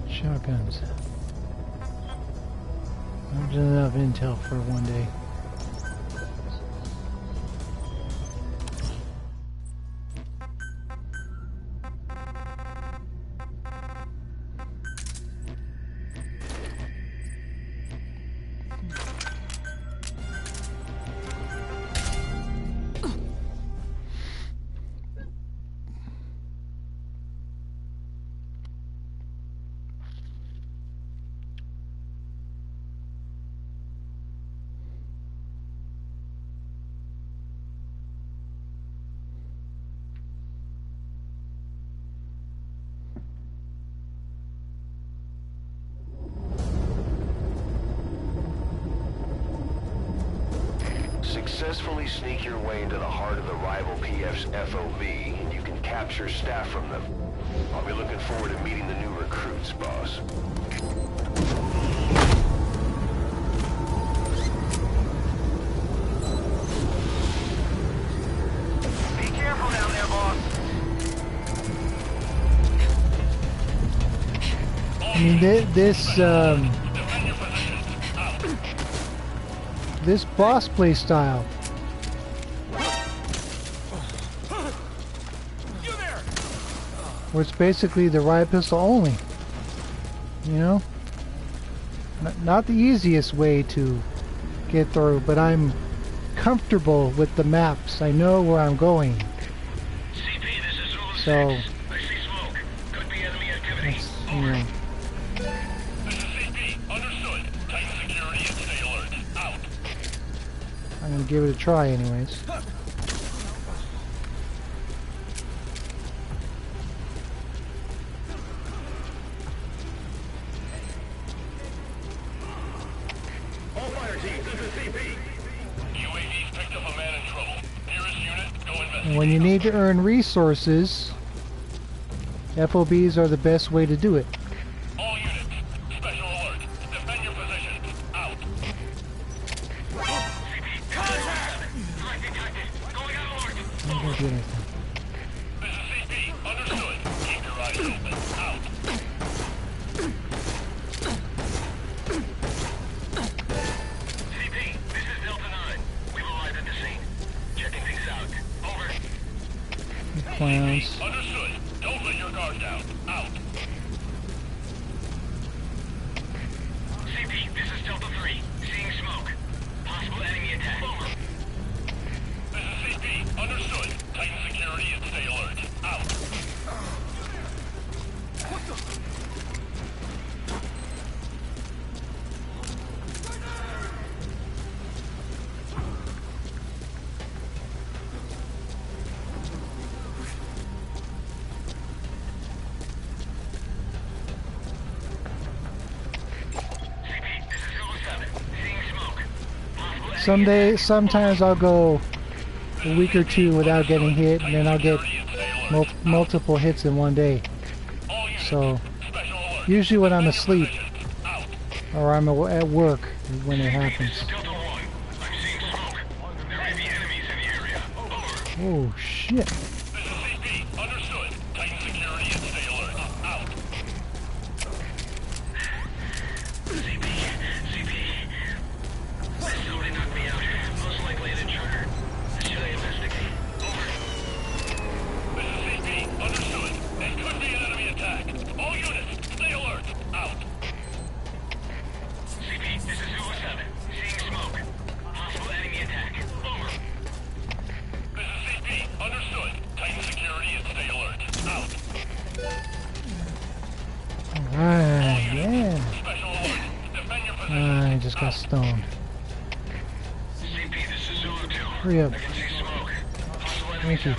Shotguns. Not enough intel for one day. Successfully sneak your way into the heart of the rival PF's FOB, and you can capture staff from them. I'll be looking forward to meeting the new recruits, boss. Be careful down there, boss. I mean, this boss play style, where it's basically the riot pistol only, you know, not the easiest way to get through, but I'm comfortable with the maps. I know where I'm going. CP, this is Zulu 6. So I see smoke. Could be enemy activity. you know, This is CP. Understood. Tighten security and stay alert. Out. I'm gonna give it a try anyways. All fire teams, this is CP. UAV's picked up a man in trouble. Nearest unit, go investigate. And when you need to earn resources, FOBs are the best way to do it. All units, special alert. Defend your position. Out. Contact! Threat detected. Going on alert. I'm not gonna do anything. This is CP. Understood. Keep your eyes open. Out. CP, this is Delta 9. We've arrived at the scene. Checking things out. Over. You clowns. Understood. Don't let your guard down. Out. CP, this is Delta 3. Seeing smoke. Possible enemy attack. Over. This is CP. Understood. Tighten security and stay alert. Out. What the? Sometimes I'll go a week or two without getting hit, and then I'll get multiple hits in one day. So usually when I'm asleep or I'm at work is when it happens. Oh shit. I just got stoned. Hurry up. Thank you.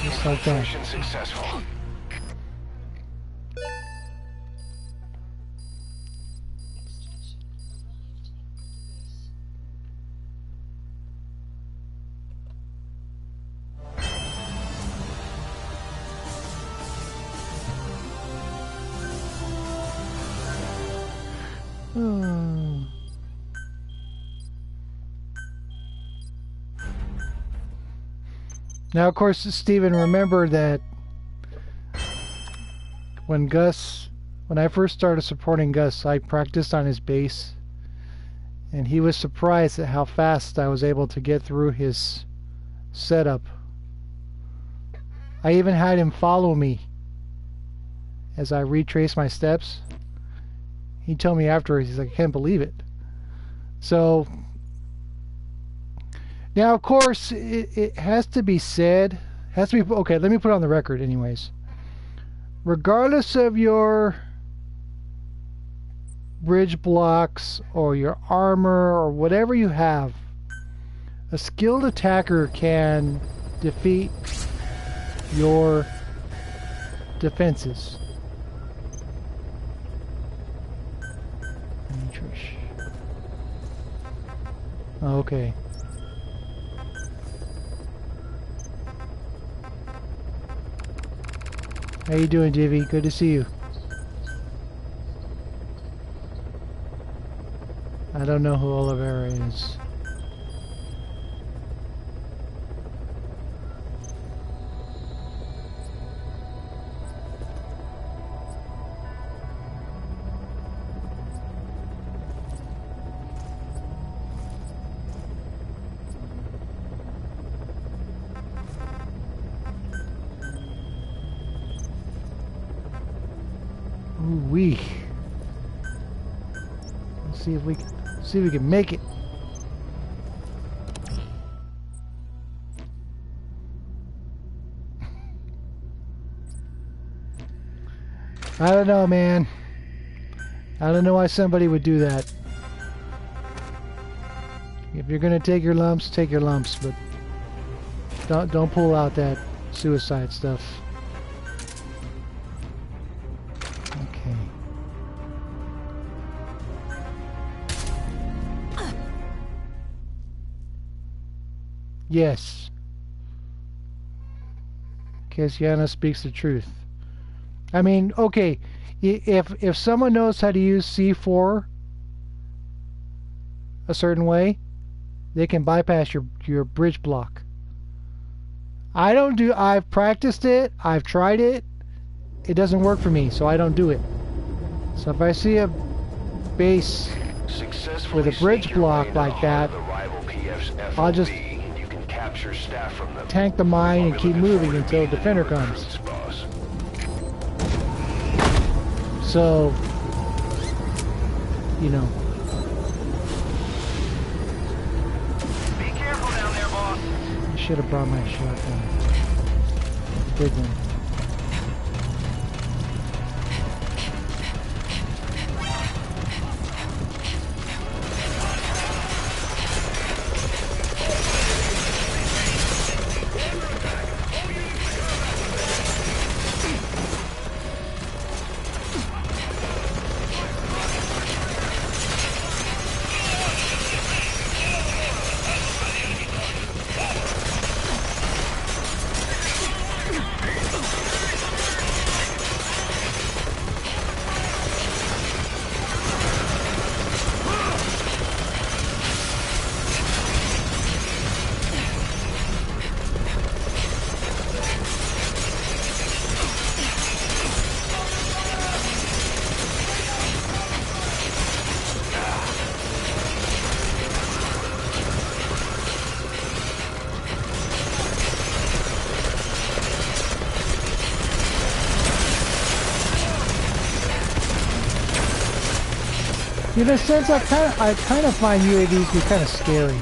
Just like that. Mission successful. Now, of course, Stephen, remember that when I first started supporting Gus, I practiced on his base, and he was surprised at how fast I was able to get through his setup. I even had him follow me as I retraced my steps. He told me afterwards, he's like, I can't believe it. So now, of course, it has to be said, okay, let me put it on the record anyways. Regardless of your bridge blocks or your armor or whatever you have, a skilled attacker can defeat your defenses. Okay. How you doing, Divvy? Good to see you. I don't know who Oliveira is. Ooh-wee. Let's see if we can make it. I don't know, man. I don't know why somebody would do that. If you're gonna take your lumps, take your lumps, but don't pull out that suicide stuff. Okay. Yes. Cassiana speaks the truth. I mean, okay, if someone knows how to use C4 a certain way, they can bypass your bridge block. I've practiced it, I've tried it, it doesn't work for me, so I don't do it. So if I see a base with a bridge block like that, I'll just tank the mine and keep moving until a defender comes. So, you know. Be careful down there, boss. I should have brought my shotgun. Big one. In a sense, I kind of find UAVs to be kind of scary.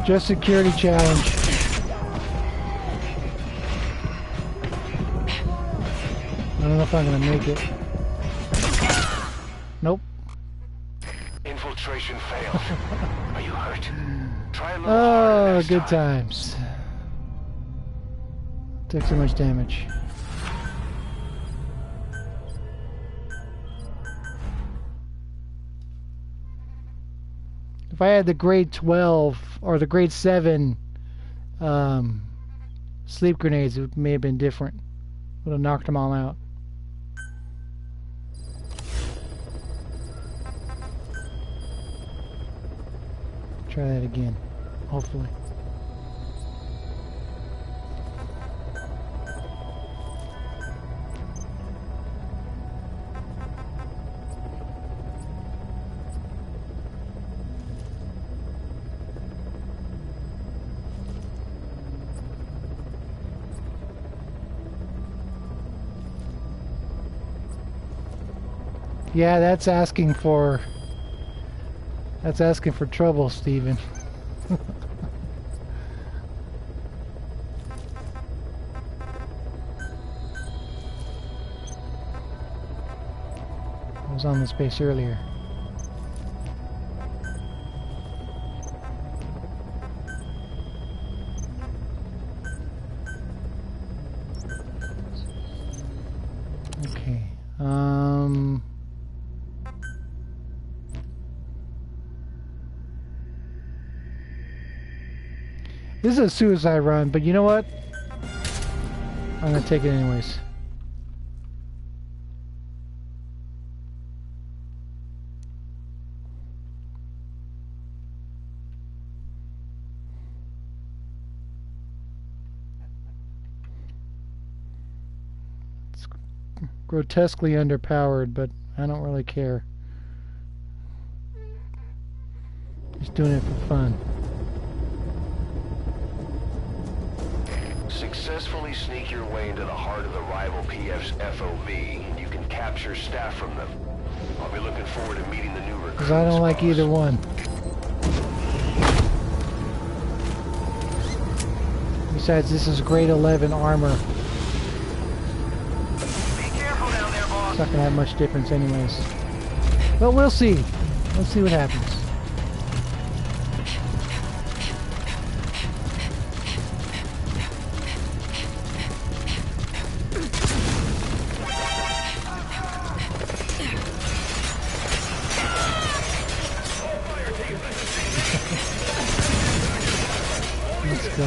Just security challenge. I don't know if I'm gonna make it. Nope. Infiltration failed. Are you hurt? Try a little Oh, harder next good time. times. Took so much damage. If I had the grade 12 or the grade 7 sleep grenades, it may have been different. Would have knocked them all out. Try that again, hopefully. Yeah, that's asking for trouble, Steven. I was on this base earlier. Okay. This is a suicide run, but you know what? I'm gonna take it anyways. It's grotesquely underpowered, but I don't really care. Just doing it for fun. Successfully sneak your way into the heart of the rival PF's FOV, and you can capture staff from them. I'll be looking forward to meeting the new recruits. Because I don't like either one. Besides, this is grade 11 armor. Be not gonna have much difference anyways. But we'll see. Let's see what happens. Let's go.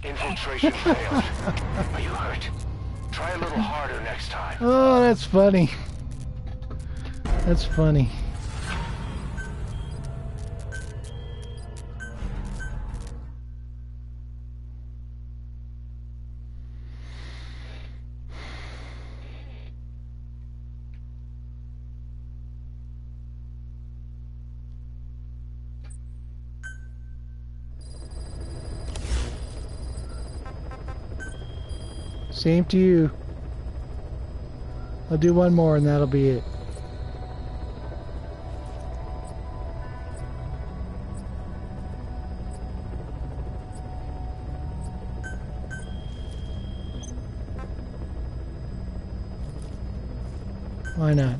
Infiltration failed. Are you hurt? Try a little harder next time. Oh, that's funny. That's funny. Same to you. I'll do one more and that'll be it. Why not?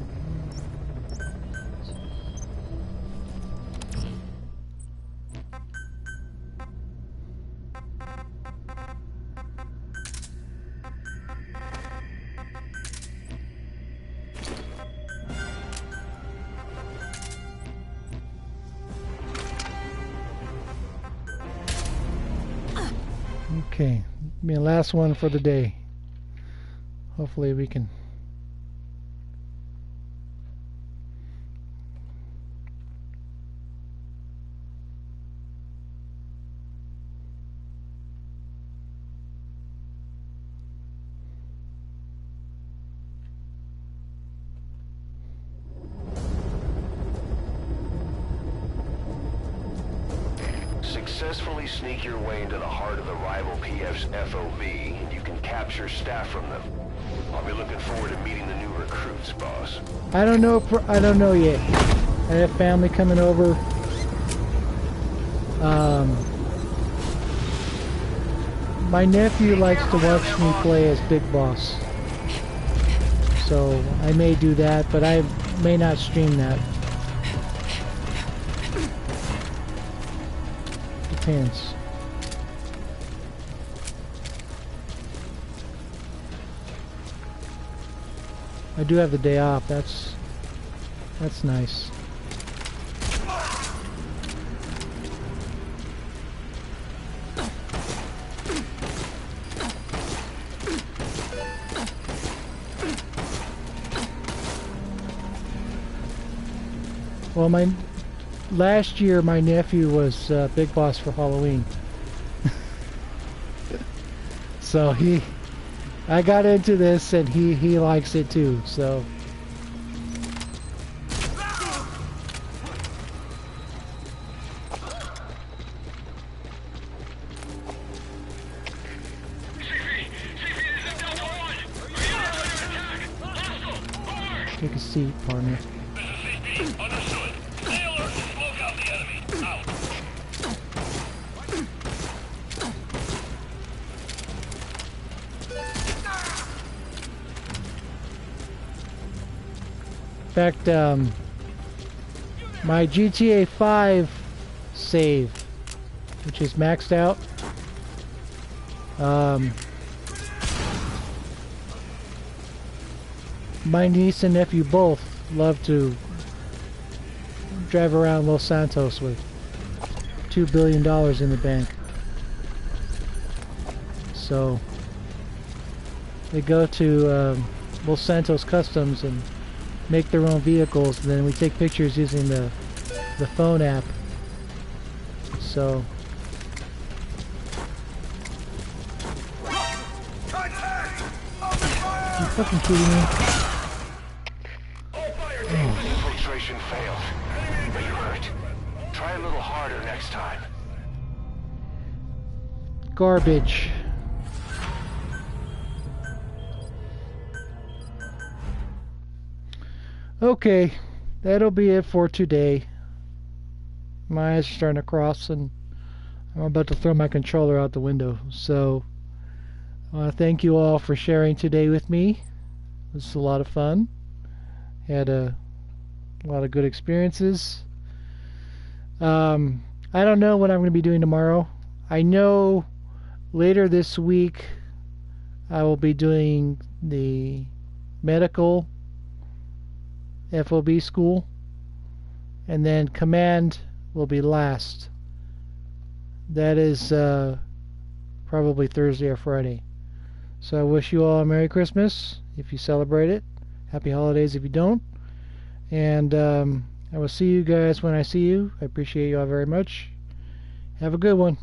Okay, be the last one for the day. Hopefully we can. Successfully sneak your way into the heart of the rival PF's FOB, and you can capture staff from them. I'll be looking forward to meeting the new recruits, boss. I don't know. I don't know yet. I have family coming over. My nephew likes to watch me play as Big Boss, so I may do that, but I may not stream that. Depends. I do have the day off. That's nice. Well, last year my nephew was Big Boss for Halloween. So I got into this and he likes it too, so. Take a seat, partner. Understood. Stay alert and smoke out the enemy. Out. In fact, my GTA 5 save, which is maxed out, my niece and nephew both love to drive around Los Santos with $2 billion in the bank. So they go to Los Santos Customs and make their own vehicles, and then we take pictures using the phone app. So you fucking kidding me? Infiltration failed. Are you hurt? Try a little harder next time. Garbage. Okay, that'll be it for today. My eyes are starting to cross, and I'm about to throw my controller out the window. So, I want to thank you all for sharing today with me. This was a lot of fun. Had a lot of good experiences. I don't know what I'm going to be doing tomorrow. I know later this week I will be doing the medical FOB school, and then command will be last. That is probably Thursday or Friday. So I wish you all a Merry Christmas if you celebrate it. Happy holidays if you don't. And I will see you guys when I see you. I appreciate you all very much. Have a good one.